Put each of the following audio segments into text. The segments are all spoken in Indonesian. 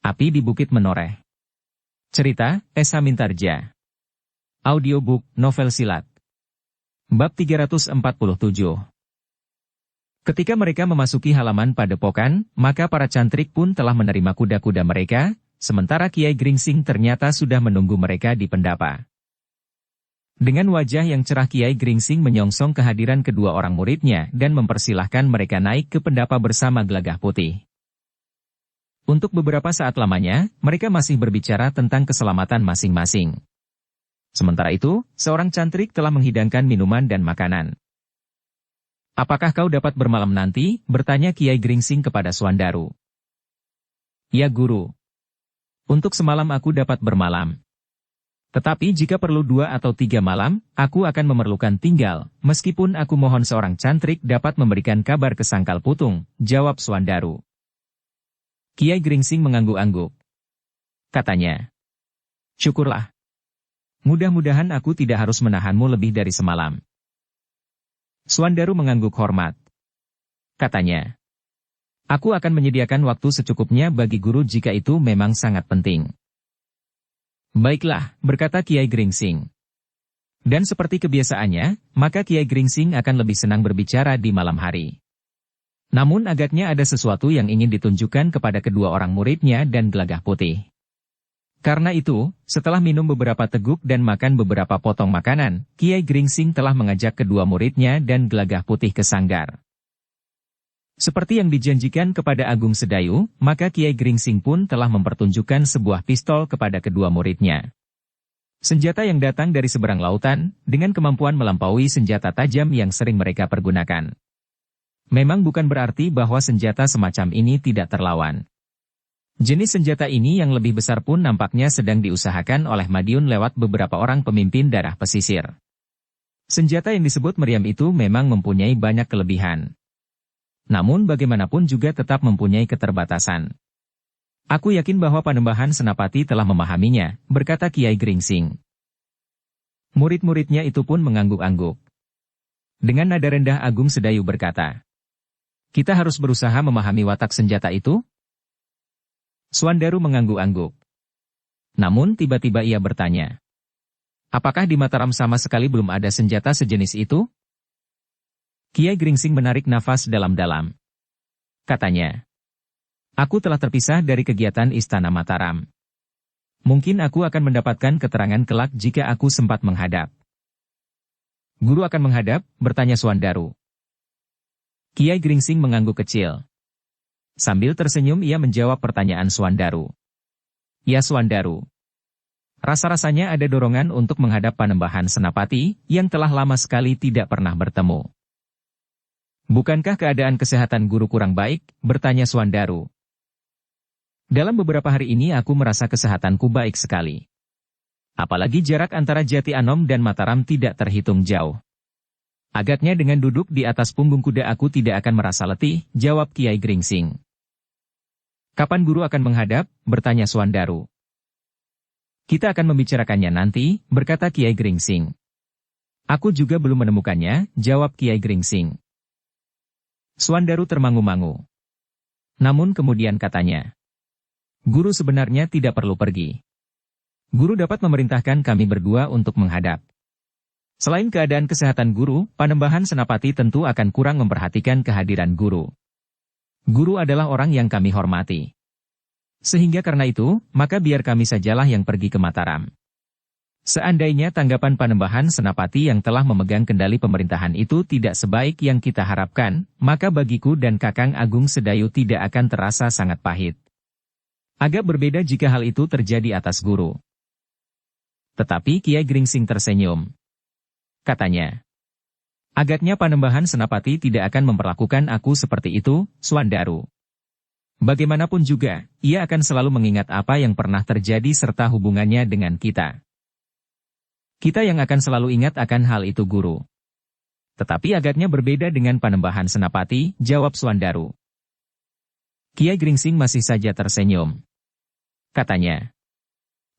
Api di Bukit Menoreh. Cerita, Esa Mintarja. Audiobook, novel silat. Bab 347. Ketika mereka memasuki halaman padepokan, maka para cantrik pun telah menerima kuda-kuda mereka, sementara Kiai Gringsing ternyata sudah menunggu mereka di pendapa. Dengan wajah yang cerah Kiai Gringsing menyongsong kehadiran kedua orang muridnya dan mempersilahkan mereka naik ke pendapa bersama Gelagah Putih. Untuk beberapa saat lamanya, mereka masih berbicara tentang keselamatan masing-masing. Sementara itu, seorang cantrik telah menghidangkan minuman dan makanan. "Apakah kau dapat bermalam nanti?" bertanya Kiai Gringsing kepada Swandaru. "Ya Guru. Untuk semalam aku dapat bermalam. Tetapi jika perlu 2 atau 3 malam, aku akan memerlukan tinggal, meskipun aku mohon seorang cantrik dapat memberikan kabar ke Sangkal Putung," jawab Swandaru. Kiai Gringsing mengangguk-angguk. Katanya, "Syukurlah. Mudah-mudahan aku tidak harus menahanmu lebih dari semalam." Swandaru mengangguk hormat. Katanya, "Aku akan menyediakan waktu secukupnya bagi guru jika itu memang sangat penting." "Baiklah," berkata Kiai Gringsing. Dan seperti kebiasaannya, maka Kiai Gringsing akan lebih senang berbicara di malam hari. Namun agaknya ada sesuatu yang ingin ditunjukkan kepada kedua orang muridnya dan Gelagah Putih. Karena itu, setelah minum beberapa teguk dan makan beberapa potong makanan, Kiai Gringsing telah mengajak kedua muridnya dan Gelagah Putih ke sanggar. Seperti yang dijanjikan kepada Agung Sedayu, maka Kiai Gringsing pun telah mempertunjukkan sebuah pistol kepada kedua muridnya. Senjata yang datang dari seberang lautan, dengan kemampuan melampaui senjata tajam yang sering mereka pergunakan. Memang bukan berarti bahwa senjata semacam ini tidak terlawan. Jenis senjata ini yang lebih besar pun nampaknya sedang diusahakan oleh Madiun lewat beberapa orang pemimpin daerah pesisir. Senjata yang disebut meriam itu memang mempunyai banyak kelebihan. Namun bagaimanapun juga tetap mempunyai keterbatasan. "Aku yakin bahwa Panembahan Senapati telah memahaminya," berkata Kiai Gringsing. Murid-muridnya itu pun mengangguk-angguk. Dengan nada rendah Agung Sedayu berkata, "Kita harus berusaha memahami watak senjata itu?" Swandaru mengangguk-angguk. Namun tiba-tiba ia bertanya, "Apakah di Mataram sama sekali belum ada senjata sejenis itu?" Kiai Gringsing menarik nafas dalam-dalam. Katanya, "Aku telah terpisah dari kegiatan Istana Mataram. Mungkin aku akan mendapatkan keterangan kelak jika aku sempat menghadap." "Guru akan menghadap?" bertanya Swandaru. Kiai Gringsing mengangguk kecil. Sambil tersenyum ia menjawab pertanyaan Swandaru. "Ya Swandaru. Rasa-rasanya ada dorongan untuk menghadap Panembahan Senapati, yang telah lama sekali tidak pernah bertemu." "Bukankah keadaan kesehatan guru kurang baik?" bertanya Swandaru. "Dalam beberapa hari ini aku merasa kesehatanku baik sekali. Apalagi jarak antara Jati Anom dan Mataram tidak terhitung jauh. Agaknya dengan duduk di atas punggung kuda aku tidak akan merasa letih," jawab Kiai Gringsing. "Kapan guru akan menghadap?" bertanya Swandaru. "Kita akan membicarakannya nanti," berkata Kiai Gringsing. "Aku juga belum menemukannya," jawab Kiai Gringsing. Swandaru termangu-mangu. Namun kemudian katanya, "Guru sebenarnya tidak perlu pergi. Guru dapat memerintahkan kami berdua untuk menghadap. Selain keadaan kesehatan guru, Panembahan Senapati tentu akan kurang memperhatikan kehadiran guru. Guru adalah orang yang kami hormati. Sehingga karena itu, maka biar kami sajalah yang pergi ke Mataram. Seandainya tanggapan Panembahan Senapati yang telah memegang kendali pemerintahan itu tidak sebaik yang kita harapkan, maka bagiku dan Kakang Agung Sedayu tidak akan terasa sangat pahit. Agak berbeda jika hal itu terjadi atas guru." Tetapi Kiai Gringsing tersenyum. Katanya, "Agaknya Panembahan Senapati tidak akan memperlakukan aku seperti itu, Swandaru. Bagaimanapun juga, ia akan selalu mengingat apa yang pernah terjadi serta hubungannya dengan kita. Kita yang akan selalu ingat akan hal itu guru." "Tetapi agaknya berbeda dengan Panembahan Senapati," jawab Swandaru. Kiai Gringsing masih saja tersenyum. Katanya,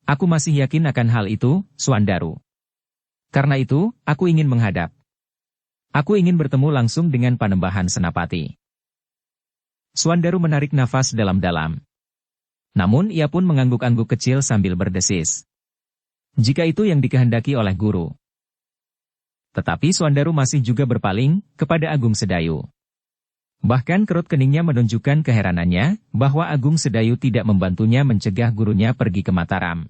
"Aku masih yakin akan hal itu, Swandaru. Karena itu, aku ingin menghadap. Aku ingin bertemu langsung dengan Panembahan Senapati." Swandaru menarik nafas dalam-dalam. Namun ia pun mengangguk-angguk kecil sambil berdesis. Jika itu yang dikehendaki oleh guru. Tetapi Swandaru masih juga berpaling kepada Agung Sedayu. Bahkan kerut keningnya menunjukkan keheranannya bahwa Agung Sedayu tidak membantunya mencegah gurunya pergi ke Mataram.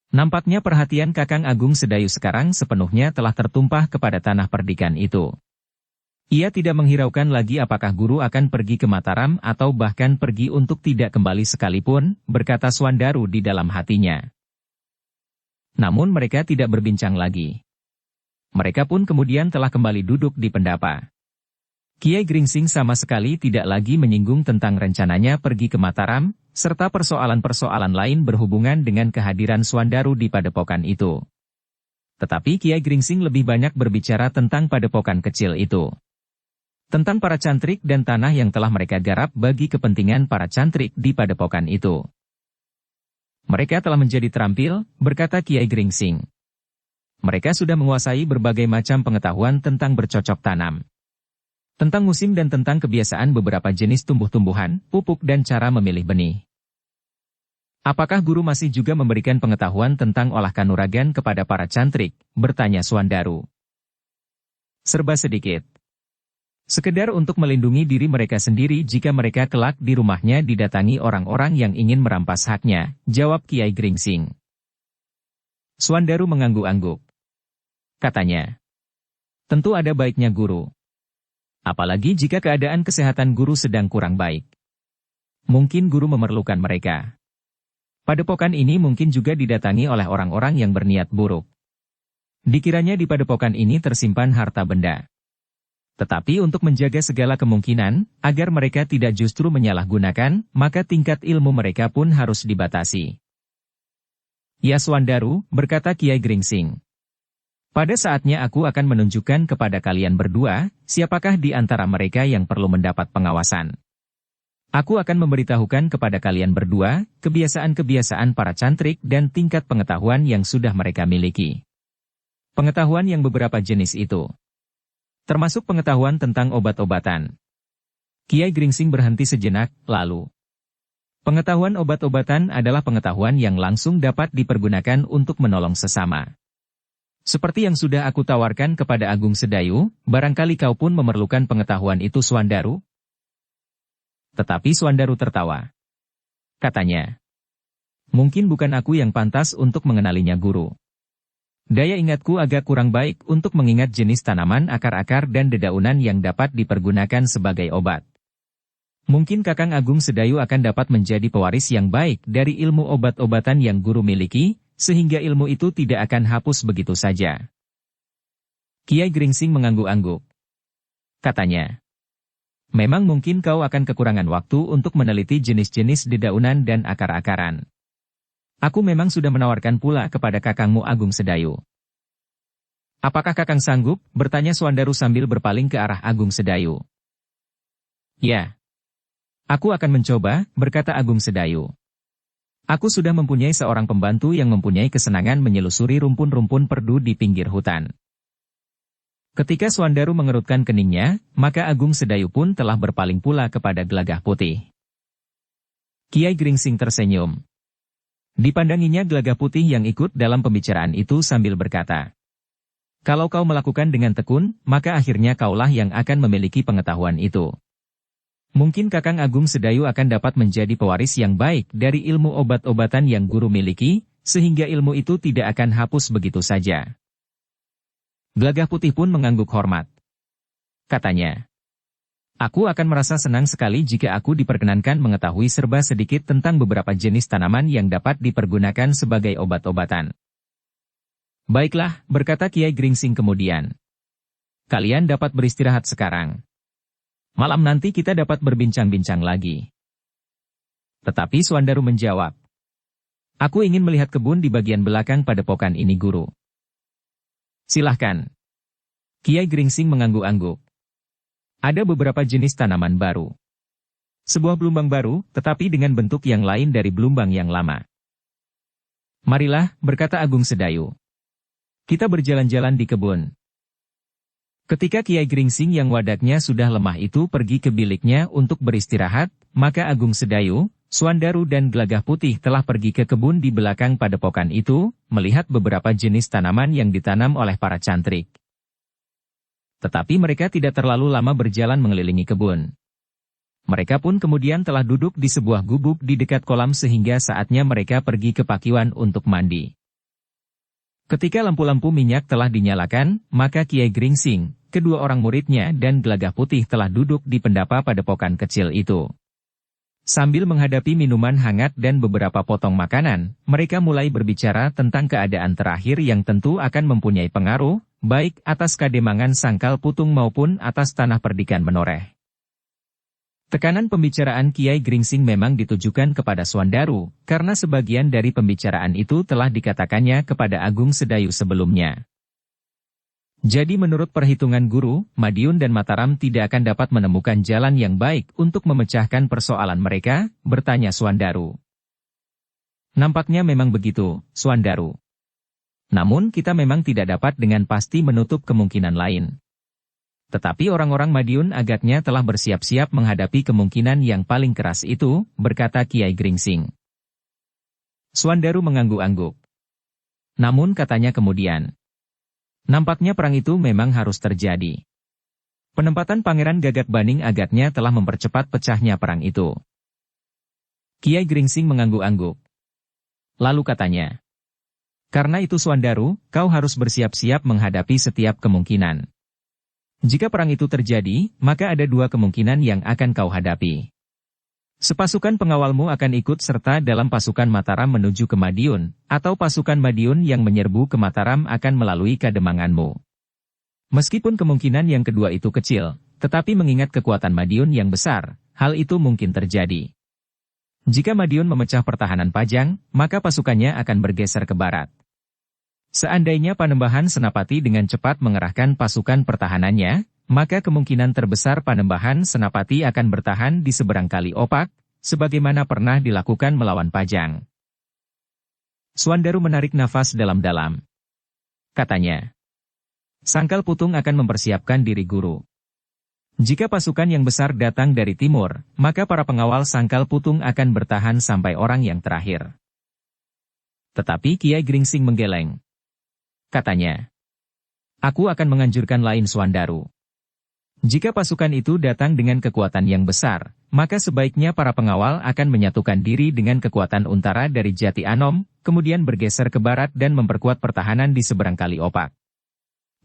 Nampaknya perhatian Kakang Agung Sedayu sekarang sepenuhnya telah tertumpah kepada tanah perdikan itu. Ia tidak menghiraukan lagi apakah guru akan pergi ke Mataram atau bahkan pergi untuk tidak kembali sekalipun, berkata Swandaru di dalam hatinya. Namun mereka tidak berbincang lagi. Mereka pun kemudian telah kembali duduk di pendapa. Kiai Gringsing sama sekali tidak lagi menyinggung tentang rencananya pergi ke Mataram, serta persoalan-persoalan lain berhubungan dengan kehadiran Swandaru di padepokan itu. Tetapi Kiai Gringsing lebih banyak berbicara tentang padepokan kecil itu. Tentang para cantrik dan tanah yang telah mereka garap bagi kepentingan para cantrik di padepokan itu. Mereka telah menjadi terampil, berkata Kiai Gringsing. Mereka sudah menguasai berbagai macam pengetahuan tentang bercocok tanam. Tentang musim dan tentang kebiasaan beberapa jenis tumbuh-tumbuhan, pupuk dan cara memilih benih. Apakah guru masih juga memberikan pengetahuan tentang olah kanuragan kepada para cantrik? Bertanya Swandaru. Serba sedikit. Sekedar untuk melindungi diri mereka sendiri jika mereka kelak di rumahnya didatangi orang-orang yang ingin merampas haknya, jawab Kiai Gringsing. Swandaru mengangguk-angguk. Katanya, tentu ada baiknya guru. Apalagi jika keadaan kesehatan guru sedang kurang baik. Mungkin guru memerlukan mereka. Padepokan ini mungkin juga didatangi oleh orang-orang yang berniat buruk. Dikiranya di padepokan ini tersimpan harta benda. Tetapi untuk menjaga segala kemungkinan, agar mereka tidak justru menyalahgunakan, maka tingkat ilmu mereka pun harus dibatasi. Ya Swandaru, berkata Kiai Gringsing. Pada saatnya aku akan menunjukkan kepada kalian berdua, siapakah di antara mereka yang perlu mendapat pengawasan. Aku akan memberitahukan kepada kalian berdua, kebiasaan-kebiasaan para cantrik dan tingkat pengetahuan yang sudah mereka miliki. Pengetahuan yang beberapa jenis itu. Termasuk pengetahuan tentang obat-obatan. Kiai Gringsing berhenti sejenak, lalu. Pengetahuan obat-obatan adalah pengetahuan yang langsung dapat dipergunakan untuk menolong sesama. Seperti yang sudah aku tawarkan kepada Agung Sedayu, barangkali kau pun memerlukan pengetahuan itu Swandaru? Tetapi Swandaru tertawa. Katanya, mungkin bukan aku yang pantas untuk mengenalinya guru. Daya ingatku agak kurang baik untuk mengingat jenis tanaman akar-akar dan dedaunan yang dapat dipergunakan sebagai obat. Mungkin Kakang Agung Sedayu akan dapat menjadi pewaris yang baik dari ilmu obat-obatan yang guru miliki, sehingga ilmu itu tidak akan hapus begitu saja. Kiai Gringsing mengangguk-angguk. Katanya, memang mungkin kau akan kekurangan waktu untuk meneliti jenis-jenis dedaunan dan akar-akaran. Aku memang sudah menawarkan pula kepada kakangmu Agung Sedayu. Apakah kakang sanggup? Bertanya Swandaru sambil berpaling ke arah Agung Sedayu. Ya. Aku akan mencoba, berkata Agung Sedayu. Aku sudah mempunyai seorang pembantu yang mempunyai kesenangan menyelusuri rumpun-rumpun perdu di pinggir hutan. Ketika Swandaru mengerutkan keningnya, maka Agung Sedayu pun telah berpaling pula kepada Gelagah Putih. Kiai Gringsing tersenyum. Dipandanginya Gelagah Putih yang ikut dalam pembicaraan itu sambil berkata, kalau kau melakukan dengan tekun, maka akhirnya kaulah yang akan memiliki pengetahuan itu. Mungkin Kakang Agung Sedayu akan dapat menjadi pewaris yang baik dari ilmu obat-obatan yang guru miliki, sehingga ilmu itu tidak akan hapus begitu saja. Gelagah Putih pun mengangguk hormat. Katanya, aku akan merasa senang sekali jika aku diperkenankan mengetahui serba sedikit tentang beberapa jenis tanaman yang dapat dipergunakan sebagai obat-obatan. Baiklah, berkata Kiai Gringsing kemudian. Kalian dapat beristirahat sekarang. Malam nanti kita dapat berbincang-bincang lagi. Tetapi Swandaru menjawab. Aku ingin melihat kebun di bagian belakang padepokan ini guru. Silahkan. Kiai Gringsing mengangguk-angguk. Ada beberapa jenis tanaman baru. Sebuah belumbang baru, tetapi dengan bentuk yang lain dari belumbang yang lama. Marilah, berkata Agung Sedayu. Kita berjalan-jalan di kebun. Ketika Kiai Gringsing yang wadaknya sudah lemah itu pergi ke biliknya untuk beristirahat, maka Agung Sedayu, Suandaru dan Gelagah Putih telah pergi ke kebun di belakang padepokan itu, melihat beberapa jenis tanaman yang ditanam oleh para cantrik. Tetapi mereka tidak terlalu lama berjalan mengelilingi kebun. Mereka pun kemudian telah duduk di sebuah gubuk di dekat kolam sehingga saatnya mereka pergi ke pakiwan untuk mandi. Ketika lampu-lampu minyak telah dinyalakan, maka Kiai Gringsing, kedua orang muridnya dan Gelagah Putih telah duduk di pendapa padepokan kecil itu. Sambil menghadapi minuman hangat dan beberapa potong makanan, mereka mulai berbicara tentang keadaan terakhir yang tentu akan mempunyai pengaruh, baik atas kademangan Sangkal Putung maupun atas tanah perdikan Menoreh. Tekanan pembicaraan Kiai Gringsing memang ditujukan kepada Suandaru, karena sebagian dari pembicaraan itu telah dikatakannya kepada Agung Sedayu sebelumnya. Jadi menurut perhitungan guru, Madiun dan Mataram tidak akan dapat menemukan jalan yang baik untuk memecahkan persoalan mereka, bertanya Suandaru. Nampaknya memang begitu, Suandaru. Namun kita memang tidak dapat dengan pasti menutup kemungkinan lain. Tetapi orang-orang Madiun agaknya telah bersiap-siap menghadapi kemungkinan yang paling keras itu, berkata Kiai Gringsing. Suandaru mengangguk-angguk. Namun katanya kemudian, nampaknya perang itu memang harus terjadi. Penempatan Pangeran Gagak Baning agaknya telah mempercepat pecahnya perang itu. Kiai Gringsing mengangguk-angguk. Lalu katanya, karena itu Suandaru, kau harus bersiap-siap menghadapi setiap kemungkinan. Jika perang itu terjadi, maka ada dua kemungkinan yang akan kau hadapi. Sepasukan pengawalmu akan ikut serta dalam pasukan Mataram menuju ke Madiun, atau pasukan Madiun yang menyerbu ke Mataram akan melalui kademanganmu. Meskipun kemungkinan yang kedua itu kecil, tetapi mengingat kekuatan Madiun yang besar, hal itu mungkin terjadi. Jika Madiun memecah pertahanan Pajang, maka pasukannya akan bergeser ke barat. Seandainya Panembahan Senapati dengan cepat mengerahkan pasukan pertahanannya, maka kemungkinan terbesar Panembahan Senapati akan bertahan di seberang Kali Opak, sebagaimana pernah dilakukan melawan Pajang. Suandaru menarik nafas dalam-dalam. Katanya, Sangkal Putung akan mempersiapkan diri guru. Jika pasukan yang besar datang dari timur, maka para pengawal Sangkal Putung akan bertahan sampai orang yang terakhir. Tetapi Kiai Gringsing menggeleng. Katanya, aku akan menganjurkan lain Suandaru. Jika pasukan itu datang dengan kekuatan yang besar, maka sebaiknya para pengawal akan menyatukan diri dengan kekuatan Untara dari Jati Anom, kemudian bergeser ke barat dan memperkuat pertahanan di seberang Kali Opak.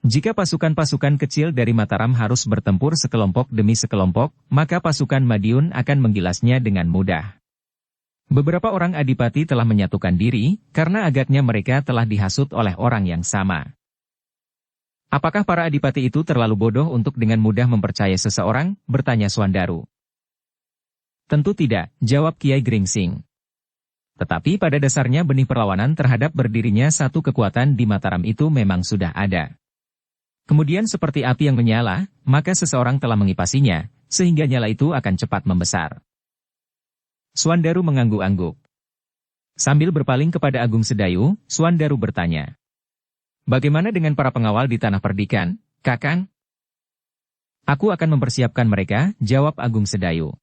Jika pasukan-pasukan kecil dari Mataram harus bertempur sekelompok demi sekelompok, maka pasukan Madiun akan menggilasnya dengan mudah. Beberapa orang adipati telah menyatukan diri, karena agaknya mereka telah dihasut oleh orang yang sama. Apakah para adipati itu terlalu bodoh untuk dengan mudah mempercayai seseorang? Bertanya Suandaru. Tentu tidak, jawab Kiai Gringsing. Tetapi pada dasarnya benih perlawanan terhadap berdirinya satu kekuatan di Mataram itu memang sudah ada. Kemudian seperti api yang menyala, maka seseorang telah mengipasinya, sehingga nyala itu akan cepat membesar. Suandaru mengangguk-angguk. Sambil berpaling kepada Agung Sedayu, Suandaru bertanya, bagaimana dengan para pengawal di Tanah Perdikan, Kakang? Aku akan mempersiapkan mereka, jawab Agung Sedayu.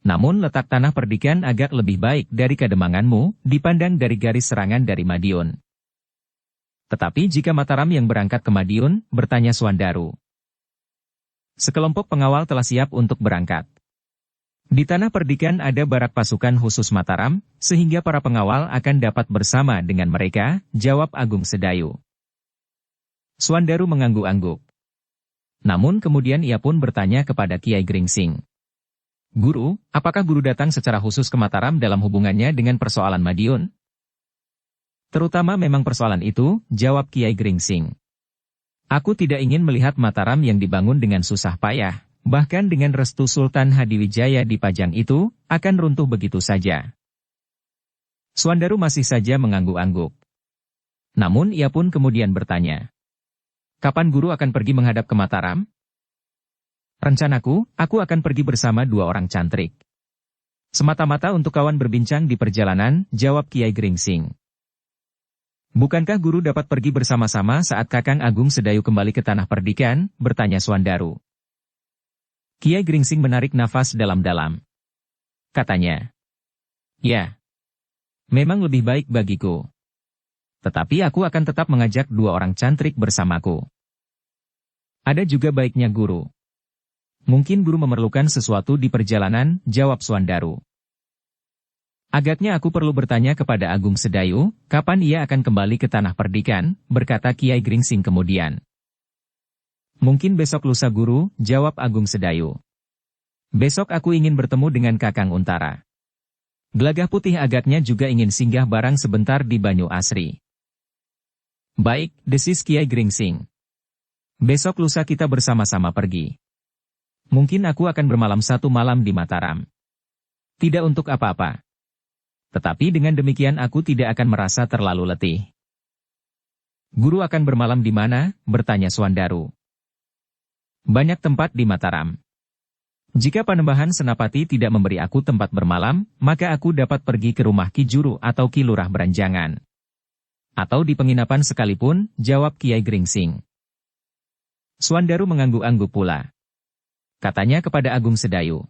Namun letak Tanah Perdikan agak lebih baik dari kademanganmu, dipandang dari garis serangan dari Madiun. Tetapi jika Mataram yang berangkat ke Madiun, bertanya Suandaru. Sekelompok pengawal telah siap untuk berangkat. Di Tanah Perdikan ada barak pasukan khusus Mataram, sehingga para pengawal akan dapat bersama dengan mereka, jawab Agung Sedayu. Suandaru mengangguk-angguk. Namun kemudian ia pun bertanya kepada Kiai Gringsing. Guru, apakah guru datang secara khusus ke Mataram dalam hubungannya dengan persoalan Madiun? Terutama memang persoalan itu, jawab Kiai Gringsing. Aku tidak ingin melihat Mataram yang dibangun dengan susah payah, bahkan dengan restu Sultan Hadiwijaya di Pajang itu, akan runtuh begitu saja. Suandaru masih saja mengangguk-angguk. Namun ia pun kemudian bertanya, kapan guru akan pergi menghadap ke Mataram? Rencanaku, aku akan pergi bersama dua orang cantrik. Semata-mata untuk kawan berbincang di perjalanan, jawab Kiai Gringsing. Bukankah guru dapat pergi bersama-sama saat Kakang Agung Sedayu kembali ke Tanah Perdikan? Bertanya Suandaru. Kiai Gringsing menarik nafas dalam-dalam. Katanya, Ya, memang lebih baik bagiku. Tetapi aku akan tetap mengajak 2 orang cantrik bersamaku. Ada juga baiknya guru. Mungkin guru memerlukan sesuatu di perjalanan, jawab Suandaru. Agaknya aku perlu bertanya kepada Agung Sedayu, kapan ia akan kembali ke Tanah Perdikan, berkata Kiai Gringsing kemudian. Mungkin besok lusa guru, jawab Agung Sedayu. Besok aku ingin bertemu dengan Kakang Untara. Gelagah Putih agaknya juga ingin singgah barang sebentar di Banyu Asri. Baik, desis Kiai Gringsing. Besok lusa kita bersama-sama pergi. Mungkin aku akan bermalam 1 malam di Mataram. Tidak untuk apa-apa. Tetapi dengan demikian aku tidak akan merasa terlalu letih. Guru akan bermalam di mana? Bertanya Suandaru. Banyak tempat di Mataram. Jika Panembahan Senapati tidak memberi aku tempat bermalam, maka aku dapat pergi ke rumah Ki Juru atau Ki Lurah Beranjangan. Atau di penginapan sekalipun, jawab Kiai Gringsing. Suandaru mengangguk-angguk pula. Katanya kepada Agung Sedayu.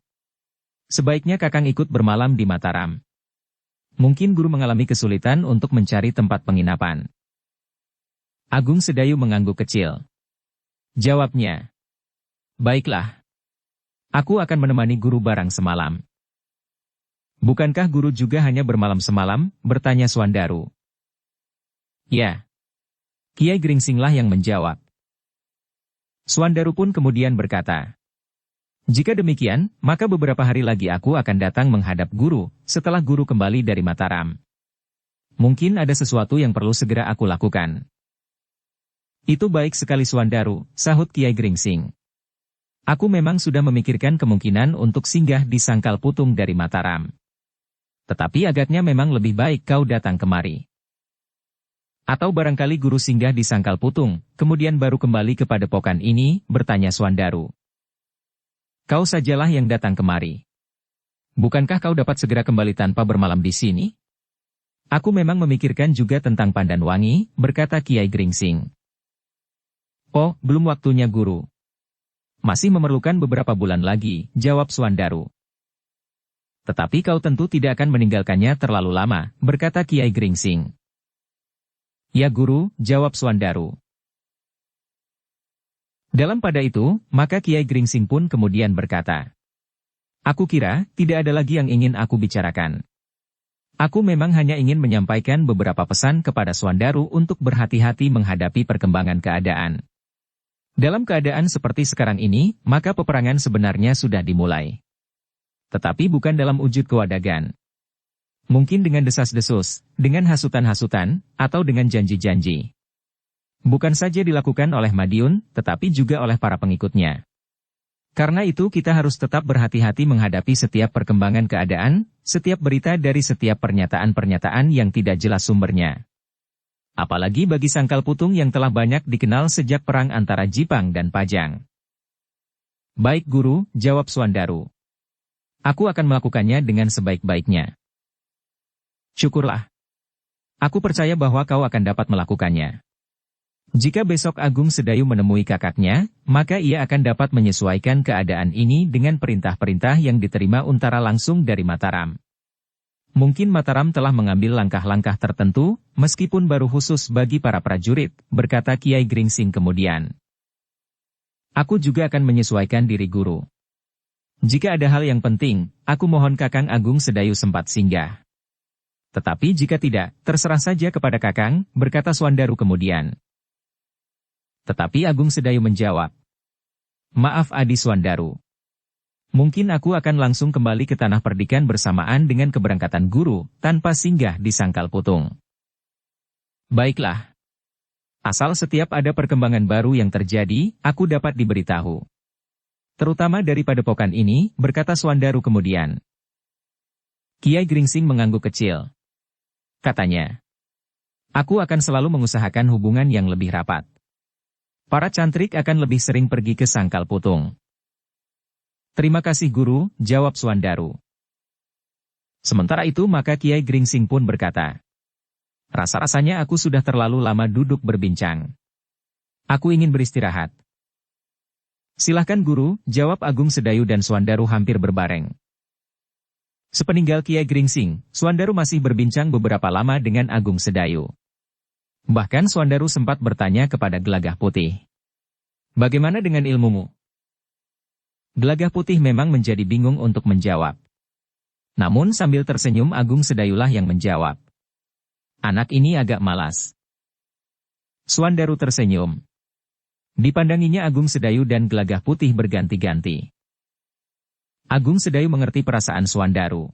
Sebaiknya Kakang ikut bermalam di Mataram. Mungkin guru mengalami kesulitan untuk mencari tempat penginapan. Agung Sedayu mengangguk kecil. Jawabnya. Baiklah. Aku akan menemani guru barang semalam. Bukankah guru juga hanya bermalam semalam? Bertanya Suandaru. Ya. Kiai Gringsinglah yang menjawab. Suandaru pun kemudian berkata. Jika demikian, maka beberapa hari lagi aku akan datang menghadap guru, setelah guru kembali dari Mataram. Mungkin ada sesuatu yang perlu segera aku lakukan. Itu baik sekali Suandaru, sahut Kiai Gringsing. Aku memang sudah memikirkan kemungkinan untuk singgah di Sangkal Putung dari Mataram. Tetapi agaknya memang lebih baik kau datang kemari. Atau barangkali guru singgah di Sangkal Putung, kemudian baru kembali ke padepokan ini, bertanya Suandaru. Kau sajalah yang datang kemari. Bukankah kau dapat segera kembali tanpa bermalam di sini? Aku memang memikirkan juga tentang Pandanwangi, berkata Kiai Gringsing. Oh, belum waktunya guru. Masih memerlukan beberapa bulan lagi, jawab Suandaru. Tetapi kau tentu tidak akan meninggalkannya terlalu lama, berkata Kiai Gringsing. Ya guru, jawab Suandaru. Dalam pada itu, maka Kiai Gringsing pun kemudian berkata. Aku kira, tidak ada lagi yang ingin aku bicarakan. Aku memang hanya ingin menyampaikan beberapa pesan kepada Suandaru untuk berhati-hati menghadapi perkembangan keadaan. Dalam keadaan seperti sekarang ini, maka peperangan sebenarnya sudah dimulai. Tetapi bukan dalam wujud kewadagan. Mungkin dengan desas-desus, dengan hasutan-hasutan, atau dengan janji-janji. Bukan saja dilakukan oleh Madiun, tetapi juga oleh para pengikutnya. Karena itu kita harus tetap berhati-hati menghadapi setiap perkembangan keadaan, setiap berita dari setiap pernyataan-pernyataan yang tidak jelas sumbernya. Apalagi bagi Sangkal Putung yang telah banyak dikenal sejak perang antara Jipang dan Pajang. Baik guru, jawab Suandaru. Aku akan melakukannya dengan sebaik-baiknya. Syukurlah. Aku percaya bahwa kau akan dapat melakukannya. Jika besok Agung Sedayu menemui kakaknya, maka ia akan dapat menyesuaikan keadaan ini dengan perintah-perintah yang diterima Untara langsung dari Mataram. Mungkin Mataram telah mengambil langkah-langkah tertentu, meskipun baru khusus bagi para prajurit, berkata Kiai Gringsing kemudian. Aku juga akan menyesuaikan diri guru. Jika ada hal yang penting, aku mohon Kakang Agung Sedayu sempat singgah. Tetapi jika tidak, terserah saja kepada Kakang, berkata Suandaru kemudian. Tetapi Agung Sedayu menjawab. Maaf Adi Suandaru. Mungkin aku akan langsung kembali ke Tanah Perdikan bersamaan dengan keberangkatan guru, tanpa singgah di Sangkal Putung. Baiklah. Asal setiap ada perkembangan baru yang terjadi, aku dapat diberitahu. Terutama dari padepokan ini, berkata Suandaru kemudian. Kiai Gringsing mengangguk kecil. Katanya. Aku akan selalu mengusahakan hubungan yang lebih rapat. Para cantrik akan lebih sering pergi ke Sangkal Putung. Terima kasih guru, jawab Suandaru. Sementara itu maka Kiai Gringsing pun berkata. Rasa-rasanya aku sudah terlalu lama duduk berbincang. Aku ingin beristirahat. Silahkan guru, jawab Agung Sedayu dan Suandaru hampir berbareng. Sepeninggal Kiai Gringsing, Suandaru masih berbincang beberapa lama dengan Agung Sedayu. Bahkan Suandaru sempat bertanya kepada Gelagah Putih. Bagaimana dengan ilmumu? Gelagah Putih memang menjadi bingung untuk menjawab. Namun sambil tersenyum Agung Sedayulah yang menjawab. Anak ini agak malas. Suandaru tersenyum. Dipandanginya Agung Sedayu dan Gelagah Putih berganti-ganti. Agung Sedayu mengerti perasaan Suandaru.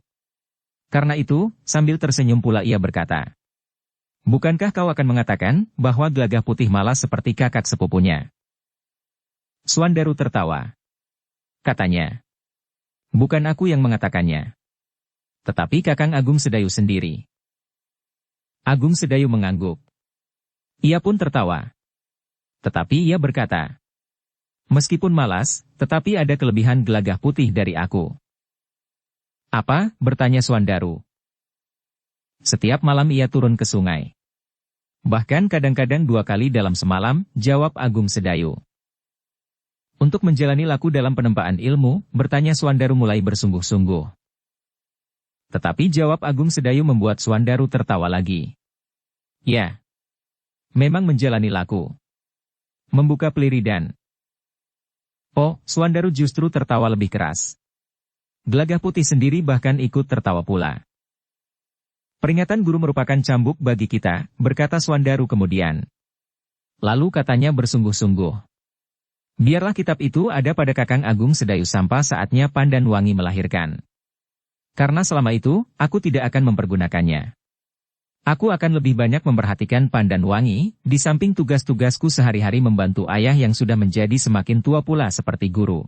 Karena itu, sambil tersenyum pula ia berkata, bukankah kau akan mengatakan bahwa Gelagah Putih malas seperti kakak sepupunya? Suandaru tertawa. Katanya, bukan aku yang mengatakannya, tetapi Kakang Agung Sedayu sendiri. Agung Sedayu mengangguk. Ia pun tertawa. Tetapi ia berkata, meskipun malas, tetapi ada kelebihan Gelagah Putih dari aku. Apa? Bertanya Suandaru. Setiap malam ia turun ke sungai. Bahkan kadang-kadang 2 kali dalam semalam, jawab Agung Sedayu. Untuk menjalani laku dalam penempaan ilmu, bertanya Suandaru mulai bersungguh-sungguh. Tetapi jawab Agung Sedayu membuat Suandaru tertawa lagi. Ya. Memang menjalani laku. Membuka peliridan. Oh, Suandaru justru tertawa lebih keras. Gelagah Putih sendiri bahkan ikut tertawa pula. Peringatan guru merupakan cambuk bagi kita, berkata Suandaru kemudian. Lalu katanya bersungguh-sungguh. Biarlah kitab itu ada pada Kakang Agung Sedayu sampai saatnya Pandanwangi melahirkan. Karena selama itu, aku tidak akan mempergunakannya. Aku akan lebih banyak memperhatikan Pandanwangi, di samping tugas-tugasku sehari-hari membantu ayah yang sudah menjadi semakin tua pula seperti guru.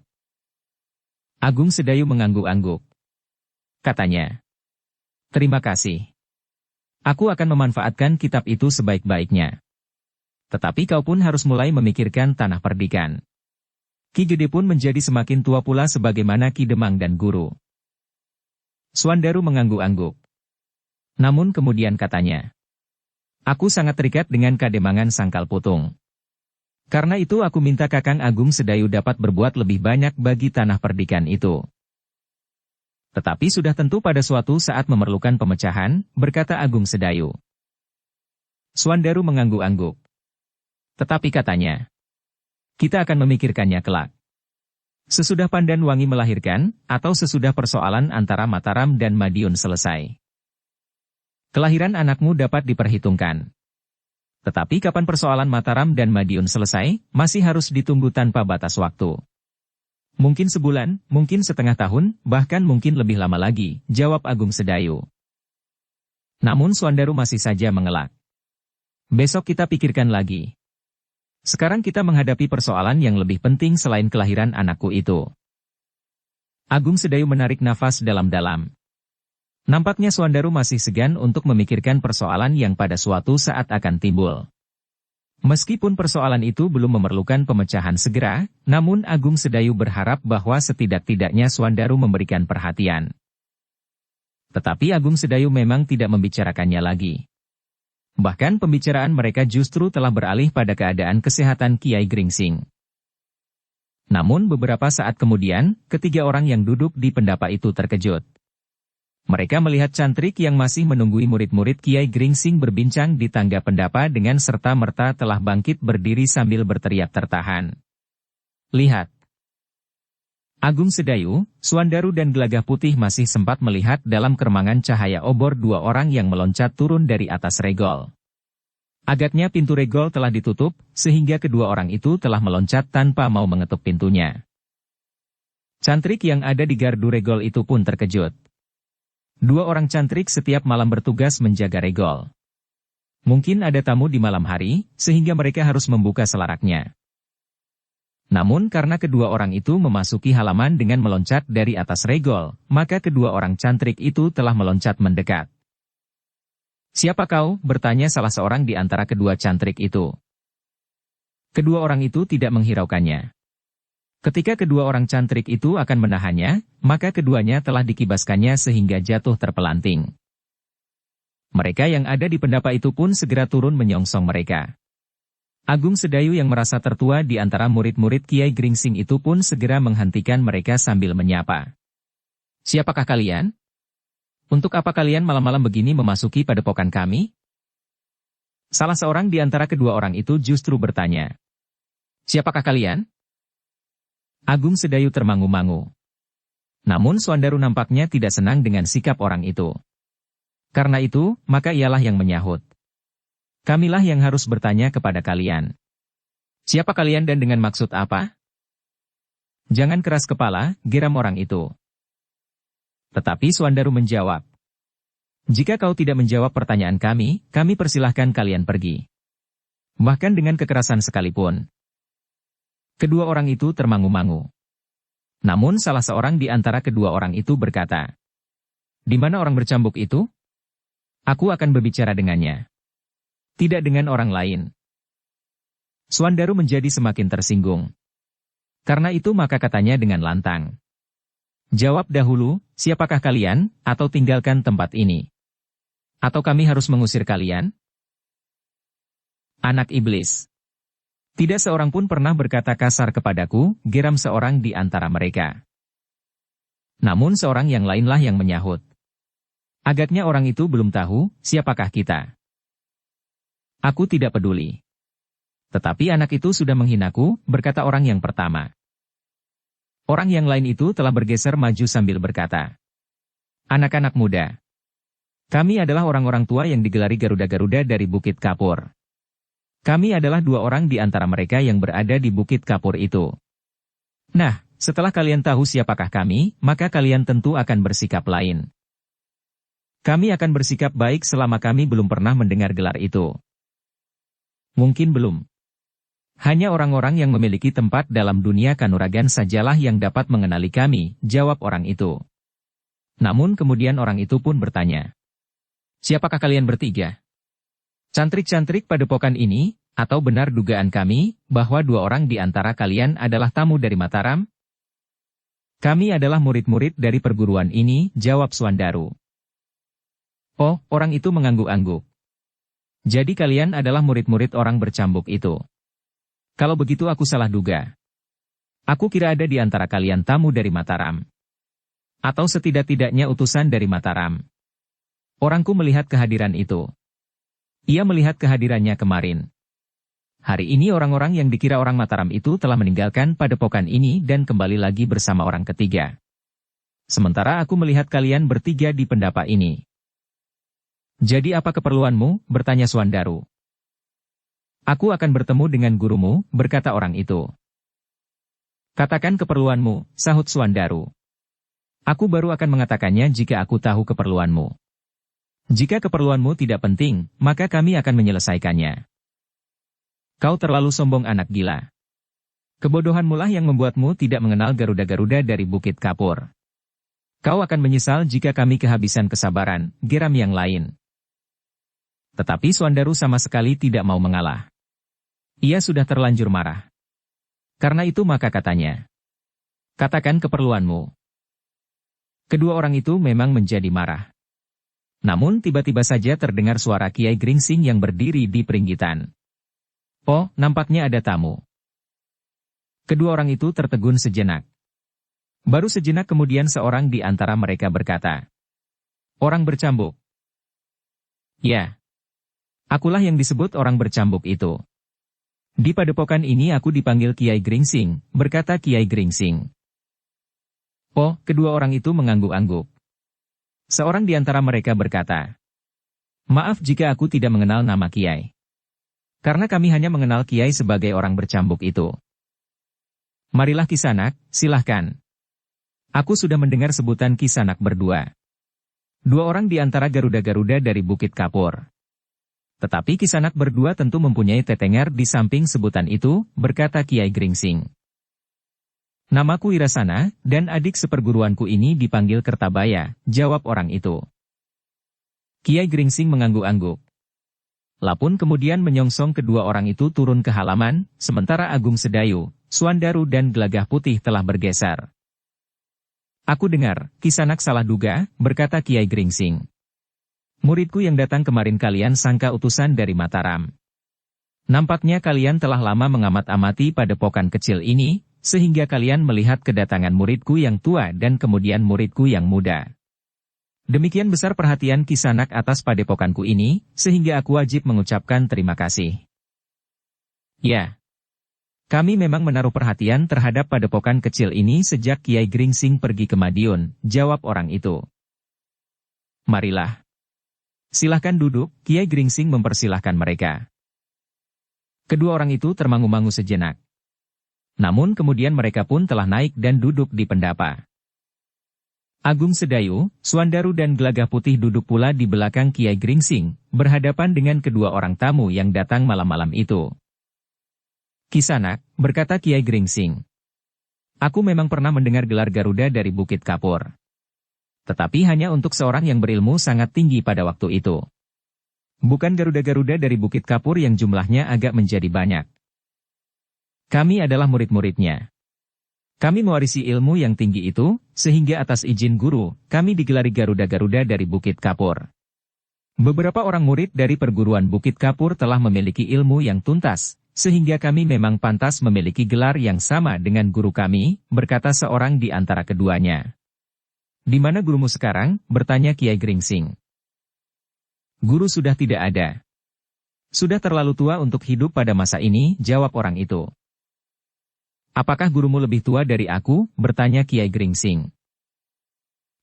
Agung Sedayu mengangguk-angguk. Katanya, terima kasih. Aku akan memanfaatkan kitab itu sebaik-baiknya. Tetapi kau pun harus mulai memikirkan tanah perdikan. Ki Gede pun menjadi semakin tua pula sebagaimana Ki Demang dan guru. Suandaru mengangguk-angguk. Namun kemudian katanya, aku sangat terikat dengan Kademangan Sangkal Putung. Karena itu aku minta Kakang Agung Sedayu dapat berbuat lebih banyak bagi tanah perdikan itu. Tetapi sudah tentu pada suatu saat memerlukan pemecahan, berkata Agung Sedayu. Suandaru mengangguk-angguk. Tetapi katanya, kita akan memikirkannya kelak. Sesudah Pandanwangi melahirkan, atau sesudah persoalan antara Mataram dan Madiun selesai. Kelahiran anakmu dapat diperhitungkan. Tetapi kapan persoalan Mataram dan Madiun selesai, masih harus ditunggu tanpa batas waktu. Mungkin sebulan, mungkin setengah tahun, bahkan mungkin lebih lama lagi, jawab Agung Sedayu. Namun Suandaru masih saja mengelak. Besok kita pikirkan lagi. Sekarang kita menghadapi persoalan yang lebih penting selain kelahiran anakku itu. Agung Sedayu menarik nafas dalam-dalam. Nampaknya Suandaru masih segan untuk memikirkan persoalan yang pada suatu saat akan timbul. Meskipun persoalan itu belum memerlukan pemecahan segera, namun Agung Sedayu berharap bahwa setidak-tidaknya Suandaru memberikan perhatian. Tetapi Agung Sedayu memang tidak membicarakannya lagi. Bahkan pembicaraan mereka justru telah beralih pada keadaan kesehatan Kiai Gringsing. Namun beberapa saat kemudian, ketiga orang yang duduk di pendapa itu terkejut. Mereka melihat cantrik yang masih menunggui murid-murid Kiai Gringsing berbincang di tangga pendapa dengan serta-merta telah bangkit berdiri sambil berteriak tertahan. Lihat! Agung Sedayu, Suandaru dan Gelagah Putih masih sempat melihat dalam keremangan cahaya obor 2 orang yang meloncat turun dari atas regol. Agaknya pintu regol telah ditutup, sehingga kedua orang itu telah meloncat tanpa mau mengetuk pintunya. Cantrik yang ada di gardu regol itu pun terkejut. 2 orang cantrik setiap malam bertugas menjaga regol. Mungkin ada tamu di malam hari, sehingga mereka harus membuka selaraknya. Namun karena kedua orang itu memasuki halaman dengan meloncat dari atas regol, maka kedua orang cantrik itu telah meloncat mendekat. Siapa kau? Bertanya salah seorang di antara kedua cantrik itu. Kedua orang itu tidak menghiraukannya. Ketika kedua orang cantrik itu akan menahannya, maka keduanya telah dikibaskannya sehingga jatuh terpelanting. Mereka yang ada di pendapa itu pun segera turun menyongsong mereka. Agung Sedayu yang merasa tertua di antara murid-murid Kiai Gringsing itu pun segera menghentikan mereka sambil menyapa. Siapakah kalian? Untuk apa kalian malam-malam begini memasuki padepokan kami? Salah seorang di antara kedua orang itu justru bertanya. Siapakah kalian? Agung Sedayu termangu-mangu. Namun Swandaru nampaknya tidak senang dengan sikap orang itu. Karena itu, maka ialah yang menyahut. Kamilah yang harus bertanya kepada kalian. Siapa kalian dan dengan maksud apa? Jangan keras kepala, geram orang itu. Tetapi Swandaru menjawab. Jika kau tidak menjawab pertanyaan kami persilahkan kalian pergi. Bahkan dengan kekerasan sekalipun. Kedua orang itu termangu-mangu. Namun salah seorang di antara kedua orang itu berkata, di mana orang bercambuk itu? Aku akan berbicara dengannya. Tidak dengan orang lain. Swandaru menjadi semakin tersinggung. Karena itu maka katanya dengan lantang. Jawab dahulu, siapakah kalian, atau tinggalkan tempat ini? Atau kami harus mengusir kalian? Anak iblis. Tidak seorang pun pernah berkata kasar kepadaku, geram seorang di antara mereka. Namun seorang yang lainlah yang menyahut. Agaknya orang itu belum tahu, siapakah kita. Aku tidak peduli. Tetapi anak itu sudah menghinaku, berkata orang yang pertama. Orang yang lain itu telah bergeser maju sambil berkata. Anak-anak muda. Kami adalah orang-orang tua yang digelari Garuda-Garuda dari Bukit Kapur. Kami adalah dua orang di antara mereka yang berada di Bukit Kapur itu. Nah, setelah kalian tahu siapakah kami, maka kalian tentu akan bersikap lain. Kami akan bersikap baik selama kami belum pernah mendengar gelar itu. Mungkin belum. Hanya orang-orang yang memiliki tempat dalam dunia kanuragan sajalah yang dapat mengenali kami, jawab orang itu. Namun kemudian orang itu pun bertanya. Siapakah kalian bertiga? Cantrik-cantrik padepokan ini, atau benar dugaan kami, bahwa dua orang di antara kalian adalah tamu dari Mataram? Kami adalah murid-murid dari perguruan ini, jawab Swandaru. Oh, orang itu mengangguk-angguk. Jadi kalian adalah murid-murid orang bercambuk itu. Kalau begitu aku salah duga. Aku kira ada di antara kalian tamu dari Mataram. Atau setidak-tidaknya utusan dari Mataram. Orangku melihat kehadiran itu. Ia melihat kehadirannya kemarin. Hari ini orang-orang yang dikira orang Mataram itu telah meninggalkan padepokan ini dan kembali lagi bersama orang ketiga. Sementara aku melihat kalian bertiga di pendapa ini. Jadi apa keperluanmu? Bertanya Swandaru. Aku akan bertemu dengan gurumu, berkata orang itu. Katakan keperluanmu, sahut Swandaru. Aku baru akan mengatakannya jika aku tahu keperluanmu. Jika keperluanmu tidak penting, maka kami akan menyelesaikannya. Kau terlalu sombong anak gila. Kebodohanmu lah yang membuatmu tidak mengenal Garuda-Garuda dari Bukit Kapur. Kau akan menyesal jika kami kehabisan kesabaran, geram yang lain. Tetapi Swandaru sama sekali tidak mau mengalah. Ia sudah terlanjur marah. Karena itu maka katanya. Katakan keperluanmu. Kedua orang itu memang menjadi marah. Namun tiba-tiba saja terdengar suara Kiai Gringsing yang berdiri di peringgitan. Oh, nampaknya ada tamu. Kedua orang itu tertegun sejenak. Baru sejenak kemudian seorang di antara mereka berkata. Orang bercambuk. Ya. Akulah yang disebut orang bercambuk itu. Di padepokan ini aku dipanggil Kiai Gringsing, berkata Kiai Gringsing. Oh, kedua orang itu mengangguk-angguk. Seorang di antara mereka berkata, maaf jika aku tidak mengenal nama Kiai. Karena kami hanya mengenal Kiai sebagai orang bercambuk itu. Marilah Kisanak, silahkan. Aku sudah mendengar sebutan Kisanak berdua. Dua orang di antara Garuda-Garuda dari Bukit Kapur. Tetapi Kisanak berdua tentu mempunyai tetengar di samping sebutan itu, berkata Kiai Gringsing. Namaku Wirasana, dan adik seperguruanku ini dipanggil Kertabaya, jawab orang itu. Kiai Gringsing mengangguk-angguk. Lapun kemudian menyongsong kedua orang itu turun ke halaman, sementara Agung Sedayu, Swandaru dan Gelagah Putih telah bergeser. Aku dengar, Kisanak salah duga, berkata Kiai Gringsing. Muridku yang datang kemarin kalian sangka utusan dari Mataram. Nampaknya kalian telah lama mengamat-amati padepokan kecil ini, sehingga kalian melihat kedatangan muridku yang tua dan kemudian muridku yang muda. Demikian besar perhatian Kisanak atas padepokanku ini, sehingga aku wajib mengucapkan terima kasih. Ya. Kami memang menaruh perhatian terhadap padepokan kecil ini sejak Kiai Gringsing pergi ke Madiun, jawab orang itu. Marilah. Silahkan duduk, Kiai Gringsing mempersilahkan mereka. Kedua orang itu termangu-mangu sejenak. Namun kemudian mereka pun telah naik dan duduk di pendapa. Agung Sedayu, Swandaru dan Gelagah Putih duduk pula di belakang Kiai Gringsing, berhadapan dengan kedua orang tamu yang datang malam-malam itu. Kisanak, berkata Kiai Gringsing. Aku memang pernah mendengar gelar Garuda dari Bukit Kapur. Tetapi hanya untuk seorang yang berilmu sangat tinggi pada waktu itu. Bukan Garuda-Garuda dari Bukit Kapur yang jumlahnya agak menjadi banyak. Kami adalah murid-muridnya. Kami mewarisi ilmu yang tinggi itu, sehingga atas izin guru, kami digelari Garuda-Garuda dari Bukit Kapur. Beberapa orang murid dari perguruan Bukit Kapur telah memiliki ilmu yang tuntas, sehingga kami memang pantas memiliki gelar yang sama dengan guru kami, berkata seorang di antara keduanya. Di mana gurumu sekarang? Bertanya Kiai Gringsing. Guru sudah tidak ada. Sudah terlalu tua untuk hidup pada masa ini, jawab orang itu. Apakah gurumu lebih tua dari aku? Bertanya Kiai Gringsing.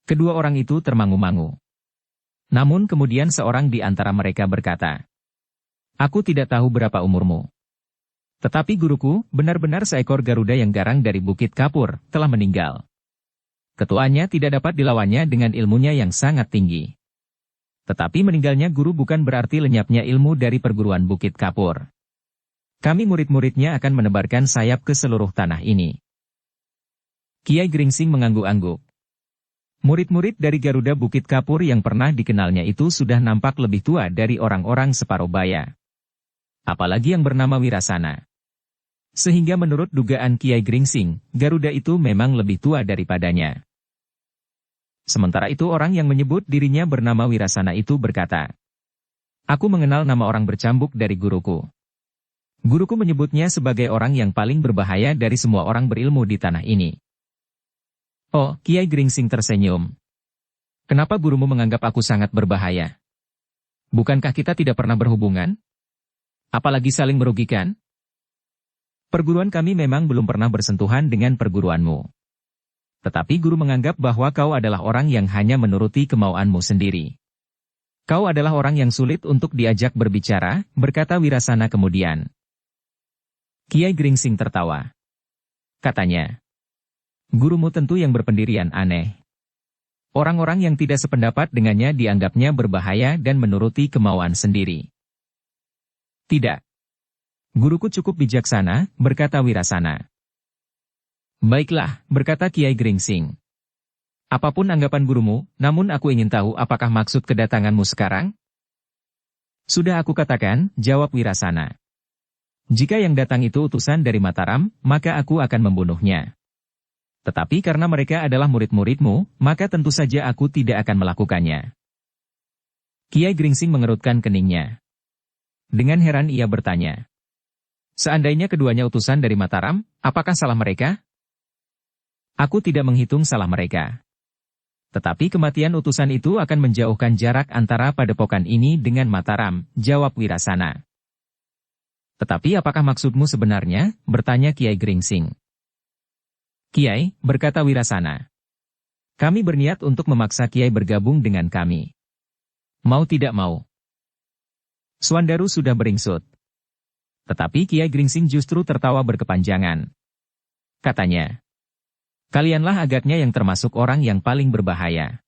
Kedua orang itu termangu-mangu. Namun kemudian seorang di antara mereka berkata, aku tidak tahu berapa umurmu. Tetapi guruku, benar-benar seekor Garuda yang garang dari Bukit Kapur, telah meninggal. Ketuanya tidak dapat dilawannya dengan ilmunya yang sangat tinggi. Tetapi meninggalnya guru bukan berarti lenyapnya ilmu dari perguruan Bukit Kapur. Kami murid-muridnya akan menebarkan sayap ke seluruh tanah ini. Kiai Gringsing mengangguk-angguk. Murid-murid dari Garuda Bukit Kapur yang pernah dikenalnya itu sudah nampak lebih tua dari orang-orang Separobaya. Apalagi yang bernama Wirasana. Sehingga menurut dugaan Kiai Gringsing, Garuda itu memang lebih tua daripadanya. Sementara itu orang yang menyebut dirinya bernama Wirasana itu berkata, aku mengenal nama orang bercambuk dari guruku. Guruku menyebutnya sebagai orang yang paling berbahaya dari semua orang berilmu di tanah ini. Oh, Kiai Gringsing tersenyum. Kenapa gurumu menganggap aku sangat berbahaya? Bukankah kita tidak pernah berhubungan? Apalagi saling merugikan? Perguruan kami memang belum pernah bersentuhan dengan perguruanmu. Tetapi guru menganggap bahwa kau adalah orang yang hanya menuruti kemauanmu sendiri. Kau adalah orang yang sulit untuk diajak berbicara, berkata Wirasana kemudian. Kiai Gringsing tertawa. Katanya, gurumu tentu yang berpendirian aneh. Orang-orang yang tidak sependapat dengannya dianggapnya berbahaya dan menuruti kemauan sendiri. Tidak. Guruku cukup bijaksana, berkata Wirasana. Baiklah, berkata Kiai Gringsing. Apapun anggapan gurumu, namun aku ingin tahu apakah maksud kedatanganmu sekarang? Sudah aku katakan, jawab Wirasana. Jika yang datang itu utusan dari Mataram, maka aku akan membunuhnya. Tetapi karena mereka adalah murid-muridmu, maka tentu saja aku tidak akan melakukannya. Kiai Gringsing mengerutkan keningnya. Dengan heran ia bertanya. Seandainya keduanya utusan dari Mataram, apakah salah mereka? Aku tidak menghitung salah mereka. Tetapi kematian utusan itu akan menjauhkan jarak antara padepokan ini dengan Mataram, jawab Wirasana. Tetapi apakah maksudmu sebenarnya? Bertanya Kiai Gringsing. Kiai, berkata Wirasana. Kami berniat untuk memaksa Kiai bergabung dengan kami. Mau tidak mau. Swandaru sudah beringsut. Tetapi Kiai Gringsing justru tertawa berkepanjangan. Katanya, kalianlah agaknya yang termasuk orang yang paling berbahaya.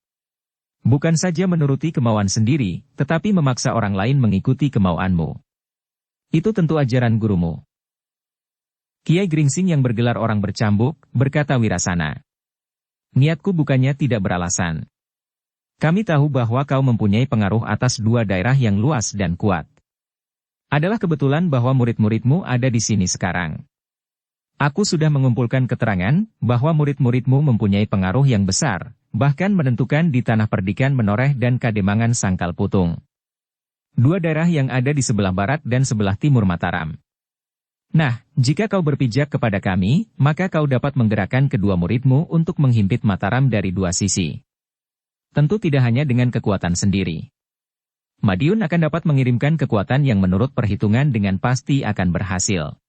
Bukan saja menuruti kemauan sendiri, tetapi memaksa orang lain mengikuti kemauanmu. Itu tentu ajaran gurumu. Kiai Gringsing yang bergelar orang bercambuk, berkata Wirasana. Niatku bukannya tidak beralasan. Kami tahu bahwa kau mempunyai pengaruh atas dua daerah yang luas dan kuat. Adalah kebetulan bahwa murid-muridmu ada di sini sekarang. Aku sudah mengumpulkan keterangan bahwa murid-muridmu mempunyai pengaruh yang besar, bahkan menentukan di Tanah Perdikan Menoreh dan Kademangan Sangkal Putung. Dua daerah yang ada di sebelah barat dan sebelah timur Mataram. Nah, jika kau berpijak kepada kami, maka kau dapat menggerakkan kedua muridmu untuk menghimpit Mataram dari dua sisi. Tentu tidak hanya dengan kekuatan sendiri. Madiun akan dapat mengirimkan kekuatan yang menurut perhitungan dengan pasti akan berhasil.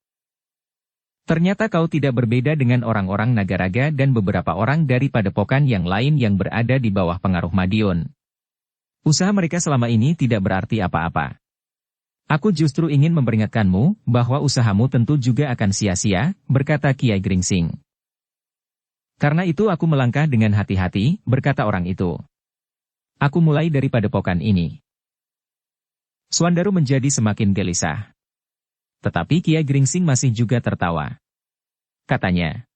Ternyata kau tidak berbeda dengan orang-orang Nagaraga dan beberapa orang dari padepokan yang lain yang berada di bawah pengaruh Madiun. Usaha mereka selama ini tidak berarti apa-apa. Aku justru ingin memperingatkanmu bahwa usahamu tentu juga akan sia-sia, berkata Kiai Gringsing. Karena itu aku melangkah dengan hati-hati, berkata orang itu. Aku mulai dari padepokan ini. Swandaru menjadi semakin gelisah. Tetapi Kiai Gringsing masih juga tertawa. Katanya,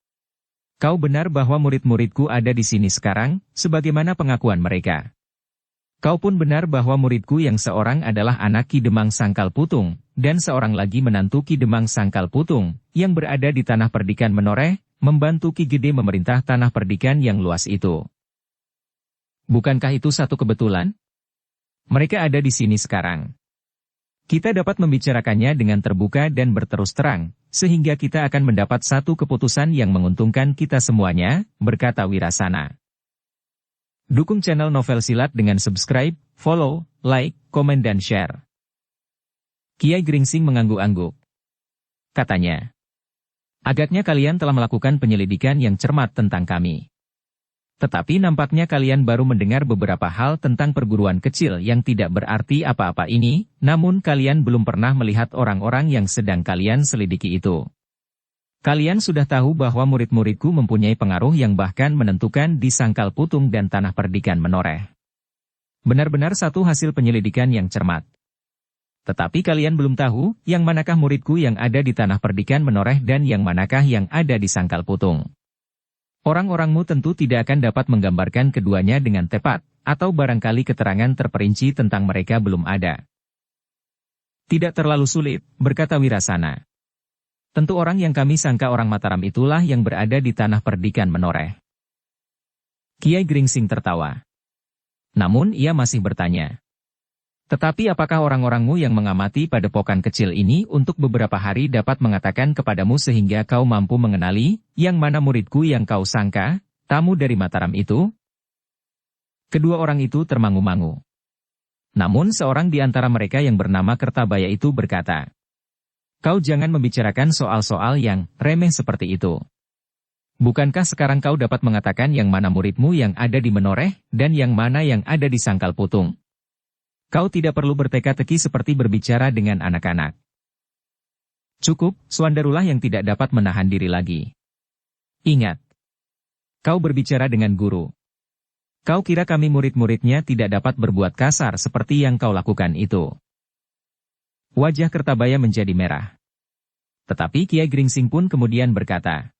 kau benar bahwa murid-muridku ada di sini sekarang, sebagaimana pengakuan mereka. Kau pun benar bahwa muridku yang seorang adalah anak Ki Demang Sangkal Putung, dan seorang lagi menantu Ki Demang Sangkal Putung, yang berada di Tanah Perdikan Menoreh, membantu Ki Gede memerintah Tanah Perdikan yang luas itu. Bukankah itu satu kebetulan? Mereka ada di sini sekarang. Kita dapat membicarakannya dengan terbuka dan berterus terang, sehingga kita akan mendapat satu keputusan yang menguntungkan kita semuanya, berkata Wirasana. Dukung channel Novel Silat dengan subscribe, follow, like, komen dan share. Kiai Gringsing mengangguk-angguk. Katanya, agaknya kalian telah melakukan penyelidikan yang cermat tentang kami. Tetapi nampaknya kalian baru mendengar beberapa hal tentang perguruan kecil yang tidak berarti apa-apa ini, namun kalian belum pernah melihat orang-orang yang sedang kalian selidiki itu. Kalian sudah tahu bahwa murid-muridku mempunyai pengaruh yang bahkan menentukan di Sangkal Putung dan Tanah Perdikan Menoreh. Benar-benar satu hasil penyelidikan yang cermat. Tetapi kalian belum tahu, yang manakah muridku yang ada di Tanah Perdikan Menoreh dan yang manakah yang ada di Sangkal Putung. Orang-orangmu tentu tidak akan dapat menggambarkan keduanya dengan tepat, atau barangkali keterangan terperinci tentang mereka belum ada. Tidak terlalu sulit, berkata Wirasana. Tentu orang yang kami sangka orang Mataram itulah yang berada di Tanah Perdikan Menoreh. Kiai Gringsing tertawa. Namun ia masih bertanya. Tetapi apakah orang-orangmu yang mengamati padepokan kecil ini untuk beberapa hari dapat mengatakan kepadamu sehingga kau mampu mengenali, yang mana muridku yang kau sangka, tamu dari Mataram itu? Kedua orang itu termangu-mangu. Namun seorang di antara mereka yang bernama Kertabaya itu berkata, kau jangan membicarakan soal-soal yang remeh seperti itu. Bukankah sekarang kau dapat mengatakan yang mana muridmu yang ada di Menoreh, dan yang mana yang ada di Sangkal Putung? Kau tidak perlu berteka-teki seperti berbicara dengan anak-anak. Cukup, Swandarulah yang tidak dapat menahan diri lagi. Ingat, kau berbicara dengan guru. Kau kira kami murid-muridnya tidak dapat berbuat kasar seperti yang kau lakukan itu. Wajah Kertabaya menjadi merah. Tetapi Kiai Gringsing pun kemudian berkata,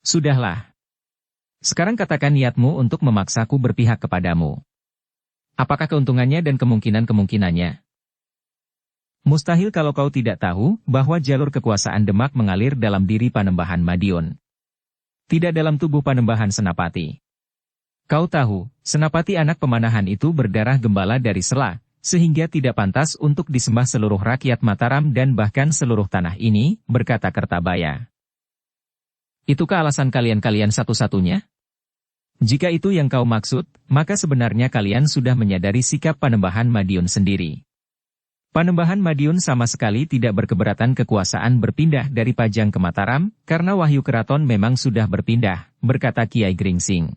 sudahlah. Sekarang katakan niatmu untuk memaksaku berpihak kepadamu. Apakah keuntungannya dan kemungkinan-kemungkinannya? Mustahil kalau kau tidak tahu bahwa jalur kekuasaan Demak mengalir dalam diri Panembahan Madiun. Tidak dalam tubuh Panembahan Senapati. Kau tahu, Senapati anak pemanahan itu berdarah gembala dari Sela, sehingga tidak pantas untuk disembah seluruh rakyat Mataram dan bahkan seluruh tanah ini, berkata Kertabaya. Itukah alasan kalian-kalian satu-satunya? Jika itu yang kau maksud, maka sebenarnya kalian sudah menyadari sikap Panembahan Madiun sendiri. Panembahan Madiun sama sekali tidak berkeberatan kekuasaan berpindah dari Pajang ke Mataram, karena wahyu keraton memang sudah berpindah, berkata Kiai Gringsing.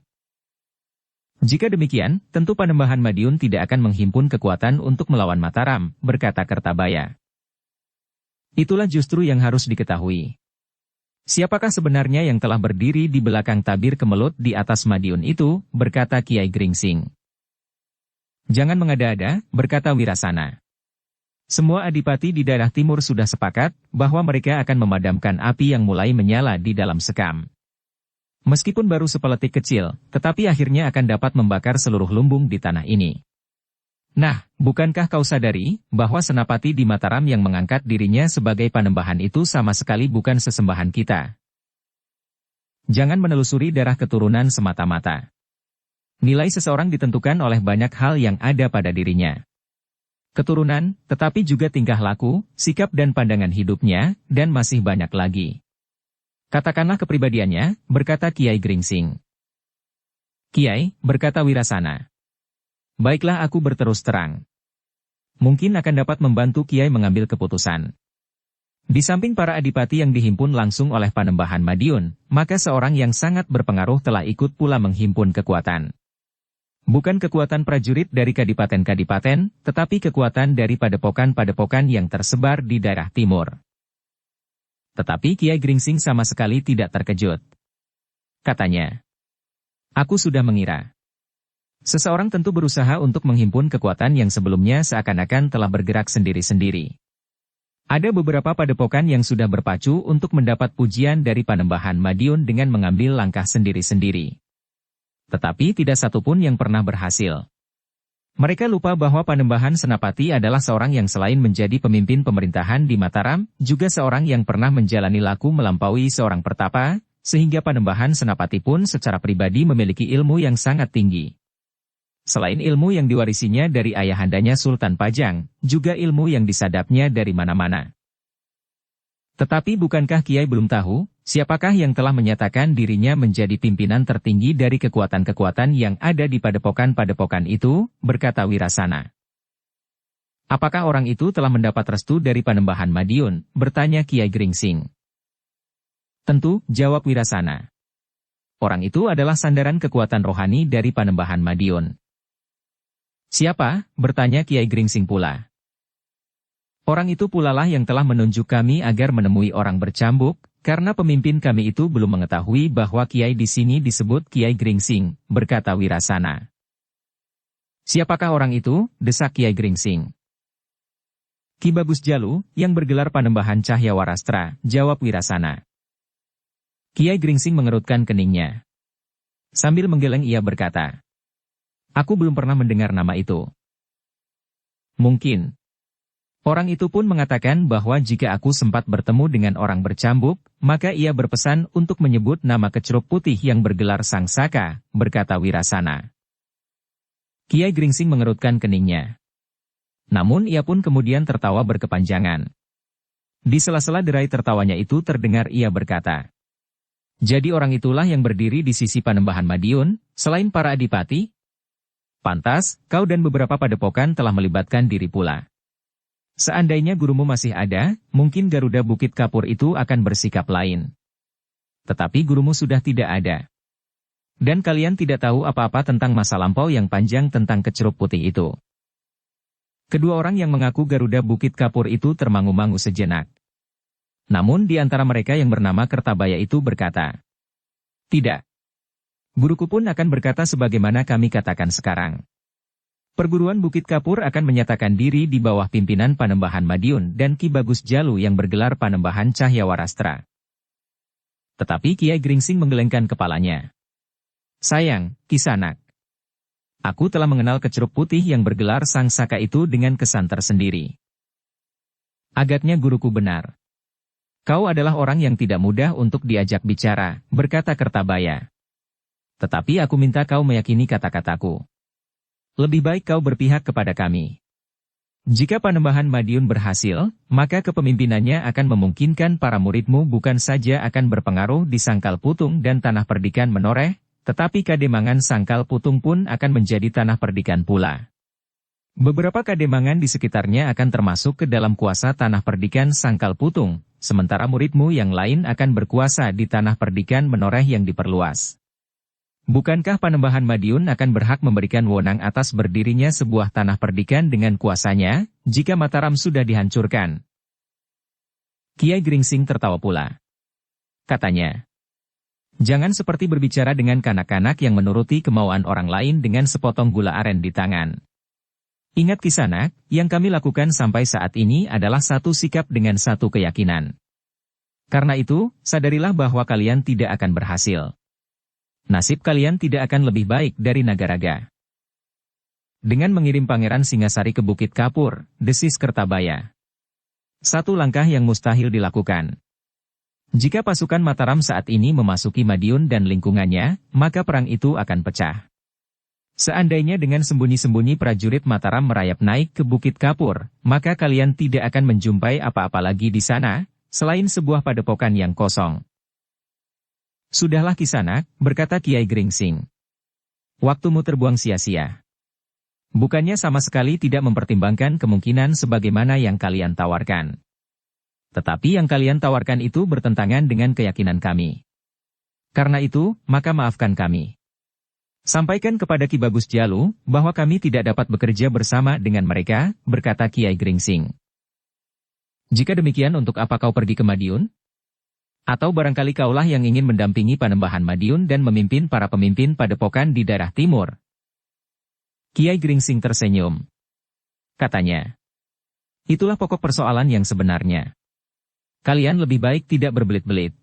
Jika demikian, tentu Panembahan Madiun tidak akan menghimpun kekuatan untuk melawan Mataram, berkata Kertabaya. Itulah justru yang harus diketahui. Siapakah sebenarnya yang telah berdiri di belakang tabir kemelut di atas Madiun itu, berkata Kiai Gringsing. Jangan mengada-ada, berkata Wirasana. Semua adipati di daerah timur sudah sepakat bahwa mereka akan memadamkan api yang mulai menyala di dalam sekam. Meskipun baru sepeletik kecil, tetapi akhirnya akan dapat membakar seluruh lumbung di tanah ini. Nah, bukankah kau sadari bahwa senapati di Mataram yang mengangkat dirinya sebagai panembahan itu sama sekali bukan sesembahan kita? Jangan menelusuri darah keturunan semata-mata. Nilai seseorang ditentukan oleh banyak hal yang ada pada dirinya. Keturunan, tetapi juga tingkah laku, sikap dan pandangan hidupnya, dan masih banyak lagi. Katakanlah kepribadiannya, berkata Kiai Gringsing. Kiai, berkata Wirasana. Baiklah, aku berterus terang. Mungkin akan dapat membantu Kiai mengambil keputusan. Di samping para adipati yang dihimpun langsung oleh Panembahan Madiun, maka seorang yang sangat berpengaruh telah ikut pula menghimpun kekuatan. Bukan kekuatan prajurit dari kadipaten-kadipaten, tetapi kekuatan dari padepokan-padepokan yang tersebar di daerah timur. Tetapi Kiai Gringsing sama sekali tidak terkejut. Katanya, "Aku sudah mengira. Seseorang tentu berusaha untuk menghimpun kekuatan yang sebelumnya seakan-akan telah bergerak sendiri-sendiri. Ada beberapa padepokan yang sudah berpacu untuk mendapat pujian dari Panembahan Madiun dengan mengambil langkah sendiri-sendiri. Tetapi tidak satupun yang pernah berhasil. Mereka lupa bahwa Panembahan Senapati adalah seorang yang selain menjadi pemimpin pemerintahan di Mataram, juga seorang yang pernah menjalani laku melampaui seorang pertapa, sehingga Panembahan Senapati pun secara pribadi memiliki ilmu yang sangat tinggi. Selain ilmu yang diwarisinya dari ayahandanya Sultan Pajang, juga ilmu yang disadapnya dari mana-mana. Tetapi bukankah Kiai belum tahu, siapakah yang telah menyatakan dirinya menjadi pimpinan tertinggi dari kekuatan-kekuatan yang ada di padepokan-padepokan itu, berkata Wirasana. Apakah orang itu telah mendapat restu dari Panembahan Madiun, bertanya Kiai Gringsing. Tentu, jawab Wirasana. Orang itu adalah sandaran kekuatan rohani dari Panembahan Madiun. Siapa? Bertanya Kiai Gringsing pula. Orang itu pulalah yang telah menunjuk kami agar menemui orang bercambuk, karena pemimpin kami itu belum mengetahui bahwa Kiai di sini disebut Kiai Gringsing, berkata Wirasana. Siapakah orang itu? Desak Kiai Gringsing. Ki Bagus Jalu, yang bergelar Panembahan Cahyawarastra, jawab Wirasana. Kiai Gringsing mengerutkan keningnya. Sambil menggeleng ia berkata, "Aku belum pernah mendengar nama itu." Mungkin. Orang itu pun mengatakan bahwa jika aku sempat bertemu dengan orang bercambuk, maka ia berpesan untuk menyebut nama Kecuruk Putih yang bergelar Sang Saka, berkata Wirasana. Kiai Gringsing mengerutkan keningnya. Namun ia pun kemudian tertawa berkepanjangan. Di sela-sela derai tertawanya itu terdengar ia berkata, "Jadi orang itulah yang berdiri di sisi Panembahan Madiun, selain para adipati? Pantas, kau dan beberapa padepokan telah melibatkan diri pula. Seandainya gurumu masih ada, mungkin Garuda Bukit Kapur itu akan bersikap lain. Tetapi gurumu sudah tidak ada. Dan kalian tidak tahu apa-apa tentang masa lampau yang panjang tentang Kecuruk Putih itu." Kedua orang yang mengaku Garuda Bukit Kapur itu termangu-mangu sejenak. Namun di antara mereka yang bernama Kertabaya itu berkata, "Tidak. Guruku pun akan berkata sebagaimana kami katakan sekarang. Perguruan Bukit Kapur akan menyatakan diri di bawah pimpinan Panembahan Madiun dan Ki Bagus Jalu yang bergelar Panembahan Cahyawarastra." Tetapi Kiai Gringsing menggelengkan kepalanya. "Sayang, Kisanak. Aku telah mengenal Kecuruk Putih yang bergelar Sang Saka itu dengan kesan tersendiri. Agaknya guruku benar. Kau adalah orang yang tidak mudah untuk diajak bicara," berkata Kertabaya. "Tetapi aku minta kau meyakini kata-kataku. Lebih baik kau berpihak kepada kami. Jika Panembahan Madiun berhasil, maka kepemimpinannya akan memungkinkan para muridmu bukan saja akan berpengaruh di Sangkal Putung dan Tanah Perdikan Menoreh, tetapi Kademangan Sangkal Putung pun akan menjadi Tanah Perdikan pula. Beberapa kademangan di sekitarnya akan termasuk ke dalam kuasa Tanah Perdikan Sangkal Putung, sementara muridmu yang lain akan berkuasa di Tanah Perdikan Menoreh yang diperluas. Bukankah Panembahan Madiun akan berhak memberikan wewenang atas berdirinya sebuah tanah perdikan dengan kuasanya, jika Mataram sudah dihancurkan?" Kiai Gringsing tertawa pula. Katanya, "Jangan seperti berbicara dengan kanak-kanak yang menuruti kemauan orang lain dengan sepotong gula aren di tangan. Ingat Kisanak, yang kami lakukan sampai saat ini adalah satu sikap dengan satu keyakinan. Karena itu, sadarilah bahwa kalian tidak akan berhasil. Nasib kalian tidak akan lebih baik dari Nagaraga. Dengan mengirim Pangeran Singasari ke Bukit Kapur," desis Kertabaya. "Satu langkah yang mustahil dilakukan. Jika pasukan Mataram saat ini memasuki Madiun dan lingkungannya, maka perang itu akan pecah. Seandainya dengan sembunyi-sembunyi prajurit Mataram merayap naik ke Bukit Kapur, maka kalian tidak akan menjumpai apa-apa lagi di sana, selain sebuah padepokan yang kosong." "Sudahlah Kisanak," berkata Kiai Gringsing. "Waktumu terbuang sia-sia. Bukannya sama sekali tidak mempertimbangkan kemungkinan sebagaimana yang kalian tawarkan. Tetapi yang kalian tawarkan itu bertentangan dengan keyakinan kami. Karena itu, maka maafkan kami. Sampaikan kepada Ki Bagus Jalu, bahwa kami tidak dapat bekerja bersama dengan mereka, berkata Kiai Gringsing. Jika demikian, untuk apa kau pergi ke Madiun? Atau barangkali kaulah yang ingin mendampingi Panembahan Madiun dan memimpin para pemimpin padepokan di daerah timur? Kiai Gringsing tersenyum. Katanya, itulah pokok persoalan yang sebenarnya. Kalian lebih baik tidak berbelit-belit.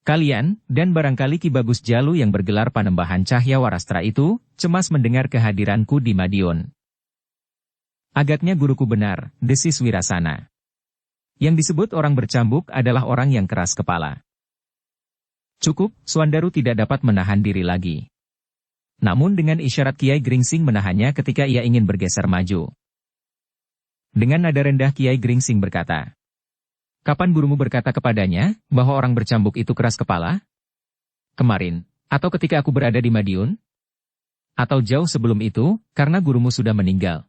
Kalian, dan barangkali Ki Bagus Jalu yang bergelar Panembahan Cahya Warastra itu, cemas mendengar kehadiranku di Madiun. Agaknya guruku benar, desis Wirasana. Yang disebut orang bercambuk adalah orang yang keras kepala. Cukup, Swandaru tidak dapat menahan diri lagi. Namun dengan isyarat Kiai Gringsing menahannya ketika ia ingin bergeser maju. Dengan nada rendah Kiai Gringsing berkata, kapan gurumu berkata kepadanya, bahwa orang bercambuk itu keras kepala? Kemarin, atau ketika aku berada di Madiun? Atau jauh sebelum itu, karena gurumu sudah meninggal?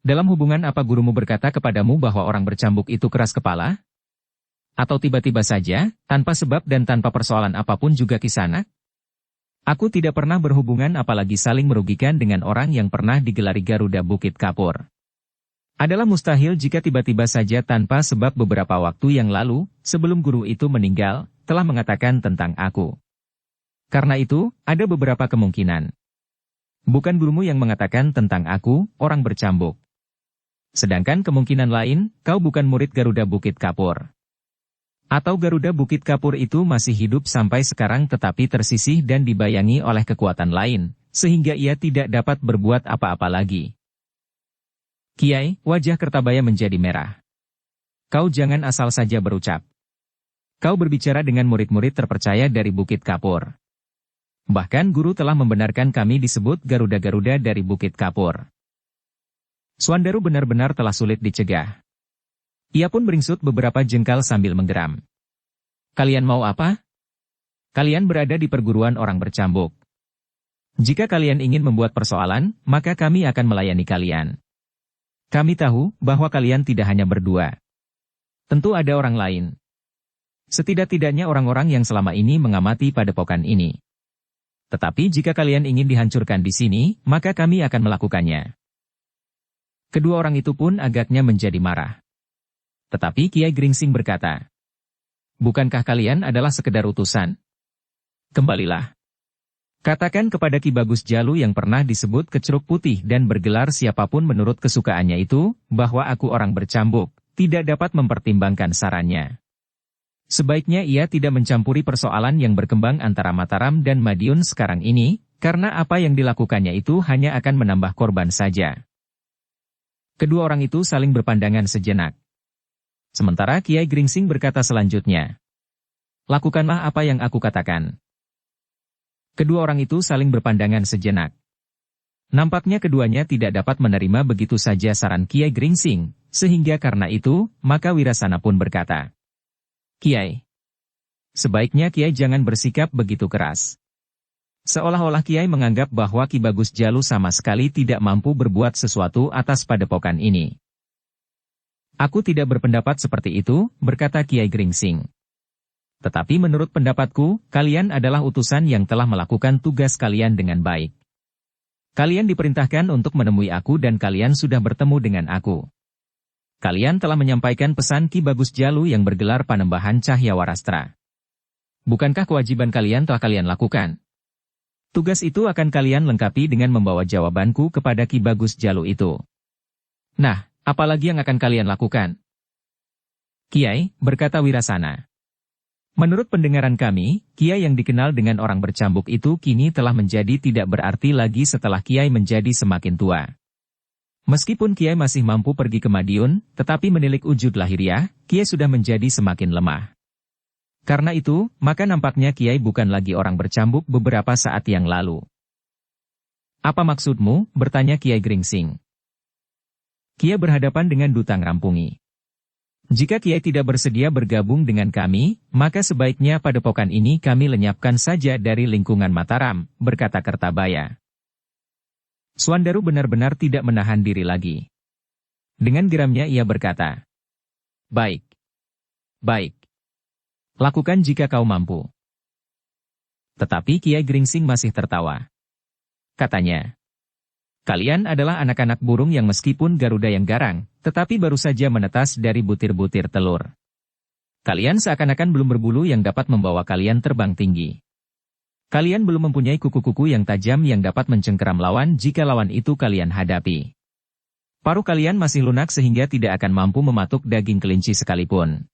Dalam hubungan apa gurumu berkata kepadamu bahwa orang bercambuk itu keras kepala? Atau tiba-tiba saja, tanpa sebab dan tanpa persoalan apapun juga Kisanak? Aku tidak pernah berhubungan apalagi saling merugikan dengan orang yang pernah digelari Garuda Bukit Kapur. Adalah mustahil jika tiba-tiba saja tanpa sebab beberapa waktu yang lalu, sebelum guru itu meninggal, telah mengatakan tentang aku. Karena itu, ada beberapa kemungkinan. Bukan gurumu yang mengatakan tentang aku, orang bercambuk. Sedangkan kemungkinan lain, kau bukan murid Garuda Bukit Kapur. Atau Garuda Bukit Kapur itu masih hidup sampai sekarang tetapi tersisih dan dibayangi oleh kekuatan lain, sehingga ia tidak dapat berbuat apa-apa lagi. Kiai, wajah Kertabaya menjadi merah. Kau jangan asal saja berucap. Kau berbicara dengan murid-murid terpercaya dari Bukit Kapur. Bahkan guru telah membenarkan kami disebut Garuda-Garuda dari Bukit Kapur. Swandaru benar-benar telah sulit dicegah. Ia pun beringsut beberapa jengkal sambil menggeram. Kalian mau apa? Kalian berada di perguruan orang bercambuk. Jika kalian ingin membuat persoalan, maka kami akan melayani kalian. Kami tahu bahwa kalian tidak hanya berdua. Tentu ada orang lain. Setidak-tidaknya orang-orang yang selama ini mengamati padepokan ini. Tetapi jika kalian ingin dihancurkan di sini, maka kami akan melakukannya. Kedua orang itu pun agaknya menjadi marah. Tetapi Kiai Gringsing berkata, bukankah kalian adalah sekedar utusan? Kembalilah. Katakan kepada Ki Bagus Jalu yang pernah disebut Kecruk Putih dan bergelar siapapun menurut kesukaannya itu, bahwa aku orang bercambuk, tidak dapat mempertimbangkan sarannya. Sebaiknya ia tidak mencampuri persoalan yang berkembang antara Mataram dan Madiun sekarang ini, karena apa yang dilakukannya itu hanya akan menambah korban saja. Kedua orang itu saling berpandangan sejenak. Sementara Kiai Gringsing berkata selanjutnya, lakukanlah apa yang aku katakan. Kedua orang itu saling berpandangan sejenak. Nampaknya keduanya tidak dapat menerima begitu saja saran Kiai Gringsing, sehingga karena itu, maka Wirasana pun berkata, Kiai, sebaiknya Kiai jangan bersikap begitu keras. Seolah-olah Kiai menganggap bahwa Ki Bagus Jalu sama sekali tidak mampu berbuat sesuatu atas padepokan ini. Aku tidak berpendapat seperti itu, berkata Kiai Gringsing. Tetapi menurut pendapatku, kalian adalah utusan yang telah melakukan tugas kalian dengan baik. Kalian diperintahkan untuk menemui aku dan kalian sudah bertemu dengan aku. Kalian telah menyampaikan pesan Ki Bagus Jalu yang bergelar Panembahan Cahya Warastra. Bukankah kewajiban kalian telah kalian lakukan? Tugas itu akan kalian lengkapi dengan membawa jawabanku kepada Ki Bagus Jalu itu. Nah, apalagi yang akan kalian lakukan? Kiai, berkata Wirasana. Menurut pendengaran kami, Kiai yang dikenal dengan orang bercambuk itu kini telah menjadi tidak berarti lagi setelah Kiai menjadi semakin tua. Meskipun Kiai masih mampu pergi ke Madiun, tetapi menilik wujud lahiriah, Kiai sudah menjadi semakin lemah. Karena itu, maka nampaknya Kiai bukan lagi orang bercambuk beberapa saat yang lalu. Apa maksudmu? Bertanya Kiai Gringsing. Kiai berhadapan dengan Dutang Rampungi. Jika Kiai tidak bersedia bergabung dengan kami, maka sebaiknya padepokan ini kami lenyapkan saja dari lingkungan Mataram, berkata Kertabaya. Suandaru benar-benar tidak menahan diri lagi. Dengan geramnya ia berkata, "Baik. Baik. Lakukan jika kau mampu." Tetapi Kiai Gringsing masih tertawa. Katanya, "Kalian adalah anak-anak burung yang meskipun Garuda yang garang, tetapi baru saja menetas dari butir-butir telur. Kalian seakan-akan belum berbulu yang dapat membawa kalian terbang tinggi. Kalian belum mempunyai kuku-kuku yang tajam yang dapat mencengkeram lawan jika lawan itu kalian hadapi. Paruh kalian masih lunak sehingga tidak akan mampu mematuk daging kelinci sekalipun.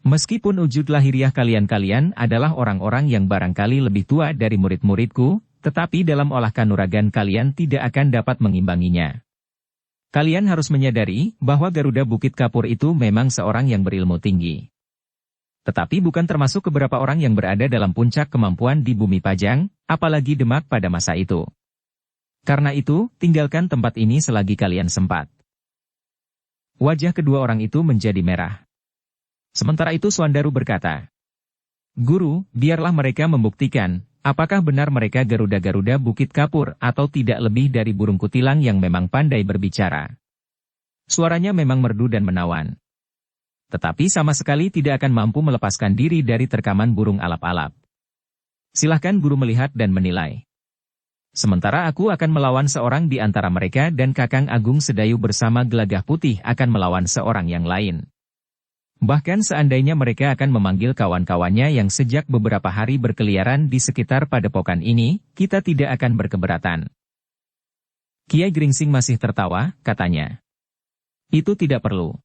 Meskipun wujud lahiriah kalian adalah orang-orang yang barangkali lebih tua dari murid-muridku, tetapi dalam olah kanuragan kalian tidak akan dapat mengimbanginya. Kalian harus menyadari bahwa Garuda Bukit Kapur itu memang seorang yang berilmu tinggi. Tetapi bukan termasuk beberapa orang yang berada dalam puncak kemampuan di bumi Pajang, apalagi Demak pada masa itu. Karena itu, tinggalkan tempat ini selagi kalian sempat." Wajah kedua orang itu menjadi merah. Sementara itu Suandaru berkata, "Guru, biarlah mereka membuktikan, apakah benar mereka Garuda-Garuda Bukit Kapur atau tidak lebih dari burung kutilang yang memang pandai berbicara." Suaranya memang merdu dan menawan. Tetapi sama sekali tidak akan mampu melepaskan diri dari terkaman burung alap-alap. Silahkan guru melihat dan menilai. Sementara aku akan melawan seorang di antara mereka dan Kakang Agung Sedayu bersama Gelagah Putih akan melawan seorang yang lain. Bahkan seandainya mereka akan memanggil kawan-kawannya yang sejak beberapa hari berkeliaran di sekitar padepokan ini, kita tidak akan berkeberatan. Kiai Gringsing masih tertawa, katanya, "Itu tidak perlu."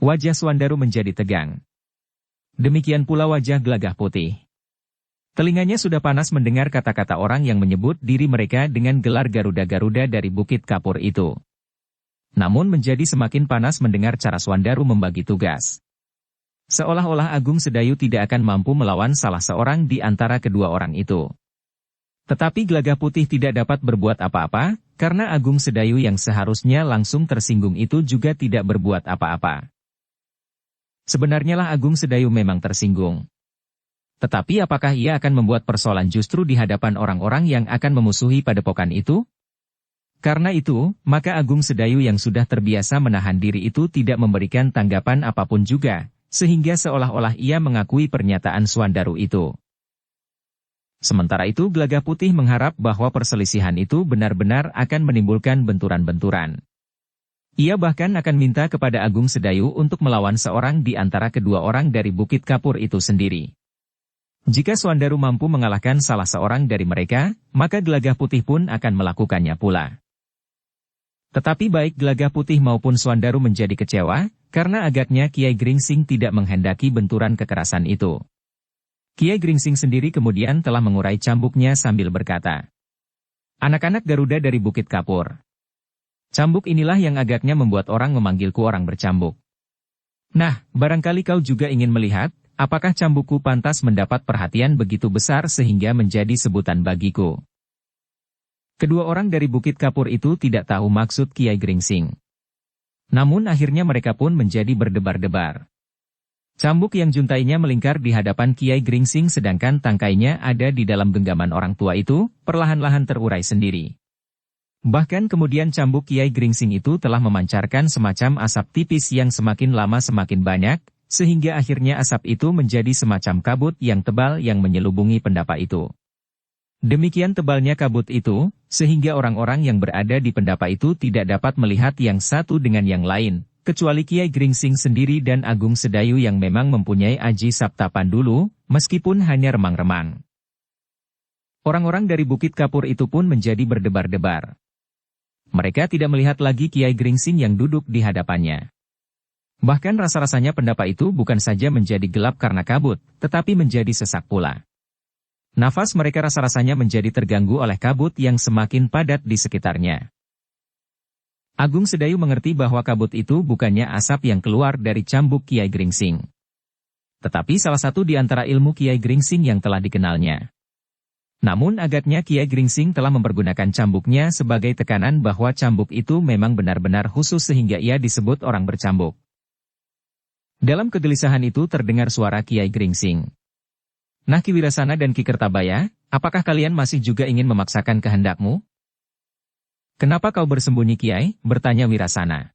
Wajah Suandaru menjadi tegang. Demikian pula wajah Gelagah Putih. Telinganya sudah panas mendengar kata-kata orang yang menyebut diri mereka dengan gelar Garuda-Garuda dari Bukit Kapur itu. Namun menjadi semakin panas mendengar cara Suandaru membagi tugas. Seolah-olah Agung Sedayu tidak akan mampu melawan salah seorang di antara kedua orang itu. Tetapi Gelagah Putih tidak dapat berbuat apa-apa, karena Agung Sedayu yang seharusnya langsung tersinggung itu juga tidak berbuat apa-apa. Sebenarnya lah Agung Sedayu memang tersinggung. Tetapi apakah ia akan membuat persoalan justru di hadapan orang-orang yang akan memusuhi padepokan itu? Karena itu, maka Agung Sedayu yang sudah terbiasa menahan diri itu tidak memberikan tanggapan apapun juga, sehingga seolah-olah ia mengakui pernyataan Suandaru itu. Sementara itu Gelagah Putih mengharap bahwa perselisihan itu benar-benar akan menimbulkan benturan-benturan. Ia bahkan akan minta kepada Agung Sedayu untuk melawan seorang di antara kedua orang dari Bukit Kapur itu sendiri. Jika Suandaru mampu mengalahkan salah seorang dari mereka, maka Gelagah Putih pun akan melakukannya pula. Tetapi baik Gelagah Putih maupun Suandaru menjadi kecewa, karena agaknya Kiai Gringsing tidak menghendaki benturan kekerasan itu. Kiai Gringsing sendiri kemudian telah mengurai cambuknya sambil berkata, "Anak-anak Garuda dari Bukit Kapur. Cambuk inilah yang agaknya membuat orang memanggilku orang bercambuk. Nah, barangkali kau juga ingin melihat, apakah cambukku pantas mendapat perhatian begitu besar sehingga menjadi sebutan bagiku." Kedua orang dari Bukit Kapur itu tidak tahu maksud Kiai Gringsing. Namun akhirnya mereka pun menjadi berdebar-debar. Cambuk yang juntainya melingkar di hadapan Kiai Gringsing sedangkan tangkainya ada di dalam genggaman orang tua itu, perlahan-lahan terurai sendiri. Bahkan kemudian cambuk Kiai Gringsing itu telah memancarkan semacam asap tipis yang semakin lama semakin banyak, sehingga akhirnya asap itu menjadi semacam kabut yang tebal yang menyelubungi pendapa itu. Demikian tebalnya kabut itu, sehingga orang-orang yang berada di pendapa itu tidak dapat melihat yang satu dengan yang lain, kecuali Kiai Gringsing sendiri dan Agung Sedayu yang memang mempunyai aji sabta pandulu, meskipun hanya remang-remang. Orang-orang dari Bukit Kapur itu pun menjadi berdebar-debar. Mereka tidak melihat lagi Kiai Gringsing yang duduk di hadapannya. Bahkan rasa-rasanya pendapa itu bukan saja menjadi gelap karena kabut, tetapi menjadi sesak pula. Nafas mereka rasa-rasanya menjadi terganggu oleh kabut yang semakin padat di sekitarnya. Agung Sedayu mengerti bahwa kabut itu bukannya asap yang keluar dari cambuk Kiai Gringsing, tetapi salah satu di antara ilmu Kiai Gringsing yang telah dikenalnya. Namun agaknya Kiai Gringsing telah mempergunakan cambuknya sebagai tekanan bahwa cambuk itu memang benar-benar khusus sehingga ia disebut orang bercambuk. Dalam kegelisahan itu terdengar suara Kiai Gringsing. "Nah Ki Wirasana dan Ki Kertabaya, apakah kalian masih juga ingin memaksakan kehendakmu? Kenapa kau bersembunyi Kiai? Bertanya Wirasana.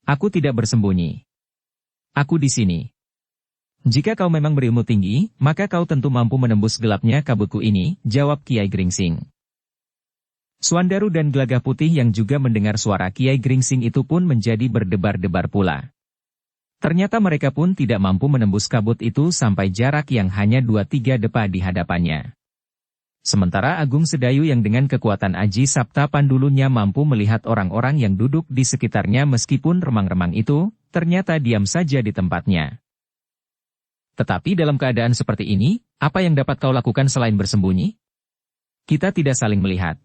Aku tidak bersembunyi. Aku di sini. Jika kau memang berilmu tinggi, maka kau tentu mampu menembus gelapnya kabutku ini, jawab Kiai Gringsing. Suandaru dan Gelagah Putih yang juga mendengar suara Kiai Gringsing itu pun menjadi berdebar-debar pula. Ternyata mereka pun tidak mampu menembus kabut itu sampai jarak yang hanya 2-3 depa di hadapannya. Sementara Agung Sedayu yang dengan kekuatan Aji Sabta Pandulunya mampu melihat orang-orang yang duduk di sekitarnya meskipun remang-remang itu, ternyata diam saja di tempatnya. Tetapi dalam keadaan seperti ini, apa yang dapat kau lakukan selain bersembunyi? Kita tidak saling melihat.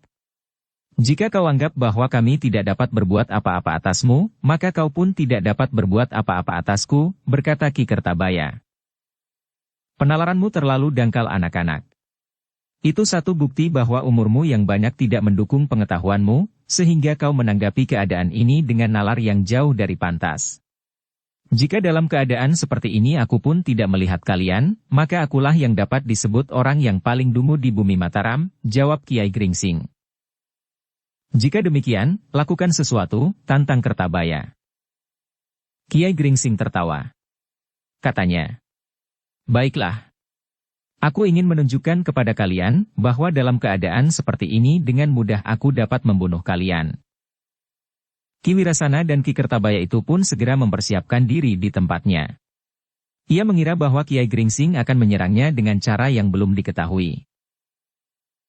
Jika kau anggap bahwa kami tidak dapat berbuat apa-apa atasmu, maka kau pun tidak dapat berbuat apa-apa atasku, berkata Ki Kertabaya. Penalaranmu terlalu dangkal anak-anak. Itu satu bukti bahwa umurmu yang banyak tidak mendukung pengetahuanmu, sehingga kau menanggapi keadaan ini dengan nalar yang jauh dari pantas. Jika dalam keadaan seperti ini aku pun tidak melihat kalian, maka akulah yang dapat disebut orang yang paling dungu di bumi Mataram, jawab Kiai Gringsing. Jika demikian, lakukan sesuatu, tantang Kertabaya. Kiai Gringsing tertawa. Katanya, baiklah. Aku ingin menunjukkan kepada kalian, bahwa dalam keadaan seperti ini dengan mudah aku dapat membunuh kalian. Ki Wirasana dan Ki Kertabaya itu pun segera mempersiapkan diri di tempatnya. Ia mengira bahwa Kiai Gringsing akan menyerangnya dengan cara yang belum diketahui.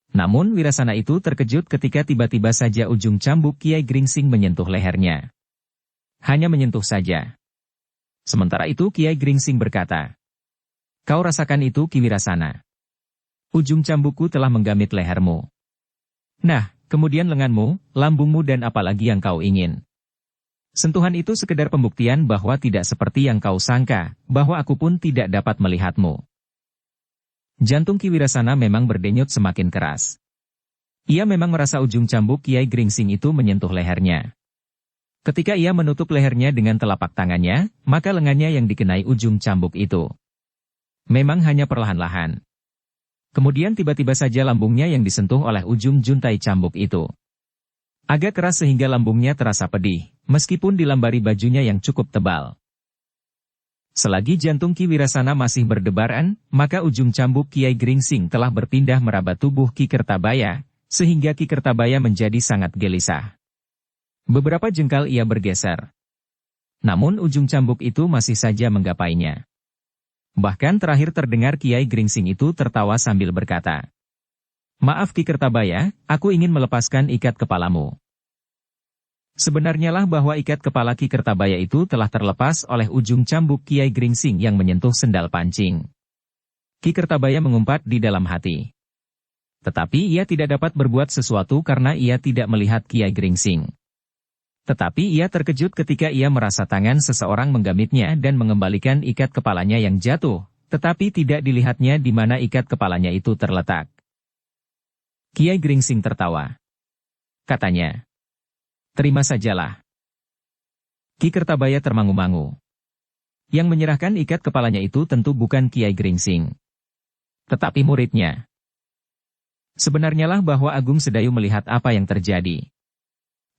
Namun Wirasana itu terkejut ketika tiba-tiba saja ujung cambuk Kiai Gringsing menyentuh lehernya. Hanya menyentuh saja. Sementara itu Kiai Gringsing berkata, kau rasakan itu Ki Wirasana. Ujung cambukku telah menggamit lehermu. Nah, kemudian lenganmu, lambungmu dan apalagi yang kau ingin. Sentuhan itu sekedar pembuktian bahwa tidak seperti yang kau sangka, bahwa aku pun tidak dapat melihatmu. Jantung Ki Wirasana memang berdenyut semakin keras. Ia memang merasa ujung cambuk Kiai Gringsing itu menyentuh lehernya. Ketika ia menutup lehernya dengan telapak tangannya, maka lengannya yang dikenai ujung cambuk itu. Memang hanya perlahan-lahan. Kemudian tiba-tiba saja lambungnya yang disentuh oleh ujung juntai cambuk itu. Agak keras sehingga lambungnya terasa pedih, meskipun dilambari bajunya yang cukup tebal. Selagi jantung Ki Wirasana masih berdebaran, maka ujung cambuk Kiai Gringsing telah berpindah meraba tubuh Ki Kertabaya, sehingga Ki Kertabaya menjadi sangat gelisah. Beberapa jengkal ia bergeser. Namun ujung cambuk itu masih saja menggapainya. Bahkan terakhir terdengar Kiai Gringsing itu tertawa sambil berkata, maaf Ki Kertabaya, aku ingin melepaskan ikat kepalamu. Sebenarnya lah bahwa ikat kepala Ki Kertabaya itu telah terlepas oleh ujung cambuk Kiai Gringsing yang menyentuh sendal pancing. Ki Kertabaya mengumpat di dalam hati. Tetapi ia tidak dapat berbuat sesuatu karena ia tidak melihat Kiai Gringsing. Tetapi ia terkejut ketika ia merasa tangan seseorang menggamitnya dan mengembalikan ikat kepalanya yang jatuh, tetapi tidak dilihatnya di mana ikat kepalanya itu terletak. Kiai Gringsing tertawa. Katanya, terima sajalah. Ki Kertabaya termangu-mangu. Yang menyerahkan ikat kepalanya itu tentu bukan Kiai Gringsing, tetapi muridnya. Sebenarnya lah bahwa Agung Sedayu melihat apa yang terjadi.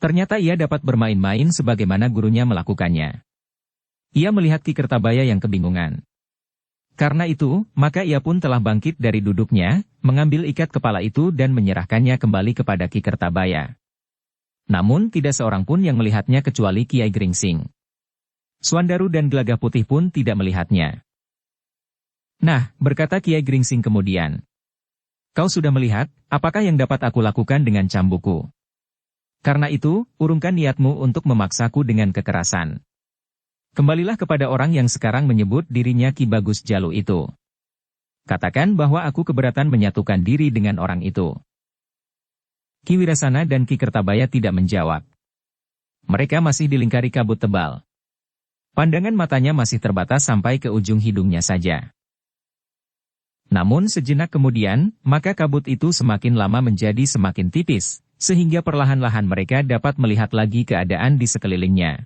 Ternyata ia dapat bermain-main sebagaimana gurunya melakukannya. Ia melihat Ki Kertabaya yang kebingungan. Karena itu, maka ia pun telah bangkit dari duduknya, mengambil ikat kepala itu dan menyerahkannya kembali kepada Ki Kertabaya. Namun tidak seorang pun yang melihatnya kecuali Kiai Gringsing. Suandaru dan Gelagah Putih pun tidak melihatnya. Nah, berkata Kiai Gringsing kemudian. Kau sudah melihat, apakah yang dapat aku lakukan dengan cambukku? Karena itu, urungkan niatmu untuk memaksaku dengan kekerasan. Kembalilah kepada orang yang sekarang menyebut dirinya Ki Bagus Jalu itu. Katakan bahwa aku keberatan menyatukan diri dengan orang itu. Ki Wirasana dan Ki Kertabaya tidak menjawab. Mereka masih dilingkari kabut tebal. Pandangan matanya masih terbatas sampai ke ujung hidungnya saja. Namun sejenak kemudian, maka kabut itu semakin lama menjadi semakin tipis, sehingga perlahan-lahan mereka dapat melihat lagi keadaan di sekelilingnya.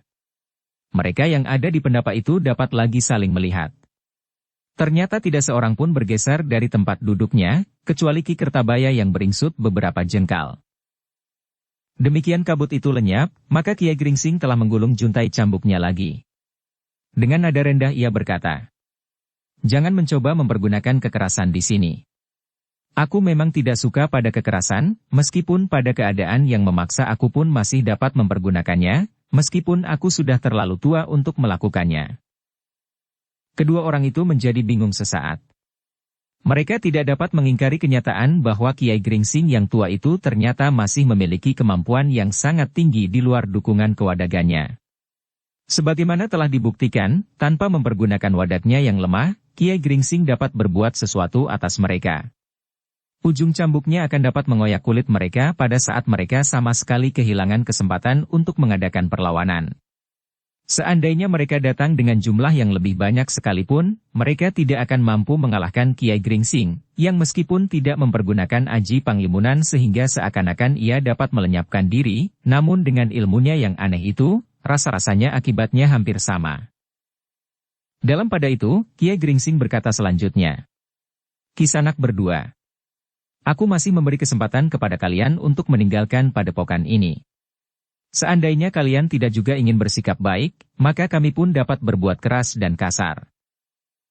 Mereka yang ada di pendapa itu dapat lagi saling melihat. Ternyata tidak seorang pun bergeser dari tempat duduknya, kecuali Ki Kertabaya yang beringsut beberapa jengkal. Demikian kabut itu lenyap, maka Kiai Gringsing telah menggulung juntai cambuknya lagi. Dengan nada rendah ia berkata, "Jangan mencoba mempergunakan kekerasan di sini. Aku memang tidak suka pada kekerasan, meskipun pada keadaan yang memaksa aku pun masih dapat mempergunakannya, meskipun aku sudah terlalu tua untuk melakukannya." Kedua orang itu menjadi bingung sesaat. Mereka tidak dapat mengingkari kenyataan bahwa Kiai Gringsing yang tua itu ternyata masih memiliki kemampuan yang sangat tinggi di luar dukungan kewadagannya. Sebagaimana telah dibuktikan, tanpa mempergunakan wadaknya yang lemah, Kiai Gringsing dapat berbuat sesuatu atas mereka. Ujung cambuknya akan dapat mengoyak kulit mereka pada saat mereka sama sekali kehilangan kesempatan untuk mengadakan perlawanan. Seandainya mereka datang dengan jumlah yang lebih banyak sekalipun, mereka tidak akan mampu mengalahkan Kiai Gringsing, yang meskipun tidak mempergunakan aji panglimunan sehingga seakan-akan ia dapat melenyapkan diri, namun dengan ilmunya yang aneh itu, rasa-rasanya akibatnya hampir sama. Dalam pada itu, Kiai Gringsing berkata selanjutnya, "Kisanak berdua, aku masih memberi kesempatan kepada kalian untuk meninggalkan padepokan ini. Seandainya kalian tidak juga ingin bersikap baik, maka kami pun dapat berbuat keras dan kasar.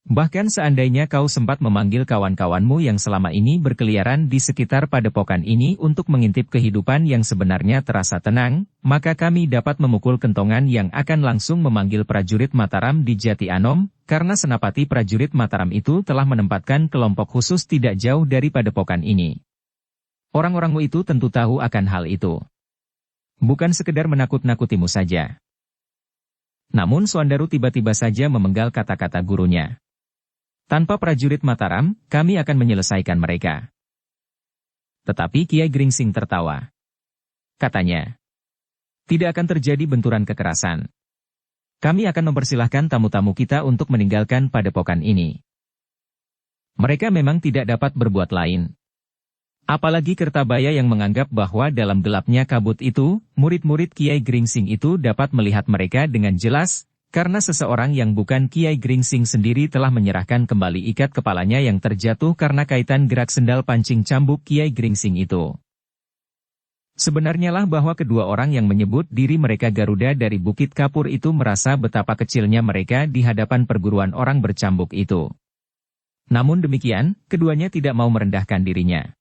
Bahkan seandainya kau sempat memanggil kawan-kawanmu yang selama ini berkeliaran di sekitar padepokan ini untuk mengintip kehidupan yang sebenarnya terasa tenang, maka kami dapat memukul kentongan yang akan langsung memanggil prajurit Mataram di Jati Anom, karena senapati prajurit Mataram itu telah menempatkan kelompok khusus tidak jauh dari padepokan ini. Orang-orangmu itu tentu tahu akan hal itu. Bukan sekedar menakut-nakutimu saja." Namun Swandaru tiba-tiba saja memenggal kata-kata gurunya. "Tanpa prajurit Mataram, kami akan menyelesaikan mereka." Tetapi Kiai Gringsing tertawa. Katanya, "Tidak akan terjadi benturan kekerasan. Kami akan mempersilahkan tamu-tamu kita untuk meninggalkan padepokan ini. Mereka memang tidak dapat berbuat lain. Apalagi Kertabaya yang menganggap bahwa dalam gelapnya kabut itu, murid-murid Kiai Gringsing itu dapat melihat mereka dengan jelas, karena seseorang yang bukan Kiai Gringsing sendiri telah menyerahkan kembali ikat kepalanya yang terjatuh karena kaitan gerak sendal pancing cambuk Kiai Gringsing itu. Sebenarnya lah bahwa kedua orang yang menyebut diri mereka Garuda dari Bukit Kapur itu merasa betapa kecilnya mereka di hadapan perguruan orang bercambuk itu. Namun demikian, keduanya tidak mau merendahkan dirinya.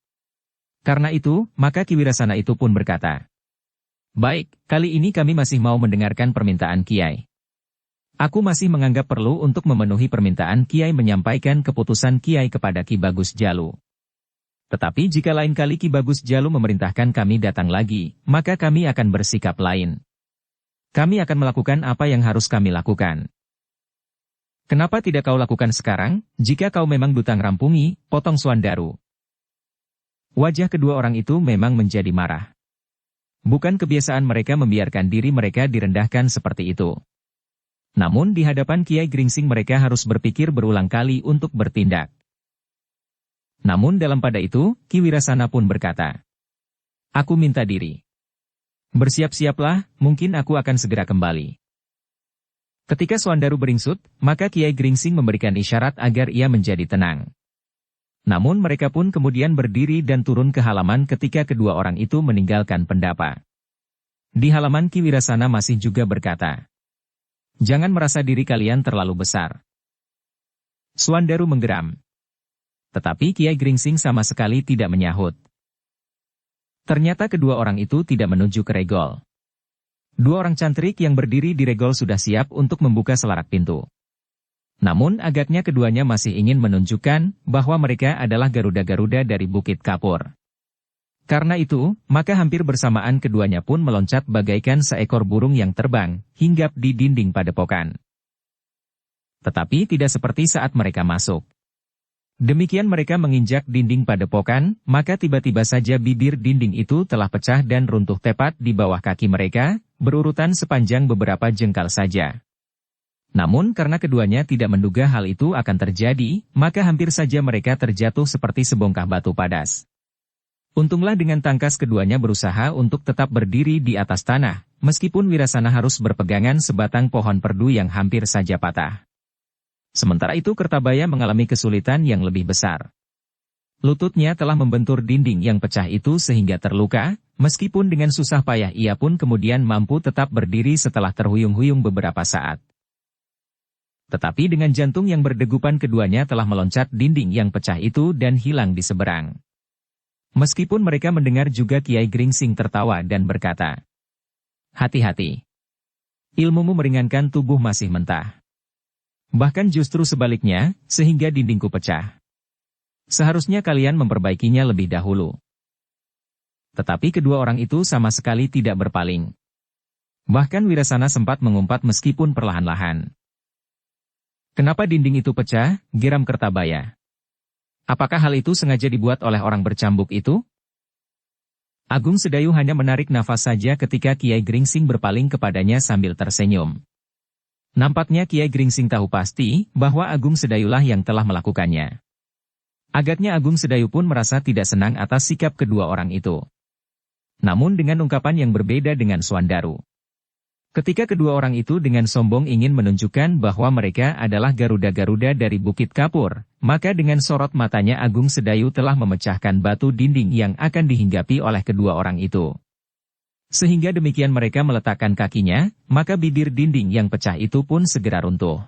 Karena itu, maka Ki Wirasana itu pun berkata, "Baik, kali ini kami masih mau mendengarkan permintaan Kiai. Aku masih menganggap perlu untuk memenuhi permintaan Kiai menyampaikan keputusan Kiai kepada Ki Bagus Jalu. Tetapi jika lain kali Ki Bagus Jalu memerintahkan kami datang lagi, maka kami akan bersikap lain. Kami akan melakukan apa yang harus kami lakukan." "Kenapa tidak kau lakukan sekarang, jika kau memang dutang rampungi?" potong Swandaru. Wajah kedua orang itu memang menjadi marah. Bukan kebiasaan mereka membiarkan diri mereka direndahkan seperti itu. Namun di hadapan Kiai Gringsing mereka harus berpikir berulang kali untuk bertindak. Namun dalam pada itu, Ki Wirasana pun berkata, "Aku minta diri. Bersiap-siaplah, mungkin aku akan segera kembali." Ketika Swandaru beringsut, maka Kiai Gringsing memberikan isyarat agar ia menjadi tenang. Namun mereka pun kemudian berdiri dan turun ke halaman ketika kedua orang itu meninggalkan pendapa. Di halaman Ki Wirasana masih juga berkata, "Jangan merasa diri kalian terlalu besar." Swandaru menggeram. Tetapi Kiai Gringsing sama sekali tidak menyahut. Ternyata kedua orang itu tidak menuju ke regol. Dua orang cantrik yang berdiri di regol sudah siap untuk membuka selarak pintu. Namun agaknya keduanya masih ingin menunjukkan bahwa mereka adalah Garuda-Garuda dari Bukit Kapur. Karena itu, maka hampir bersamaan keduanya pun meloncat bagaikan seekor burung yang terbang, hinggap di dinding padepokan. Tetapi tidak seperti saat mereka masuk. Demikian mereka menginjak dinding padepokan, maka tiba-tiba saja bibir dinding itu telah pecah dan runtuh tepat di bawah kaki mereka, berurutan sepanjang beberapa jengkal saja. Namun karena keduanya tidak menduga hal itu akan terjadi, maka hampir saja mereka terjatuh seperti sebongkah batu padas. Untunglah dengan tangkas keduanya berusaha untuk tetap berdiri di atas tanah, meskipun Wirasana harus berpegangan sebatang pohon perdu yang hampir saja patah. Sementara itu Kertabaya mengalami kesulitan yang lebih besar. Lututnya telah membentur dinding yang pecah itu sehingga terluka, meskipun dengan susah payah ia pun kemudian mampu tetap berdiri setelah terhuyung-huyung beberapa saat. Tetapi dengan jantung yang berdegupan keduanya telah meloncat dinding yang pecah itu dan hilang di seberang. Meskipun mereka mendengar juga Kiai Gringsing tertawa dan berkata, "Hati-hati. Ilmumu meringankan tubuh masih mentah. Bahkan justru sebaliknya, sehingga dindingku pecah. Seharusnya kalian memperbaikinya lebih dahulu." Tetapi kedua orang itu sama sekali tidak berpaling. Bahkan Wirasana sempat mengumpat meskipun perlahan-lahan. "Kenapa dinding itu pecah, geram Kertabaya? Apakah hal itu sengaja dibuat oleh orang bercambuk itu?" Agung Sedayu hanya menarik nafas saja ketika Kiai Gringsing berpaling kepadanya sambil tersenyum. Nampaknya Kiai Gringsing tahu pasti bahwa Agung Sedayulah yang telah melakukannya. Agaknya Agung Sedayu pun merasa tidak senang atas sikap kedua orang itu. Namun dengan ungkapan yang berbeda dengan Suandaru. Ketika kedua orang itu dengan sombong ingin menunjukkan bahwa mereka adalah Garuda-Garuda dari Bukit Kapur, maka dengan sorot matanya Agung Sedayu telah memecahkan batu dinding yang akan dihinggapi oleh kedua orang itu. Sehingga demikian mereka meletakkan kakinya, maka bibir dinding yang pecah itu pun segera runtuh.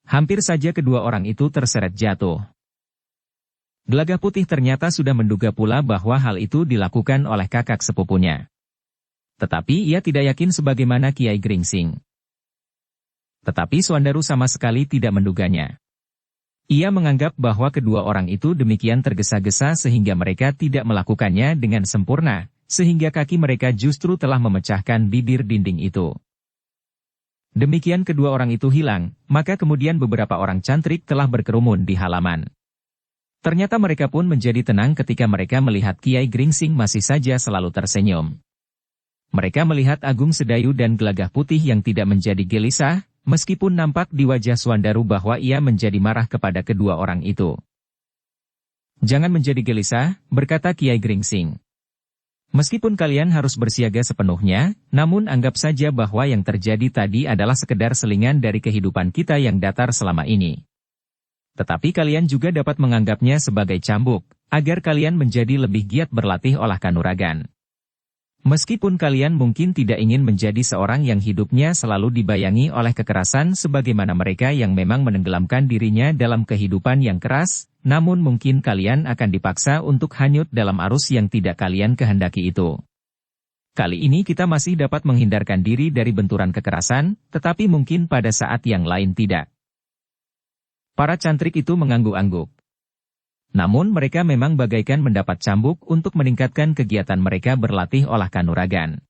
Hampir saja kedua orang itu terseret jatuh. Gelagah Putih ternyata sudah menduga pula bahwa hal itu dilakukan oleh kakak sepupunya. Tetapi ia tidak yakin sebagaimana Kiai Gringsing. Tetapi Suandaru sama sekali tidak menduganya. Ia menganggap bahwa kedua orang itu demikian tergesa-gesa sehingga mereka tidak melakukannya dengan sempurna, sehingga kaki mereka justru telah memecahkan bibir dinding itu. Demikian kedua orang itu hilang, maka kemudian beberapa orang cantrik telah berkerumun di halaman. Ternyata mereka pun menjadi tenang ketika mereka melihat Kiai Gringsing masih saja selalu tersenyum. Mereka melihat Agung Sedayu dan Gelagah Putih yang tidak menjadi gelisah, meskipun nampak di wajah Suandaru bahwa ia menjadi marah kepada kedua orang itu. "Jangan menjadi gelisah," berkata Kiai Gringsing. "Meskipun kalian harus bersiaga sepenuhnya, namun anggap saja bahwa yang terjadi tadi adalah sekedar selingan dari kehidupan kita yang datar selama ini. Tetapi kalian juga dapat menganggapnya sebagai cambuk, agar kalian menjadi lebih giat berlatih olah kanuragan. Meskipun kalian mungkin tidak ingin menjadi seorang yang hidupnya selalu dibayangi oleh kekerasan sebagaimana mereka yang memang menenggelamkan dirinya dalam kehidupan yang keras, namun mungkin kalian akan dipaksa untuk hanyut dalam arus yang tidak kalian kehendaki itu. Kali ini kita masih dapat menghindarkan diri dari benturan kekerasan, tetapi mungkin pada saat yang lain tidak." Para cantrik itu mengangguk-angguk. Namun mereka memang bagaikan mendapat cambuk untuk meningkatkan kegiatan mereka berlatih olah kanuragan.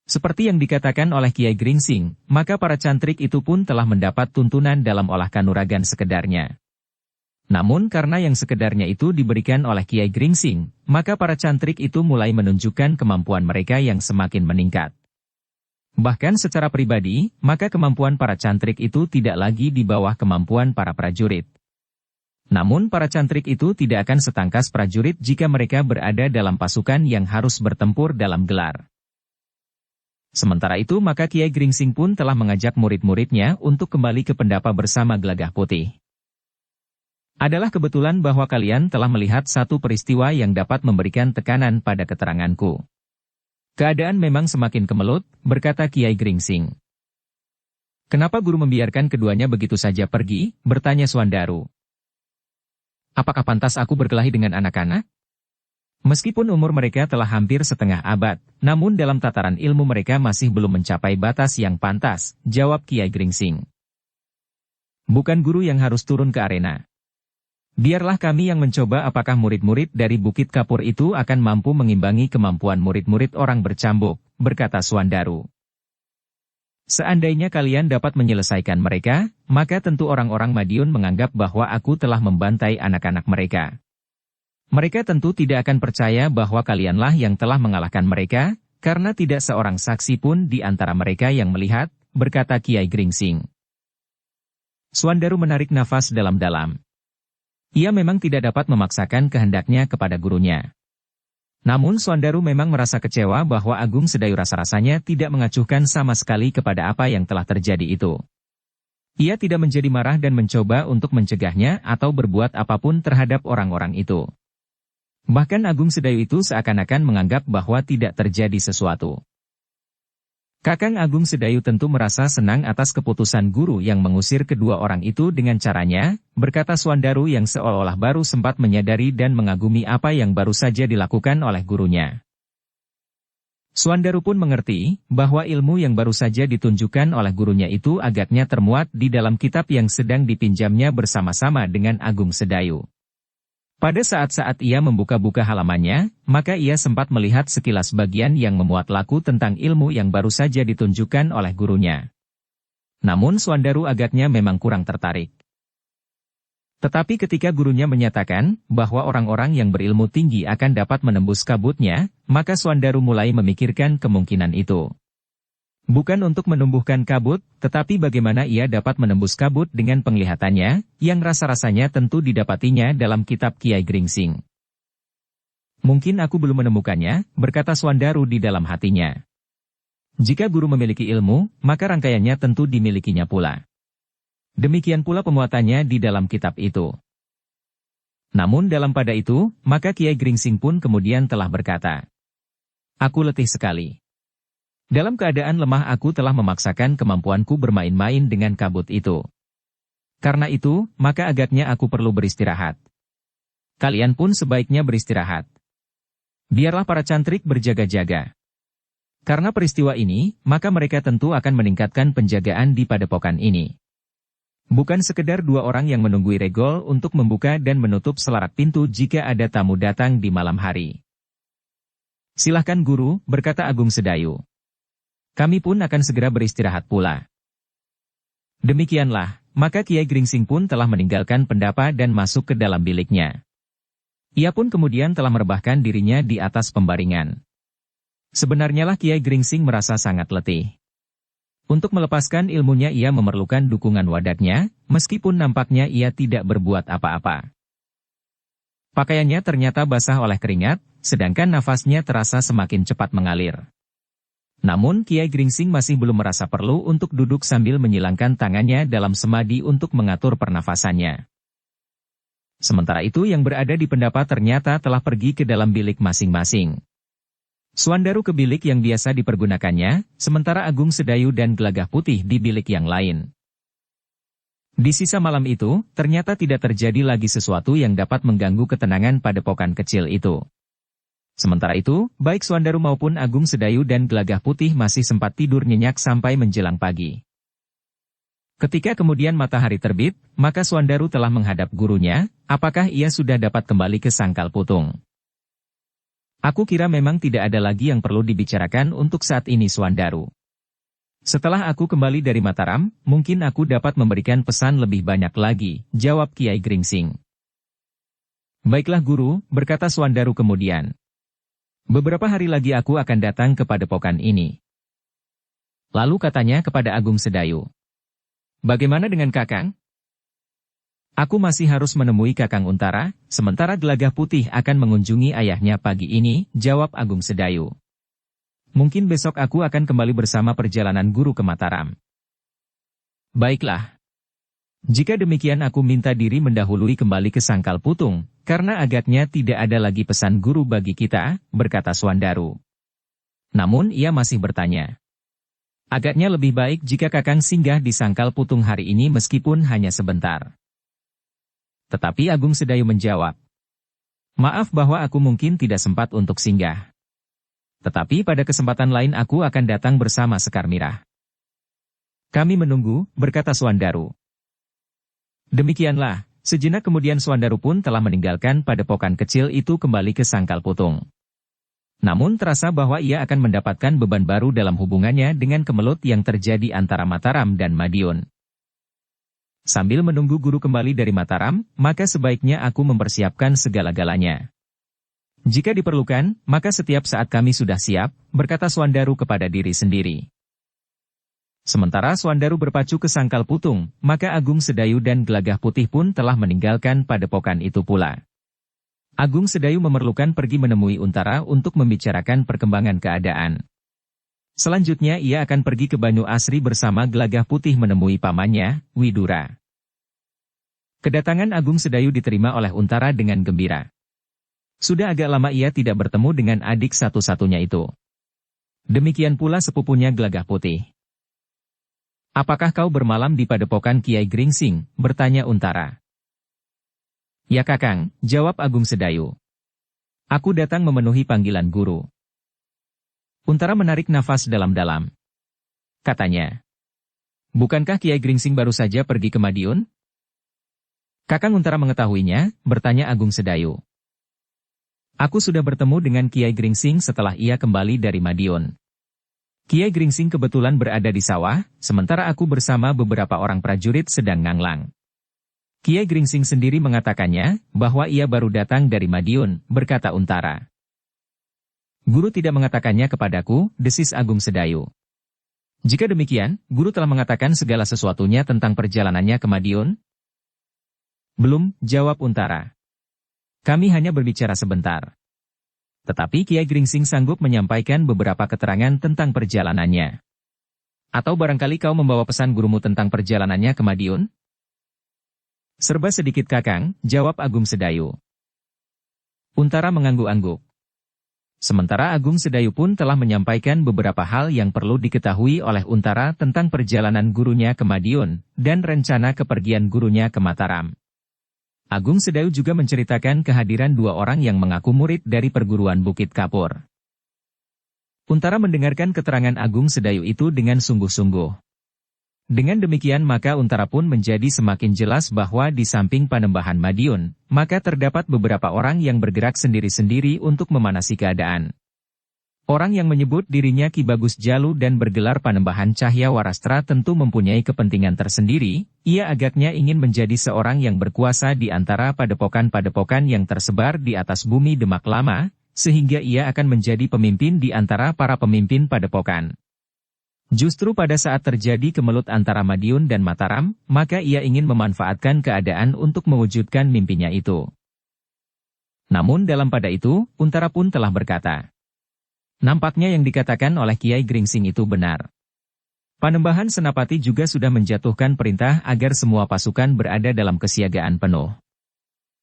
Seperti yang dikatakan oleh Kiai Gringsing, maka para cantrik itu pun telah mendapat tuntunan dalam olah kanuragan sekedarnya. Namun karena yang sekedarnya itu diberikan oleh Kiai Gringsing, maka para cantrik itu mulai menunjukkan kemampuan mereka yang semakin meningkat. Bahkan secara pribadi, maka kemampuan para cantrik itu tidak lagi di bawah kemampuan para prajurit. Namun para cantrik itu tidak akan setangkas prajurit jika mereka berada dalam pasukan yang harus bertempur dalam gelar. Sementara itu maka Kiai Gringsing pun telah mengajak murid-muridnya untuk kembali ke pendapa bersama Gelagah Putih. "Adalah kebetulan bahwa kalian telah melihat satu peristiwa yang dapat memberikan tekanan pada keteranganku. Keadaan memang semakin kemelut," berkata Kiai Gringsing. "Kenapa guru membiarkan keduanya begitu saja pergi?" bertanya Suandaru. "Apakah pantas aku berkelahi dengan anak-anak? Meskipun umur mereka telah hampir setengah abad, namun dalam tataran ilmu mereka masih belum mencapai batas yang pantas," jawab Kiai Gringsing. "Bukan guru yang harus turun ke arena. Biarlah kami yang mencoba apakah murid-murid dari Bukit Kapur itu akan mampu mengimbangi kemampuan murid-murid orang bercambuk," berkata Suandaru. "Seandainya kalian dapat menyelesaikan mereka, maka tentu orang-orang Madiun menganggap bahwa aku telah membantai anak-anak mereka. Mereka tentu tidak akan percaya bahwa kalianlah yang telah mengalahkan mereka, karena tidak seorang saksi pun di antara mereka yang melihat," berkata Kiai Gringsing. Suandaru menarik nafas dalam-dalam. Ia memang tidak dapat memaksakan kehendaknya kepada gurunya. Namun Suandaru memang merasa kecewa bahwa Agung Sedayu rasa-rasanya tidak mengacuhkan sama sekali kepada apa yang telah terjadi itu. Ia tidak menjadi marah dan mencoba untuk mencegahnya atau berbuat apapun terhadap orang-orang itu. Bahkan Agung Sedayu itu seakan-akan menganggap bahwa tidak terjadi sesuatu. Kakang Agung Sedayu tentu merasa senang atas keputusan guru yang mengusir kedua orang itu dengan caranya, berkata Swandaru yang seolah-olah baru sempat menyadari dan mengagumi apa yang baru saja dilakukan oleh gurunya. Swandaru pun mengerti bahwa ilmu yang baru saja ditunjukkan oleh gurunya itu agaknya termuat di dalam kitab yang sedang dipinjamnya bersama-sama dengan Agung Sedayu. Pada saat-saat ia membuka-buka halamannya, maka ia sempat melihat sekilas bagian yang memuat laku tentang ilmu yang baru saja ditunjukkan oleh gurunya. Namun Swandaru agaknya memang kurang tertarik. Tetapi ketika gurunya menyatakan bahwa orang-orang yang berilmu tinggi akan dapat menembus kabutnya, maka Swandaru mulai memikirkan kemungkinan itu. Bukan untuk menumbuhkan kabut, tetapi bagaimana ia dapat menembus kabut dengan penglihatannya, yang rasa-rasanya tentu didapatinya dalam kitab Kiai Gringsing. Mungkin aku belum menemukannya, berkata Swandaru di dalam hatinya. Jika guru memiliki ilmu, maka rangkaiannya tentu dimilikinya pula. Demikian pula pemuatannya di dalam kitab itu. Namun dalam pada itu, maka Kiai Gringsing pun kemudian telah berkata, "Aku letih sekali. Dalam keadaan lemah aku telah memaksakan kemampuanku bermain-main dengan kabut itu. Karena itu, maka agaknya aku perlu beristirahat. Kalian pun sebaiknya beristirahat. Biarlah para cantrik berjaga-jaga. Karena peristiwa ini, maka mereka tentu akan meningkatkan penjagaan di padepokan ini. Bukan sekedar dua orang yang menunggui regol untuk membuka dan menutup selarak pintu jika ada tamu datang di malam hari." "Silahkan guru," berkata Agung Sedayu. "Kami pun akan segera beristirahat pula." Demikianlah, maka Kiai Gringsing pun telah meninggalkan pendapa dan masuk ke dalam biliknya. Ia pun kemudian telah merebahkan dirinya di atas pembaringan. Sebenarnya lah Kiai Gringsing merasa sangat letih. Untuk melepaskan ilmunya ia memerlukan dukungan wadaknya, meskipun nampaknya ia tidak berbuat apa-apa. Pakaiannya ternyata basah oleh keringat, sedangkan nafasnya terasa semakin cepat mengalir. Namun Kiai Gringsing masih belum merasa perlu untuk duduk sambil menyilangkan tangannya dalam semadi untuk mengatur pernafasannya. Sementara itu yang berada di pendapa ternyata telah pergi ke dalam bilik masing-masing. Swandaru ke bilik yang biasa dipergunakannya, sementara Agung Sedayu dan Gelagah Putih di bilik yang lain. Di sisa malam itu, ternyata tidak terjadi lagi sesuatu yang dapat mengganggu ketenangan padepokan kecil itu. Sementara itu, baik Swandaru maupun Agung Sedayu dan Gelagah Putih masih sempat tidur nyenyak sampai menjelang pagi. Ketika kemudian matahari terbit, maka Swandaru telah menghadap gurunya, apakah ia sudah dapat kembali ke Sangkal Putung. "Aku kira memang tidak ada lagi yang perlu dibicarakan untuk saat ini Swandaru. Setelah aku kembali dari Mataram, mungkin aku dapat memberikan pesan lebih banyak lagi," jawab Kiai Gringsing. "Baiklah guru," berkata Swandaru kemudian. "Beberapa hari lagi aku akan datang ke padepokan ini." Lalu katanya kepada Agung Sedayu, "Bagaimana dengan Kakang?" "Aku masih harus menemui Kakang Untara, sementara Gelagah Putih akan mengunjungi ayahnya pagi ini," jawab Agung Sedayu. "Mungkin besok aku akan kembali bersama perjalanan guru ke Mataram." "Baiklah. Jika demikian aku minta diri mendahului kembali ke Sangkal Putung, karena agaknya tidak ada lagi pesan guru bagi kita," berkata Swandaru. Namun ia masih bertanya, "Agaknya lebih baik jika Kakang singgah di Sangkal Putung hari ini meskipun hanya sebentar." Tetapi Agung Sedayu menjawab, "Maaf bahwa aku mungkin tidak sempat untuk singgah. Tetapi pada kesempatan lain aku akan datang bersama Sekar Mirah." "Kami menunggu," berkata Swandaru. Demikianlah, sejenak kemudian Swandaru pun telah meninggalkan padepokan kecil itu kembali ke Sangkal Putung. Namun terasa bahwa ia akan mendapatkan beban baru dalam hubungannya dengan kemelut yang terjadi antara Mataram dan Madiun. "Sambil menunggu guru kembali dari Mataram, maka sebaiknya aku mempersiapkan segala-galanya. Jika diperlukan, maka setiap saat kami sudah siap," berkata Swandaru kepada diri sendiri. Sementara Swandaru berpacu ke Sangkal Putung, maka Agung Sedayu dan Gelagah Putih pun telah meninggalkan padepokan itu pula. Agung Sedayu memerlukan pergi menemui Untara untuk membicarakan perkembangan keadaan. Selanjutnya ia akan pergi ke Banyu Asri bersama Gelagah Putih menemui pamannya, Widura. Kedatangan Agung Sedayu diterima oleh Untara dengan gembira. Sudah agak lama ia tidak bertemu dengan adik satu-satunya itu. Demikian pula sepupunya Gelagah Putih. "Apakah kau bermalam di padepokan Kiai Gringsing?" bertanya Untara. "Ya Kakang," jawab Agung Sedayu. "Aku datang memenuhi panggilan guru." Untara menarik nafas dalam-dalam. Katanya, "Bukankah Kiai Gringsing baru saja pergi ke Madiun?" "Kakang Untara mengetahuinya?" bertanya Agung Sedayu. "Aku sudah bertemu dengan Kiai Gringsing setelah ia kembali dari Madiun. Kiai Gringsing kebetulan berada di sawah, sementara aku bersama beberapa orang prajurit sedang nganglang. Kiai Gringsing sendiri mengatakannya, bahwa ia baru datang dari Madiun," berkata Untara. "Guru tidak mengatakannya kepadaku," desis Agung Sedayu. "Jika demikian, guru telah mengatakan segala sesuatunya tentang perjalanannya ke Madiun?" "Belum," jawab Untara. "Kami hanya berbicara sebentar. Tetapi Kiai Gringsing sanggup menyampaikan beberapa keterangan tentang perjalanannya. Atau barangkali kau membawa pesan gurumu tentang perjalanannya ke Madiun?" "Serba sedikit Kakang," jawab Agung Sedayu. Untara mengangguk-angguk. Sementara Agung Sedayu pun telah menyampaikan beberapa hal yang perlu diketahui oleh Untara tentang perjalanan gurunya ke Madiun, dan rencana kepergian gurunya ke Mataram. Agung Sedayu juga menceritakan kehadiran dua orang yang mengaku murid dari perguruan Bukit Kapur. Untara mendengarkan keterangan Agung Sedayu itu dengan sungguh-sungguh. Dengan demikian maka Untara pun menjadi semakin jelas bahwa di samping Panembahan Madiun, maka terdapat beberapa orang yang bergerak sendiri-sendiri untuk memanasi keadaan. Orang yang menyebut dirinya Ki Bagus Jalu dan bergelar Panembahan Cahya Warastra tentu mempunyai kepentingan tersendiri, ia agaknya ingin menjadi seorang yang berkuasa di antara padepokan-padepokan yang tersebar di atas bumi Demak Lama, sehingga ia akan menjadi pemimpin di antara para pemimpin padepokan. Justru pada saat terjadi kemelut antara Madiun dan Mataram, maka ia ingin memanfaatkan keadaan untuk mewujudkan mimpinya itu. Namun dalam pada itu, Untara pun telah berkata, nampaknya yang dikatakan oleh Kiai Gringsing itu benar. Panembahan Senapati juga sudah menjatuhkan perintah agar semua pasukan berada dalam kesiagaan penuh.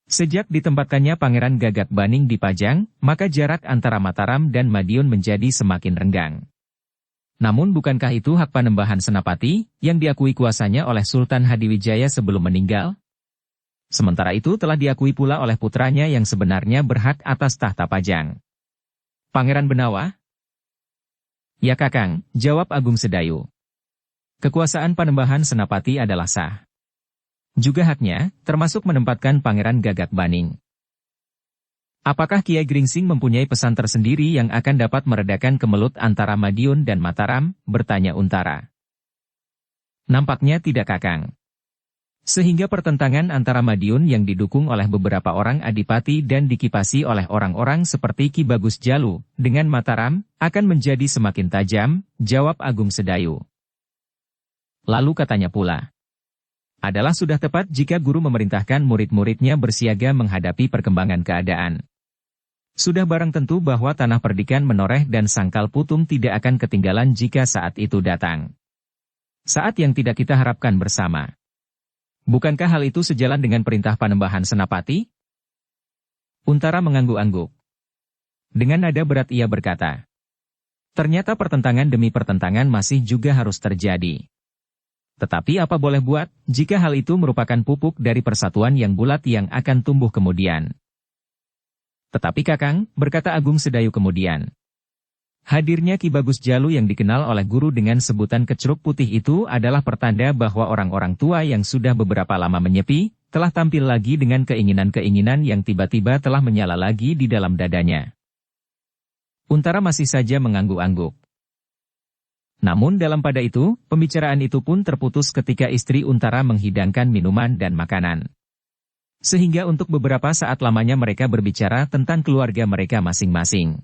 Sejak ditempatkannya Pangeran Gagak Baning di Pajang, maka jarak antara Mataram dan Madiun menjadi semakin renggang. Namun bukankah itu hak Panembahan Senapati, yang diakui kuasanya oleh Sultan Hadiwijaya sebelum meninggal? Sementara itu telah diakui pula oleh putranya yang sebenarnya berhak atas tahta Pajang. Pangeran Benawa? Ya Kakang, jawab Agung Sedayu. Kekuasaan Panembahan Senapati adalah sah. Juga haknya, termasuk menempatkan Pangeran Gagak Baning. Apakah Kiai Gringsing mempunyai pesan tersendiri yang akan dapat meredakan kemelut antara Madiun dan Mataram? Bertanya Untara. Nampaknya tidak Kakang. Sehingga pertentangan antara Madiun yang didukung oleh beberapa orang adipati dan dikipasi oleh orang-orang seperti Ki Bagus Jalu, dengan Mataram, akan menjadi semakin tajam, jawab Agung Sedayu. Lalu katanya pula, adalah sudah tepat jika guru memerintahkan murid-muridnya bersiaga menghadapi perkembangan keadaan. Sudah barang tentu bahwa tanah perdikan menoreh dan sangkal putung tidak akan ketinggalan jika saat itu datang. Saat yang tidak kita harapkan bersama. Bukankah hal itu sejalan dengan perintah Panembahan Senapati? Untara mengangguk-angguk. Dengan nada berat ia berkata, ternyata pertentangan demi pertentangan masih juga harus terjadi. Tetapi apa boleh buat, jika hal itu merupakan pupuk dari persatuan yang bulat yang akan tumbuh kemudian. Tetapi Kakang, berkata Agung Sedayu kemudian, hadirnya Ki Bagus Jalu yang dikenal oleh guru dengan sebutan Kecruk Putih itu adalah pertanda bahwa orang-orang tua yang sudah beberapa lama menyepi, telah tampil lagi dengan keinginan-keinginan yang tiba-tiba telah menyala lagi di dalam dadanya. Untara masih saja mengangguk-angguk. Namun dalam pada itu, pembicaraan itu pun terputus ketika istri Untara menghidangkan minuman dan makanan. Sehingga untuk beberapa saat lamanya mereka berbicara tentang keluarga mereka masing-masing.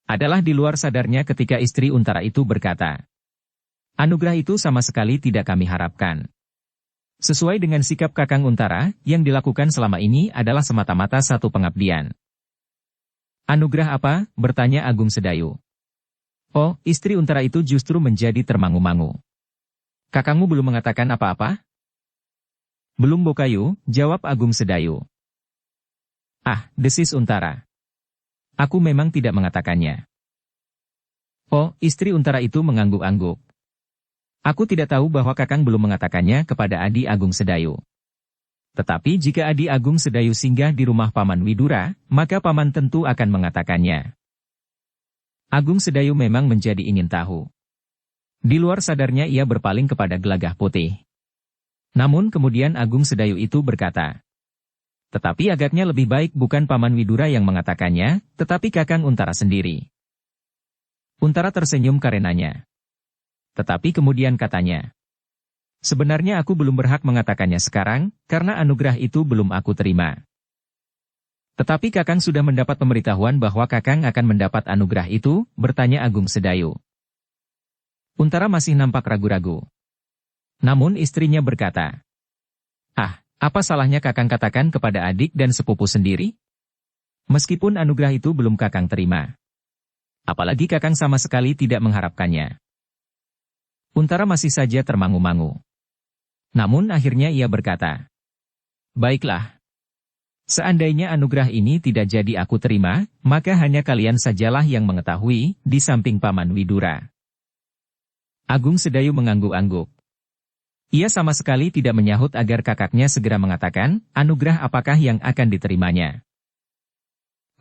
Adalah di luar sadarnya ketika istri Untara itu berkata, anugerah itu sama sekali tidak kami harapkan. Sesuai dengan sikap Kakang Untara, yang dilakukan selama ini adalah semata-mata satu pengabdian. Anugerah apa? Bertanya Agung Sedayu. Oh, istri Untara itu justru menjadi termangu-mangu. Kakangmu belum mengatakan apa-apa? Belum Bokayu, jawab Agung Sedayu. Ah, desis Untara. Aku memang tidak mengatakannya. Oh, istri Untara itu mengangguk-angguk. Aku tidak tahu bahwa Kakang belum mengatakannya kepada Adi Agung Sedayu. Tetapi jika Adi Agung Sedayu singgah di rumah Paman Widura, maka Paman tentu akan mengatakannya. Agung Sedayu memang menjadi ingin tahu. Di luar sadarnya ia berpaling kepada Gelagah Putih. Namun kemudian Agung Sedayu itu berkata, tetapi agaknya lebih baik bukan Paman Widura yang mengatakannya, tetapi Kakang Untara sendiri. Untara tersenyum karenanya. Tetapi kemudian katanya, sebenarnya aku belum berhak mengatakannya sekarang, karena anugerah itu belum aku terima. Tetapi Kakang sudah mendapat pemberitahuan bahwa Kakang akan mendapat anugerah itu, bertanya Agung Sedayu. Untara masih nampak ragu-ragu. Namun istrinya berkata, ah, apa salahnya Kakang katakan kepada adik dan sepupu sendiri? Meskipun anugerah itu belum Kakang terima. Apalagi Kakang sama sekali tidak mengharapkannya. Untara masih saja termangu-mangu. Namun akhirnya ia berkata, baiklah. Seandainya anugerah ini tidak jadi aku terima, maka hanya kalian sajalah yang mengetahui, di samping Paman Widura. Agung Sedayu mengangguk-angguk. Ia sama sekali tidak menyahut agar kakaknya segera mengatakan, anugerah apakah yang akan diterimanya.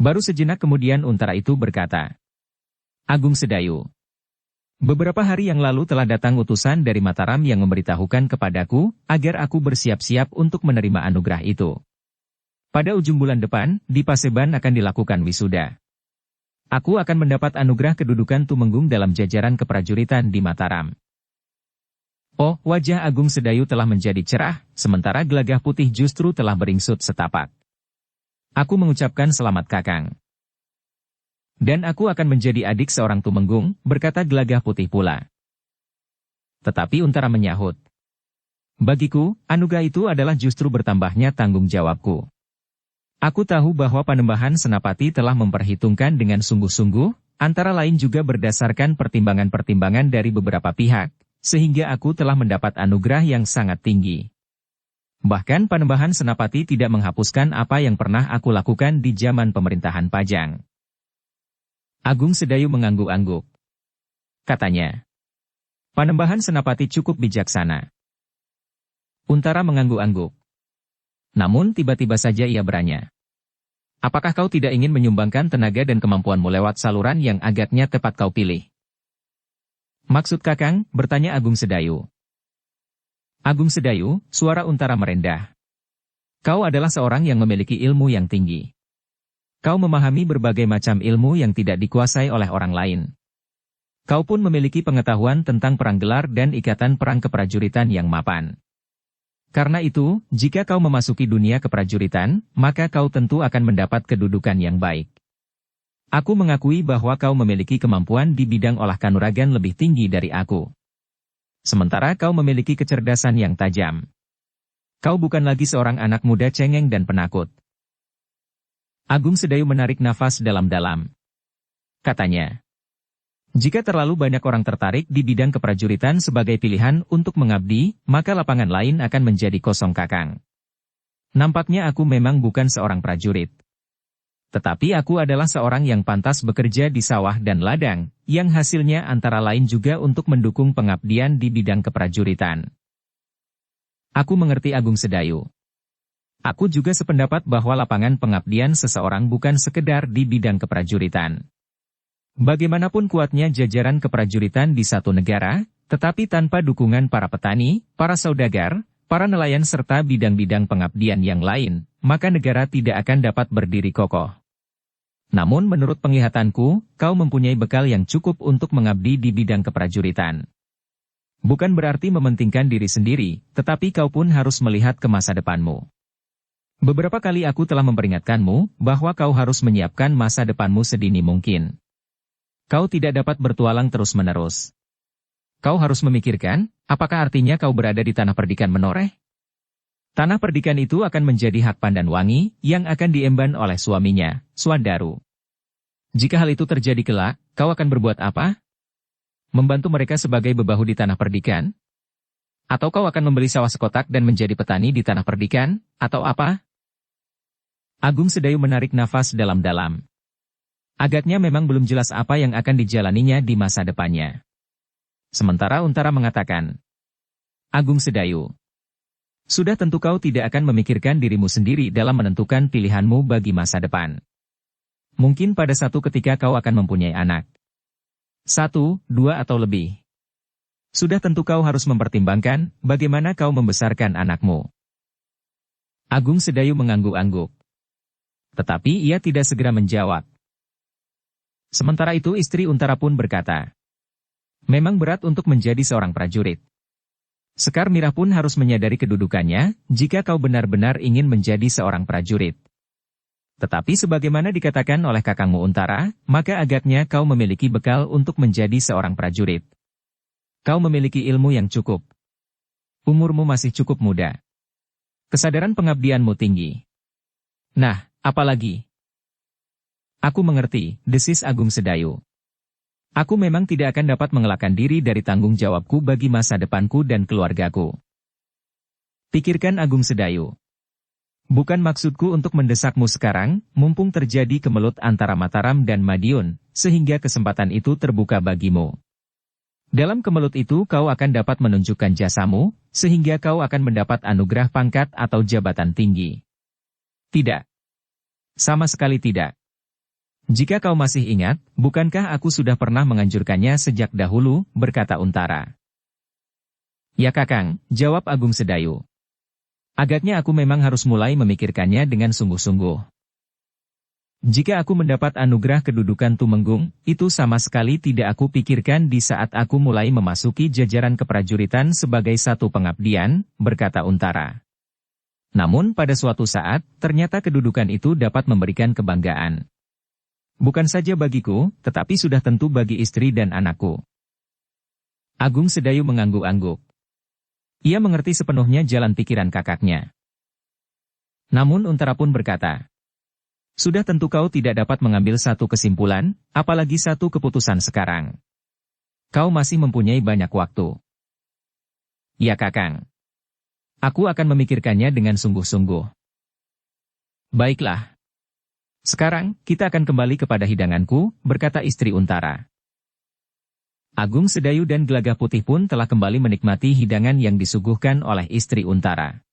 Baru sejenak kemudian Untara itu berkata, Agung Sedayu. Beberapa hari yang lalu telah datang utusan dari Mataram yang memberitahukan kepadaku, agar aku bersiap-siap untuk menerima anugerah itu. Pada ujung bulan depan, di Paseban akan dilakukan wisuda. Aku akan mendapat anugerah kedudukan tumenggung dalam jajaran keprajuritan di Mataram. Oh, wajah Agung Sedayu telah menjadi cerah, sementara Gelagah Putih justru telah beringsut setapak. Aku mengucapkan selamat Kakang. Dan aku akan menjadi adik seorang tumenggung, berkata Gelagah Putih pula. Tetapi Untara menyahut. Bagiku, anugerah itu adalah justru bertambahnya tanggung jawabku. Aku tahu bahwa Panembahan Senapati telah memperhitungkan dengan sungguh-sungguh, antara lain juga berdasarkan pertimbangan-pertimbangan dari beberapa pihak, sehingga aku telah mendapat anugerah yang sangat tinggi. Bahkan Panembahan Senapati tidak menghapuskan apa yang pernah aku lakukan di zaman pemerintahan Pajang. Agung Sedayu mengangguk-angguk. Katanya, Panembahan Senapati cukup bijaksana. Untara mengangguk-angguk. Namun tiba-tiba saja ia beranya. Apakah kau tidak ingin menyumbangkan tenaga dan kemampuanmu lewat saluran yang agaknya tepat kau pilih? Maksud Kakang, bertanya Agung Sedayu. Agung Sedayu, suara Untara merendah. Kau adalah seorang yang memiliki ilmu yang tinggi. Kau memahami berbagai macam ilmu yang tidak dikuasai oleh orang lain. Kau pun memiliki pengetahuan tentang perang gelar dan ikatan perang keprajuritan yang mapan. Karena itu, jika kau memasuki dunia keprajuritan, maka kau tentu akan mendapat kedudukan yang baik. Aku mengakui bahwa kau memiliki kemampuan di bidang olah kanuragan lebih tinggi dari aku. Sementara kau memiliki kecerdasan yang tajam. Kau bukan lagi seorang anak muda cengeng dan penakut. Agung Sedayu menarik nafas dalam-dalam. Katanya, jika terlalu banyak orang tertarik di bidang keprajuritan sebagai pilihan untuk mengabdi, maka lapangan lain akan menjadi kosong Kakang. Nampaknya aku memang bukan seorang prajurit. Tetapi aku adalah seorang yang pantas bekerja di sawah dan ladang, yang hasilnya antara lain juga untuk mendukung pengabdian di bidang keprajuritan. Aku mengerti Agung Sedayu. Aku juga sependapat bahwa lapangan pengabdian seseorang bukan sekedar di bidang keprajuritan. Bagaimanapun kuatnya jajaran keprajuritan di satu negara, tetapi tanpa dukungan para petani, para saudagar, para nelayan serta bidang-bidang pengabdian yang lain, maka negara tidak akan dapat berdiri kokoh. Namun menurut penglihatanku, kau mempunyai bekal yang cukup untuk mengabdi di bidang keprajuritan. Bukan berarti mementingkan diri sendiri, tetapi kau pun harus melihat ke masa depanmu. Beberapa kali aku telah memperingatkanmu bahwa kau harus menyiapkan masa depanmu sedini mungkin. Kau tidak dapat bertualang terus-menerus. Kau harus memikirkan, apakah artinya kau berada di tanah perdikan menoreh? Tanah perdikan itu akan menjadi hak Pandanwangi yang akan diemban oleh suaminya, Swandaru. Jika hal itu terjadi kelak, kau akan berbuat apa? Membantu mereka sebagai bebahu di tanah perdikan? Atau kau akan membeli sawah sekotak dan menjadi petani di tanah perdikan, atau apa? Agung Sedayu menarik nafas dalam-dalam. Agaknya memang belum jelas apa yang akan dijalaninya di masa depannya. Sementara Untara mengatakan, Agung Sedayu, sudah tentu kau tidak akan memikirkan dirimu sendiri dalam menentukan pilihanmu bagi masa depan. Mungkin pada satu ketika kau akan mempunyai anak. 1, 2 atau lebih. Sudah tentu kau harus mempertimbangkan bagaimana kau membesarkan anakmu. Agung Sedayu mengangguk-angguk. Tetapi ia tidak segera menjawab. Sementara itu istri Untara pun berkata, memang berat untuk menjadi seorang prajurit. Sekar Mirah pun harus menyadari kedudukannya jika kau benar-benar ingin menjadi seorang prajurit. Tetapi sebagaimana dikatakan oleh kakangmu Untara, maka agaknya kau memiliki bekal untuk menjadi seorang prajurit. Kau memiliki ilmu yang cukup. Umurmu masih cukup muda. Kesadaran pengabdianmu tinggi. Nah, apalagi? Aku mengerti, desis Agung Sedayu. Aku memang tidak akan dapat mengelakkan diri dari tanggung jawabku bagi masa depanku dan keluargaku. Pikirkan Agung Sedayu. Bukan maksudku untuk mendesakmu sekarang, mumpung terjadi kemelut antara Mataram dan Madiun, sehingga kesempatan itu terbuka bagimu. Dalam kemelut itu kau akan dapat menunjukkan jasamu, sehingga kau akan mendapat anugerah pangkat atau jabatan tinggi. Tidak. Sama sekali tidak. Jika kau masih ingat, bukankah aku sudah pernah menganjurkannya sejak dahulu, berkata Untara. Ya Kakang, jawab Agung Sedayu. Agaknya aku memang harus mulai memikirkannya dengan sungguh-sungguh. Jika aku mendapat anugerah kedudukan Tumenggung, itu sama sekali tidak aku pikirkan di saat aku mulai memasuki jajaran keprajuritan sebagai satu pengabdian, berkata Untara. Namun pada suatu saat, ternyata kedudukan itu dapat memberikan kebanggaan. Bukan saja bagiku, tetapi sudah tentu bagi istri dan anakku. Agung Sedayu mengangguk-angguk. Ia mengerti sepenuhnya jalan pikiran kakaknya. Namun Untara pun berkata, sudah tentu kau tidak dapat mengambil satu kesimpulan, apalagi satu keputusan sekarang. Kau masih mempunyai banyak waktu. Ya Kakang. Aku akan memikirkannya dengan sungguh-sungguh. Baiklah. Sekarang, kita akan kembali kepada hidanganku, berkata istri Untara. Agung Sedayu dan Gelagah Putih pun telah kembali menikmati hidangan yang disuguhkan oleh istri Untara.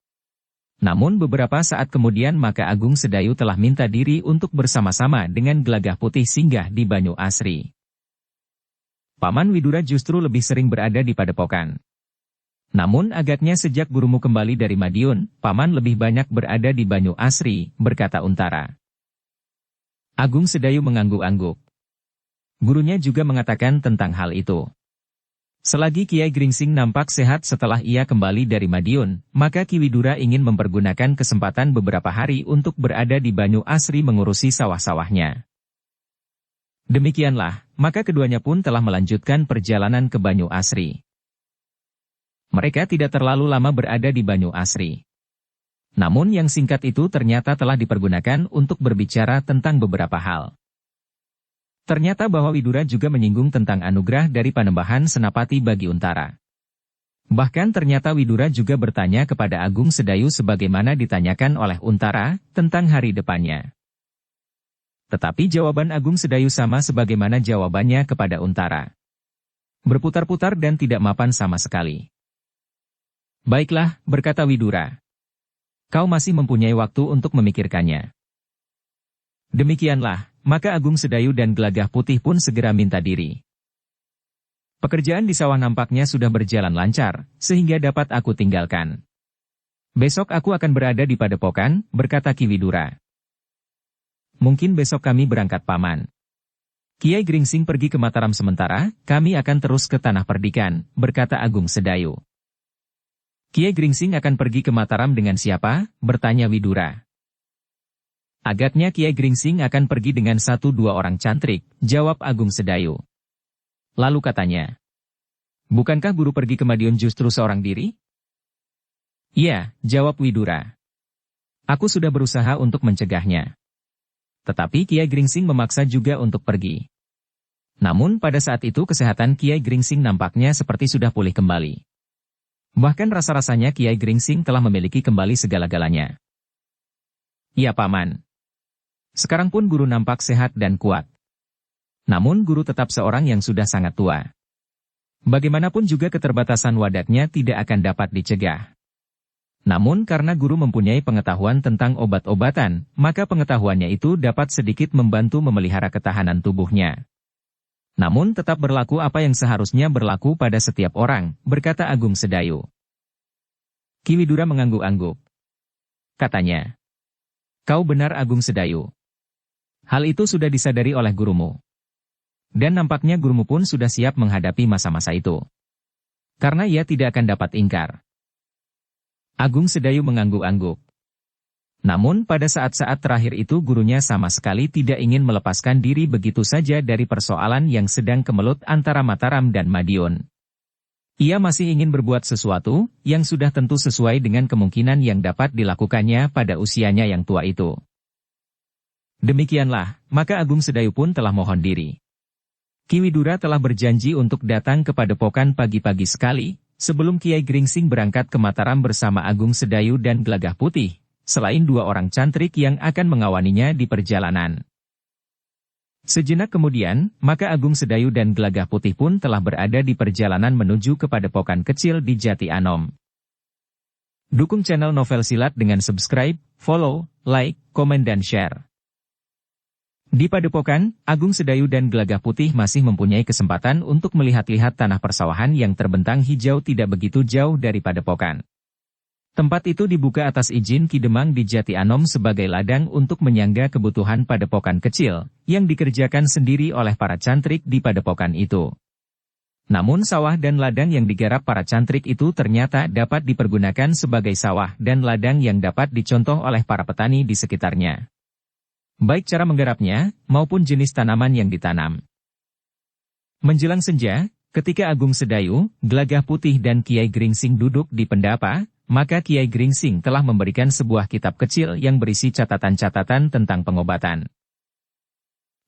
Namun beberapa saat kemudian maka Agung Sedayu telah minta diri untuk bersama-sama dengan Gelagah Putih singgah di Banyu Asri. Paman Widura justru lebih sering berada di Padepokan. Namun agaknya sejak gurumu kembali dari Madiun, Paman lebih banyak berada di Banyu Asri, berkata Untara. Agung Sedayu mengangguk-angguk. Gurunya juga mengatakan tentang hal itu. Selagi Kiai Gringsing nampak sehat setelah ia kembali dari Madiun, maka Ki Widura ingin mempergunakan kesempatan beberapa hari untuk berada di Banyu Asri mengurusi sawah-sawahnya. Demikianlah, maka keduanya pun telah melanjutkan perjalanan ke Banyu Asri. Mereka tidak terlalu lama berada di Banyu Asri. Namun yang singkat itu ternyata telah dipergunakan untuk berbicara tentang beberapa hal. Ternyata bahwa Widura juga menyinggung tentang anugerah dari Panembahan Senapati bagi Untara. Bahkan ternyata Widura juga bertanya kepada Agung Sedayu sebagaimana ditanyakan oleh Untara tentang hari depannya. Tetapi jawaban Agung Sedayu sama sebagaimana jawabannya kepada Untara. Berputar-putar dan tidak mapan sama sekali. Baiklah, berkata Widura. Kau masih mempunyai waktu untuk memikirkannya. Demikianlah, maka Agung Sedayu dan Gelagah Putih pun segera minta diri. Pekerjaan di sawah nampaknya sudah berjalan lancar, sehingga dapat aku tinggalkan. Besok aku akan berada di Padepokan, berkata Ki Widura. Mungkin besok kami berangkat Paman. Kiai Gringsing pergi ke Mataram sementara, kami akan terus ke Tanah Perdikan, berkata Agung Sedayu. Kiai Gringsing akan pergi ke Mataram dengan siapa? Bertanya Widura. Agaknya Kiai Gringsing akan pergi dengan 1-2 orang cantrik, jawab Agung Sedayu. Lalu katanya, bukankah guru pergi ke Madiun justru seorang diri? Iya, jawab Widura. Aku sudah berusaha untuk mencegahnya. Tetapi Kiai Gringsing memaksa juga untuk pergi. Namun pada saat itu kesehatan Kiai Gringsing nampaknya seperti sudah pulih kembali. Bahkan rasa-rasanya Kiai Gringsing telah memiliki kembali segala-galanya. Ya Paman. Sekarang pun guru nampak sehat dan kuat. Namun guru tetap seorang yang sudah sangat tua. Bagaimanapun juga keterbatasan wadatnya tidak akan dapat dicegah. Namun karena guru mempunyai pengetahuan tentang obat-obatan, maka pengetahuannya itu dapat sedikit membantu memelihara ketahanan tubuhnya. Namun tetap berlaku apa yang seharusnya berlaku pada setiap orang, berkata Agung Sedayu. Ki Widura mengangguk-angguk. Katanya, "Kau benar Agung Sedayu. Hal itu sudah disadari oleh gurumu. Dan nampaknya gurumu pun sudah siap menghadapi masa-masa itu. Karena ia tidak akan dapat ingkar." Agung Sedayu mengangguk-angguk. Namun pada saat-saat terakhir itu gurunya sama sekali tidak ingin melepaskan diri begitu saja dari persoalan yang sedang kemelut antara Mataram dan Madiun. Ia masih ingin berbuat sesuatu yang sudah tentu sesuai dengan kemungkinan yang dapat dilakukannya pada usianya yang tua itu. Demikianlah, maka Agung Sedayu pun telah mohon diri. Ki Widura telah berjanji untuk datang ke Padepokan pagi-pagi sekali, sebelum Kiai Gringsing berangkat ke Mataram bersama Agung Sedayu dan Gelagah Putih, selain 2 orang cantrik yang akan mengawaninya di perjalanan. Sejenak kemudian, maka Agung Sedayu dan Gelagah Putih pun telah berada di perjalanan menuju ke Padepokan kecil di Jati Anom. Dukung channel Novel Silat dengan subscribe, follow, like, komen dan share. Di Padepokan, Agung Sedayu dan Gelagah Putih masih mempunyai kesempatan untuk melihat-lihat tanah persawahan yang terbentang hijau tidak begitu jauh dari Padepokan. Tempat itu dibuka atas izin Ki Demang di Jati Anom sebagai ladang untuk menyangga kebutuhan Padepokan kecil, yang dikerjakan sendiri oleh para cantrik di Padepokan itu. Namun sawah dan ladang yang digarap para cantrik itu ternyata dapat dipergunakan sebagai sawah dan ladang yang dapat dicontoh oleh para petani di sekitarnya. Baik cara menggarapnya, maupun jenis tanaman yang ditanam. Menjelang senja, ketika Agung Sedayu, Gelagah Putih dan Kiai Gringsing duduk di pendapa, maka Kiai Gringsing telah memberikan sebuah kitab kecil yang berisi catatan-catatan tentang pengobatan.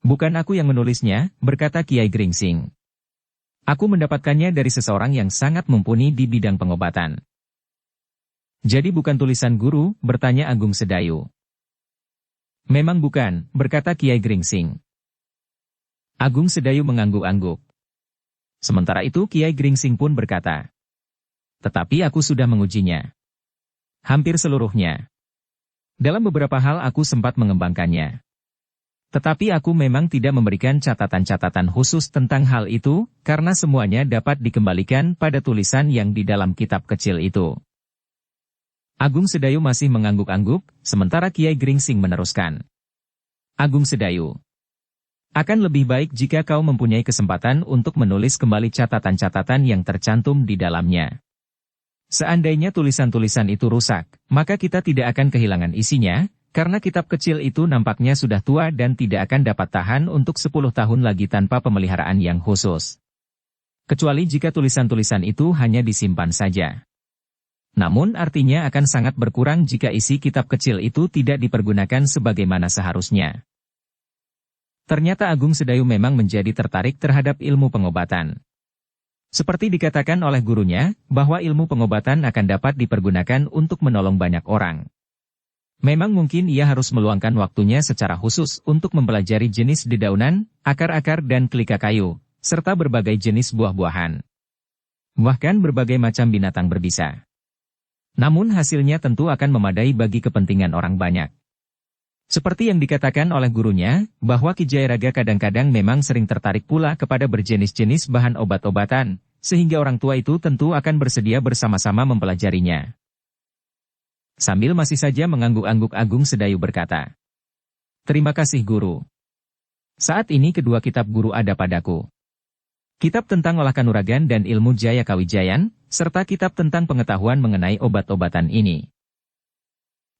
"Bukan aku yang menulisnya," berkata Kiai Gringsing. "Aku mendapatkannya dari seseorang yang sangat mumpuni di bidang pengobatan." "Jadi bukan tulisan guru?" bertanya Agung Sedayu. "Memang bukan," berkata Kiai Gringsing. Agung Sedayu mengangguk-angguk. Sementara itu Kiai Gringsing pun berkata, "Tetapi aku sudah mengujinya. Hampir seluruhnya. Dalam beberapa hal aku sempat mengembangkannya. Tetapi aku memang tidak memberikan catatan-catatan khusus tentang hal itu, karena semuanya dapat dikembalikan pada tulisan yang di dalam kitab kecil itu." Agung Sedayu masih mengangguk-angguk, sementara Kiai Gringsing meneruskan. "Agung Sedayu, akan lebih baik jika kau mempunyai kesempatan untuk menulis kembali catatan-catatan yang tercantum di dalamnya. Seandainya tulisan-tulisan itu rusak, maka kita tidak akan kehilangan isinya, karena kitab kecil itu nampaknya sudah tua dan tidak akan dapat tahan untuk 10 tahun lagi tanpa pemeliharaan yang khusus. Kecuali jika tulisan-tulisan itu hanya disimpan saja. Namun artinya akan sangat berkurang jika isi kitab kecil itu tidak dipergunakan sebagaimana seharusnya." Ternyata Agung Sedayu memang menjadi tertarik terhadap ilmu pengobatan. Seperti dikatakan oleh gurunya, bahwa ilmu pengobatan akan dapat dipergunakan untuk menolong banyak orang. Memang mungkin ia harus meluangkan waktunya secara khusus untuk mempelajari jenis dedaunan, akar-akar dan kelika kayu, serta berbagai jenis buah-buahan. Bahkan berbagai macam binatang berbisa. Namun hasilnya tentu akan memadai bagi kepentingan orang banyak. Seperti yang dikatakan oleh gurunya, bahwa Ki Jayaraga kadang-kadang memang sering tertarik pula kepada berjenis-jenis bahan obat-obatan, sehingga orang tua itu tentu akan bersedia bersama-sama mempelajarinya. Sambil masih saja mengangguk-angguk Agung Sedayu berkata, "Terima kasih guru. Saat ini kedua kitab guru ada padaku. Kitab tentang olah kanuragan dan ilmu Jaya Kawijayan, serta kitab tentang pengetahuan mengenai obat-obatan ini.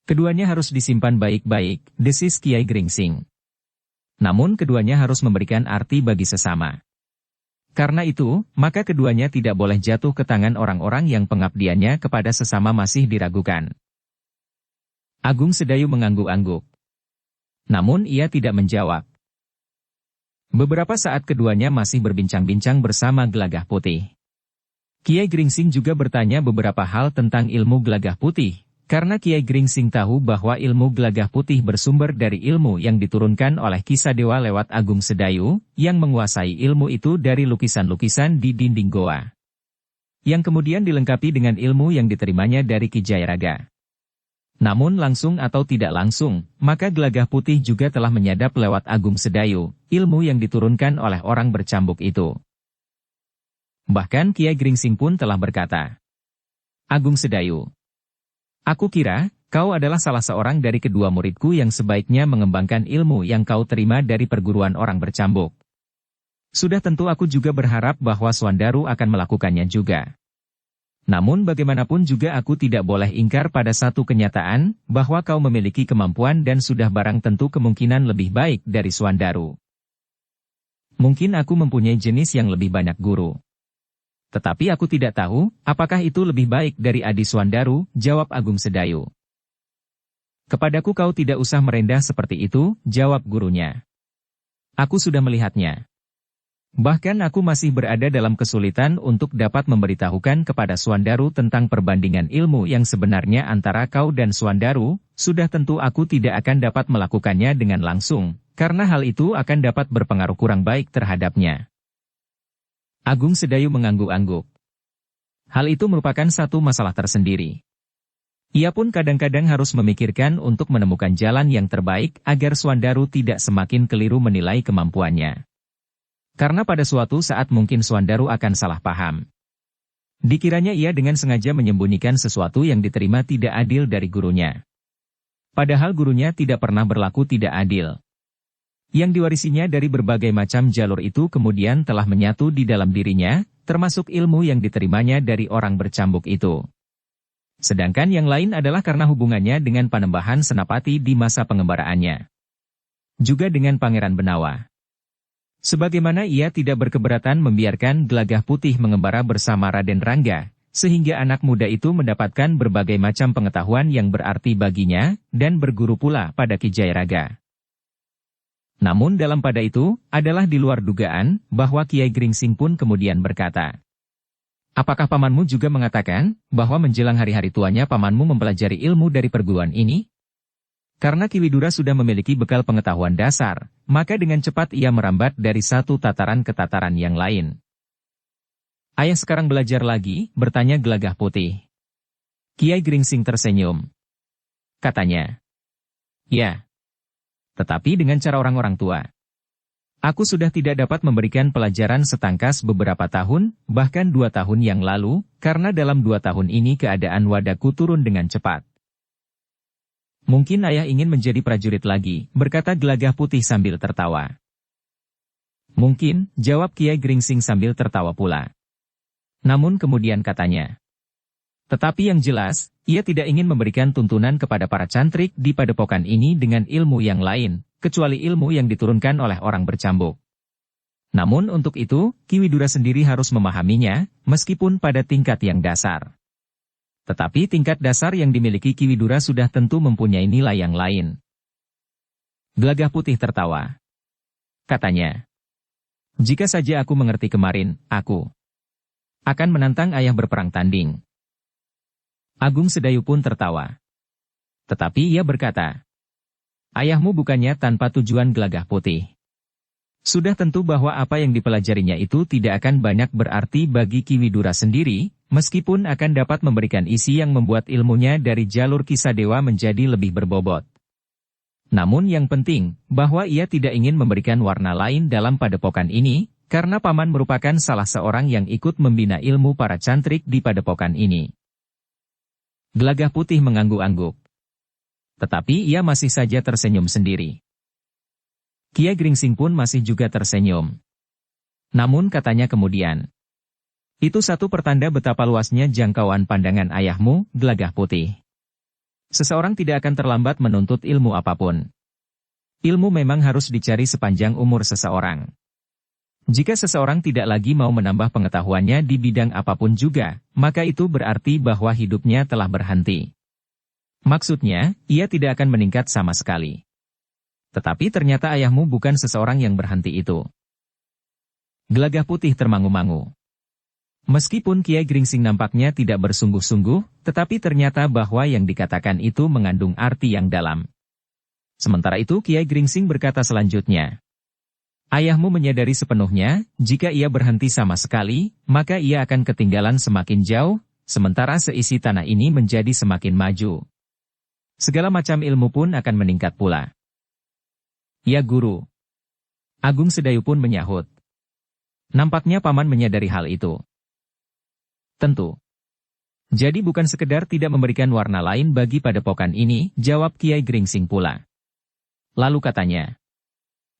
Keduanya harus disimpan baik-baik," desis Kiai Gringsing. "Namun keduanya harus memberikan arti bagi sesama. Karena itu, maka keduanya tidak boleh jatuh ke tangan orang-orang yang pengabdiannya kepada sesama masih diragukan." Agung Sedayu mengangguk-angguk. Namun ia tidak menjawab. Beberapa saat keduanya masih berbincang-bincang bersama Gelagah Putih. Kiai Gringsing juga bertanya beberapa hal tentang ilmu Gelagah Putih, Karena Kiai Gringsing tahu bahwa ilmu gelagah putih bersumber dari ilmu yang diturunkan oleh Kisah Dewa lewat Agung Sedayu, yang menguasai ilmu itu dari lukisan-lukisan di dinding goa. Yang kemudian dilengkapi dengan ilmu yang diterimanya dari Ki Jayaraga. Namun langsung atau tidak langsung, maka gelagah putih juga telah menyadap lewat Agung Sedayu, ilmu yang diturunkan oleh orang bercambuk itu. Bahkan Kiai Gringsing pun telah berkata, "Agung Sedayu, aku kira, kau adalah salah seorang dari kedua muridku yang sebaiknya mengembangkan ilmu yang kau terima dari perguruan orang bercambuk. Sudah tentu aku juga berharap bahwa Swandaru akan melakukannya juga. Namun bagaimanapun juga aku tidak boleh ingkar pada satu kenyataan, bahwa kau memiliki kemampuan dan sudah barang tentu kemungkinan lebih baik dari Swandaru. Mungkin aku mempunyai jenis yang lebih banyak guru. Tetapi aku tidak tahu, apakah itu lebih baik dari Adi Swandaru," jawab Agung Sedayu. "Kepadaku kau tidak usah merendah seperti itu," jawab gurunya. "Aku sudah melihatnya. Bahkan aku masih berada dalam kesulitan untuk dapat memberitahukan kepada Swandaru tentang perbandingan ilmu yang sebenarnya antara kau dan Swandaru, sudah tentu aku tidak akan dapat melakukannya dengan langsung, karena hal itu akan dapat berpengaruh kurang baik terhadapnya." Agung Sedayu mengangguk-angguk. Hal itu merupakan satu masalah tersendiri. Ia pun kadang-kadang harus memikirkan untuk menemukan jalan yang terbaik agar Swandaru tidak semakin keliru menilai kemampuannya. Karena pada suatu saat mungkin Swandaru akan salah paham. Dikiranya ia dengan sengaja menyembunyikan sesuatu yang diterima tidak adil dari gurunya. Padahal gurunya tidak pernah berlaku tidak adil. Yang diwarisinya dari berbagai macam jalur itu kemudian telah menyatu di dalam dirinya, termasuk ilmu yang diterimanya dari orang bercambuk itu. Sedangkan yang lain adalah karena hubungannya dengan Panembahan Senapati di masa pengembaraannya. Juga dengan Pangeran Benawa. Sebagaimana ia tidak berkeberatan membiarkan gelagah putih mengembara bersama Raden Rangga, sehingga anak muda itu mendapatkan berbagai macam pengetahuan yang berarti baginya, dan berguru pula pada Ki Jayaraga. Namun dalam pada itu, adalah di luar dugaan, bahwa Kiai Gringsing pun kemudian berkata, "Apakah pamanmu juga mengatakan, bahwa menjelang hari-hari tuanya pamanmu mempelajari ilmu dari perguruan ini?" Karena Ki Widura sudah memiliki bekal pengetahuan dasar, maka dengan cepat ia merambat dari satu tataran ke tataran yang lain. "Ayah sekarang belajar lagi?" bertanya gelagah putih. Kiai Gringsing tersenyum. Katanya, "Ya. Tetapi dengan cara orang-orang tua. Aku sudah tidak dapat memberikan pelajaran setangkas beberapa tahun, bahkan 2 tahun yang lalu, karena dalam 2 tahun ini keadaan wadaku turun dengan cepat." "Mungkin ayah ingin menjadi prajurit lagi," berkata gelagah putih sambil tertawa. "Mungkin," jawab Kiai Gringsing sambil tertawa pula. Namun kemudian katanya, "Tetapi yang jelas, ia tidak ingin memberikan tuntunan kepada para cantrik di padepokan ini dengan ilmu yang lain, kecuali ilmu yang diturunkan oleh orang bercambuk. Namun untuk itu, Ki Widura sendiri harus memahaminya, meskipun pada tingkat yang dasar. Tetapi tingkat dasar yang dimiliki Ki Widura sudah tentu mempunyai nilai yang lain." Gelagah putih tertawa. Katanya, "Jika saja aku mengerti kemarin, aku akan menantang ayah berperang tanding." Agung Sedayu pun tertawa. Tetapi ia berkata, "Ayahmu bukannya tanpa tujuan gelagah putih. Sudah tentu bahwa apa yang dipelajarinya itu tidak akan banyak berarti bagi Ki Widura sendiri, meskipun akan dapat memberikan isi yang membuat ilmunya dari jalur Kisah Dewa menjadi lebih berbobot. Namun yang penting, bahwa ia tidak ingin memberikan warna lain dalam padepokan ini, karena paman merupakan salah seorang yang ikut membina ilmu para cantrik di padepokan ini." Gelagah putih mengangguk-angguk. Tetapi ia masih saja tersenyum sendiri. Kiai Gringsing pun masih juga tersenyum. Namun katanya kemudian, "Itu satu pertanda betapa luasnya jangkauan pandangan ayahmu, gelagah putih. Seseorang tidak akan terlambat menuntut ilmu apapun. Ilmu memang harus dicari sepanjang umur seseorang. Jika seseorang tidak lagi mau menambah pengetahuannya di bidang apapun juga, maka itu berarti bahwa hidupnya telah berhenti. Maksudnya, ia tidak akan meningkat sama sekali. Tetapi ternyata ayahmu bukan seseorang yang berhenti itu." Gelagah putih termangu-mangu. Meskipun Kiai Gringsing nampaknya tidak bersungguh-sungguh, tetapi ternyata bahwa yang dikatakan itu mengandung arti yang dalam. Sementara itu Kiai Gringsing berkata selanjutnya, "Ayahmu menyadari sepenuhnya, jika ia berhenti sama sekali, maka ia akan ketinggalan semakin jauh, sementara seisi tanah ini menjadi semakin maju. Segala macam ilmu pun akan meningkat pula." "Ya Guru." Agung Sedayu pun menyahut. Nampaknya Paman menyadari hal itu. "Tentu. Jadi bukan sekedar tidak memberikan warna lain bagi padepokan ini," jawab Kiai Gringsing pula. Lalu katanya,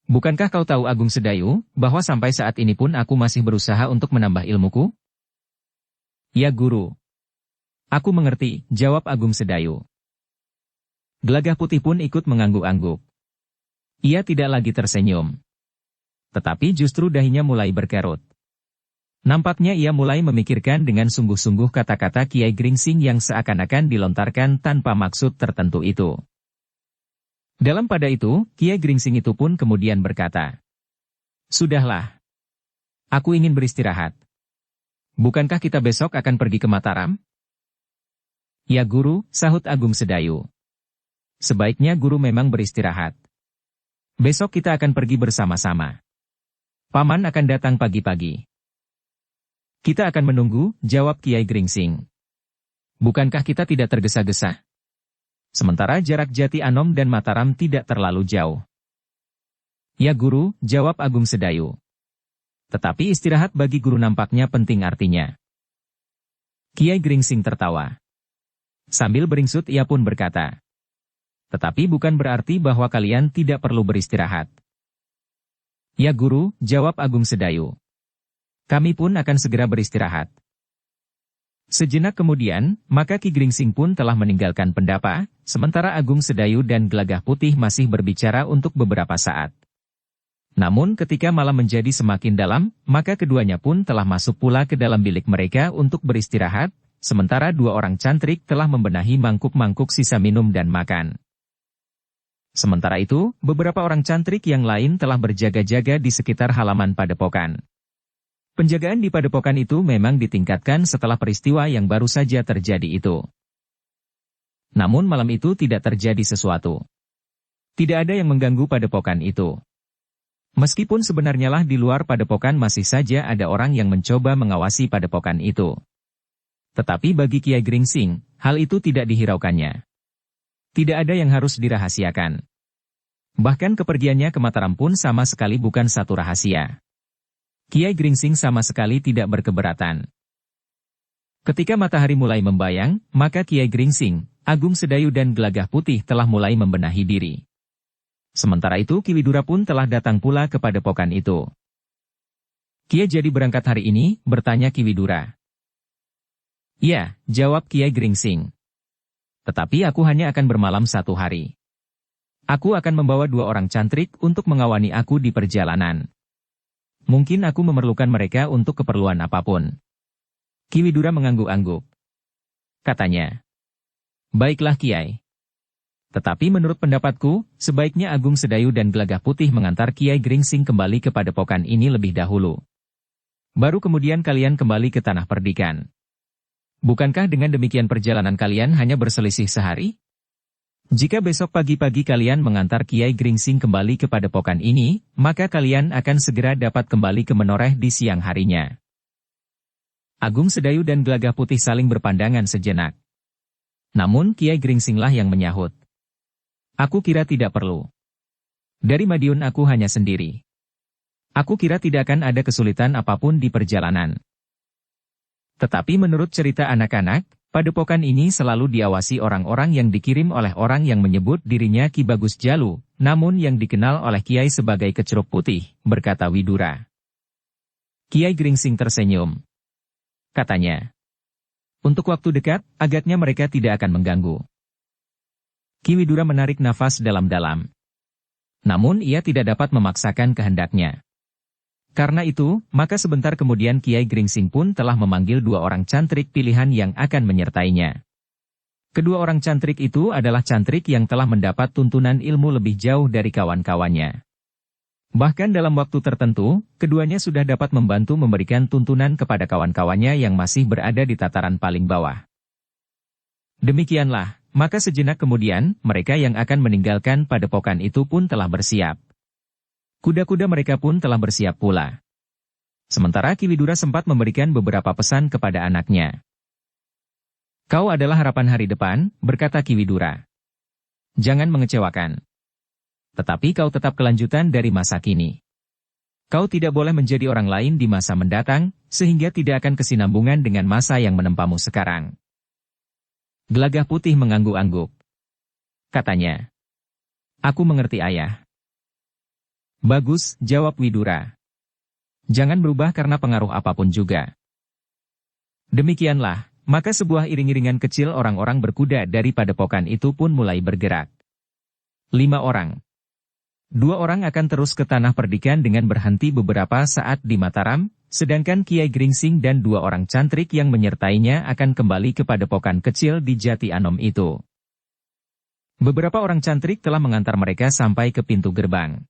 "Bukankah kau tahu Agung Sedayu, bahwa sampai saat ini pun aku masih berusaha untuk menambah ilmuku?" "Ya Guru." "Aku mengerti," jawab Agung Sedayu. Gelagah Putih pun ikut mengangguk-angguk. Ia tidak lagi tersenyum. Tetapi justru dahinya mulai berkerut. Nampaknya ia mulai memikirkan dengan sungguh-sungguh kata-kata Kiai Gringsing yang seakan-akan dilontarkan tanpa maksud tertentu itu. Dalam pada itu, Kiai Gringsing itu pun kemudian berkata, "Sudahlah. Aku ingin beristirahat. Bukankah kita besok akan pergi ke Mataram?" "Ya Guru," sahut Agung Sedayu. "Sebaiknya Guru memang beristirahat. Besok kita akan pergi bersama-sama. Paman akan datang pagi-pagi." "Kita akan menunggu," jawab Kiai Gringsing. "Bukankah kita tidak tergesa-gesa? Sementara jarak Jati Anom dan Mataram tidak terlalu jauh." "Ya Guru," jawab Agung Sedayu. "Tetapi istirahat bagi Guru nampaknya penting artinya." Kiai Gringsing tertawa. Sambil beringsut ia pun berkata, "Tetapi bukan berarti bahwa kalian tidak perlu beristirahat." "Ya Guru," jawab Agung Sedayu. "Kami pun akan segera beristirahat." Sejenak kemudian, maka Ki Gringsing pun telah meninggalkan pendapa, sementara Agung Sedayu dan Gelagah Putih masih berbicara untuk beberapa saat. Namun ketika malam menjadi semakin dalam, maka keduanya pun telah masuk pula ke dalam bilik mereka untuk beristirahat, sementara dua orang cantrik telah membenahi mangkuk-mangkuk sisa minum dan makan. Sementara itu, beberapa orang cantrik yang lain telah berjaga-jaga di sekitar halaman padepokan. Penjagaan di padepokan itu memang ditingkatkan setelah peristiwa yang baru saja terjadi itu. Namun malam itu tidak terjadi sesuatu. Tidak ada yang mengganggu padepokan itu. Meskipun sebenarnya lah di luar padepokan masih saja ada orang yang mencoba mengawasi padepokan itu. Tetapi bagi Kiai Gringsing, hal itu tidak dihiraukannya. Tidak ada yang harus dirahasiakan. Bahkan kepergiannya ke Mataram pun sama sekali bukan satu rahasia. Kiai Gringsing sama sekali tidak berkeberatan. Ketika matahari mulai membayang, maka Kiai Gringsing, Agung Sedayu dan Gelagah Putih telah mulai membenahi diri. Sementara itu Ki Widura pun telah datang pula ke padepokan itu. "Kiai jadi berangkat hari ini?" bertanya Ki Widura. "Ya," jawab Kiai Gringsing. "Tetapi aku hanya akan bermalam 1 hari. Aku akan membawa 2 orang cantrik untuk mengawani aku di perjalanan. Mungkin aku memerlukan mereka untuk keperluan apapun." Ki Widura mengangguk-angguk. Katanya, "Baiklah Kiai. Tetapi menurut pendapatku, sebaiknya Agung Sedayu dan Gelagah Putih mengantar Kiai Gringsing kembali ke padepokan ini lebih dahulu. Baru kemudian kalian kembali ke Tanah Perdikan. Bukankah dengan demikian perjalanan kalian hanya berselisih sehari? Jika besok pagi-pagi kalian mengantar Kiai Gringsing kembali ke padepokan ini, maka kalian akan segera dapat kembali ke Menoreh di siang harinya." Agung Sedayu dan Gelagah Putih saling berpandangan sejenak. Namun Kiai Gringsinglah yang menyahut. "Aku kira tidak perlu. Dari Madiun aku hanya sendiri. Aku kira tidak akan ada kesulitan apapun di perjalanan. Tetapi menurut cerita anak-anak, padepokan ini selalu diawasi orang-orang yang dikirim oleh orang yang menyebut dirinya Ki Bagus Jalu, namun yang dikenal oleh Kiai sebagai Kecuruk Putih," berkata Widura. Kiai Gringsing tersenyum. Katanya, "Untuk waktu dekat, agaknya mereka tidak akan mengganggu." Ki Widura menarik nafas dalam-dalam. Namun ia tidak dapat memaksakan kehendaknya. Karena itu, maka sebentar kemudian Kiai Gringsing pun telah memanggil 2 orang cantrik pilihan yang akan menyertainya. Kedua orang cantrik itu adalah cantrik yang telah mendapat tuntunan ilmu lebih jauh dari kawan-kawannya. Bahkan dalam waktu tertentu, keduanya sudah dapat membantu memberikan tuntunan kepada kawan-kawannya yang masih berada di tataran paling bawah. Demikianlah, maka sejenak kemudian, mereka yang akan meninggalkan padepokan itu pun telah bersiap. Kuda-kuda mereka pun telah bersiap pula. Sementara Ki Widura sempat memberikan beberapa pesan kepada anaknya. "Kau adalah harapan hari depan," berkata Ki Widura. "Jangan mengecewakan. Tetapi kau tetap kelanjutan dari masa kini. Kau tidak boleh menjadi orang lain di masa mendatang, sehingga tidak akan kesinambungan dengan masa yang menempamu sekarang." Gelagah Putih mengangguk-angguk. Katanya, "Aku mengerti, Ayah." "Bagus," jawab Widura. "Jangan berubah karena pengaruh apapun juga." Demikianlah, maka sebuah iring-iringan kecil orang-orang berkuda dari padepokan itu pun mulai bergerak. 5 orang. 2 orang akan terus ke tanah perdikan dengan berhenti beberapa saat di Mataram, sedangkan Kiai Gringsing dan 2 orang cantrik yang menyertainya akan kembali ke padepokan kecil di Jati Anom itu. Beberapa orang cantrik telah mengantar mereka sampai ke pintu gerbang.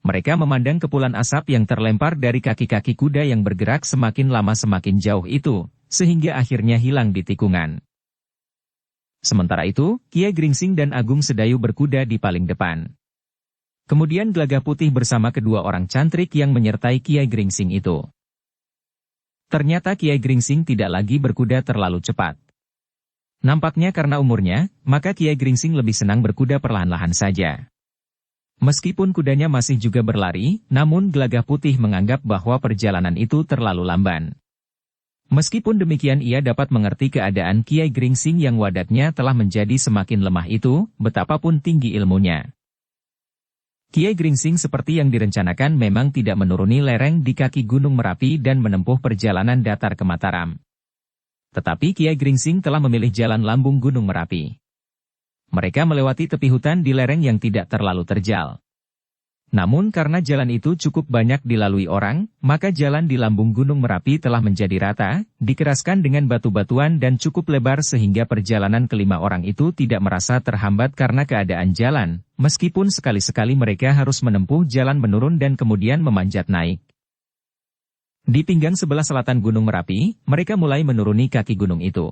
Mereka memandang kepulan asap yang terlempar dari kaki-kaki kuda yang bergerak semakin lama semakin jauh itu, sehingga akhirnya hilang di tikungan. Sementara itu, Kiai Gringsing dan Agung Sedayu berkuda di paling depan. Kemudian Gelagah Putih bersama kedua orang cantrik yang menyertai Kiai Gringsing itu. Ternyata Kiai Gringsing tidak lagi berkuda terlalu cepat. Nampaknya karena umurnya, maka Kiai Gringsing lebih senang berkuda perlahan-lahan saja. Meskipun kudanya masih juga berlari, namun Gelagah Putih menganggap bahwa perjalanan itu terlalu lamban. Meskipun demikian ia dapat mengerti keadaan Kiai Gringsing yang wadatnya telah menjadi semakin lemah itu, betapapun tinggi ilmunya. Kiai Gringsing seperti yang direncanakan memang tidak menuruni lereng di kaki Gunung Merapi dan menempuh perjalanan datar ke Mataram. Tetapi Kiai Gringsing telah memilih jalan lambung Gunung Merapi. Mereka melewati tepi hutan di lereng yang tidak terlalu terjal. Namun karena jalan itu cukup banyak dilalui orang, maka jalan di lambung Gunung Merapi telah menjadi rata, dikeraskan dengan batu-batuan dan cukup lebar sehingga perjalanan kelima orang itu tidak merasa terhambat karena keadaan jalan, meskipun sekali-sekali mereka harus menempuh jalan menurun dan kemudian memanjat naik. Di pinggang sebelah selatan Gunung Merapi, mereka mulai menuruni kaki gunung itu.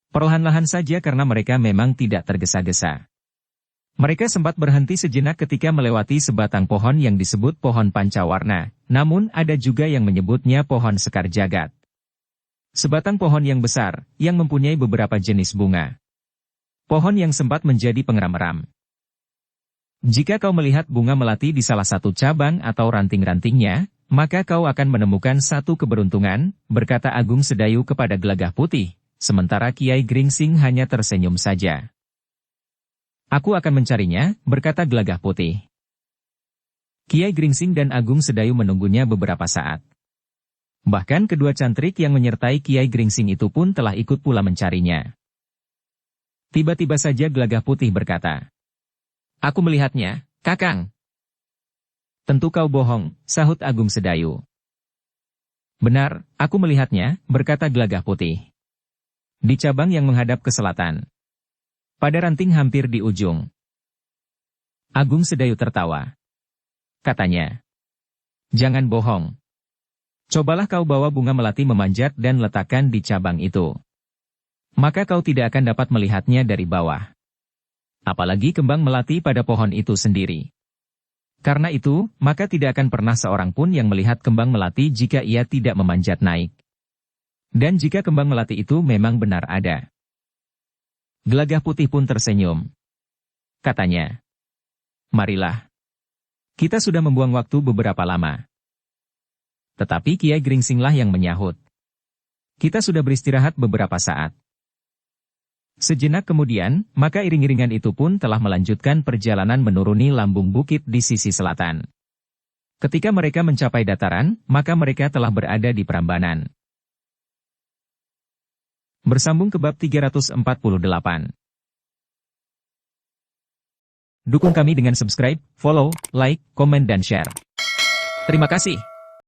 Perlahan-lahan saja karena mereka memang tidak tergesa-gesa. Mereka sempat berhenti sejenak ketika melewati sebatang pohon yang disebut pohon pancawarna, namun ada juga yang menyebutnya pohon sekar jagat. Sebatang pohon yang besar, yang mempunyai beberapa jenis bunga. Pohon yang sempat menjadi pengeram-eram. Jika kau melihat bunga melati di salah satu cabang atau ranting-rantingnya, maka kau akan menemukan satu keberuntungan, berkata Agung Sedayu kepada Gelagah Putih. Sementara Kiai Gringsing hanya tersenyum saja. "Aku akan mencarinya," berkata Gelagah Putih. Kiai Gringsing dan Agung Sedayu menunggunya beberapa saat. Bahkan kedua cantrik yang menyertai Kiai Gringsing itu pun telah ikut pula mencarinya. Tiba-tiba saja Gelagah Putih berkata, "Aku melihatnya, Kakang." "Tentu kau bohong," sahut Agung Sedayu. "Benar, aku melihatnya," berkata Gelagah Putih. "Di cabang yang menghadap ke selatan. Pada ranting hampir di ujung." Agung Sedayu tertawa. Katanya, "Jangan bohong. Cobalah kau bawa bunga melati memanjat dan letakkan di cabang itu. Maka kau tidak akan dapat melihatnya dari bawah. Apalagi kembang melati pada pohon itu sendiri. Karena itu, maka tidak akan pernah seorang pun yang melihat kembang melati jika ia tidak memanjat naik. Dan jika kembang melati itu memang benar ada." Gelagah Putih pun tersenyum. Katanya, "Marilah. Kita sudah membuang waktu beberapa lama." Tetapi Kiai Gringsinglah yang menyahut, "Kita sudah beristirahat beberapa saat." Sejenak kemudian, maka iring-iringan itu pun telah melanjutkan perjalanan menuruni lambung bukit di sisi selatan. Ketika mereka mencapai dataran, maka mereka telah berada di Prambanan. Bersambung ke bab 348. Dukung kami dengan subscribe, follow, like, komen dan share. Terima kasih.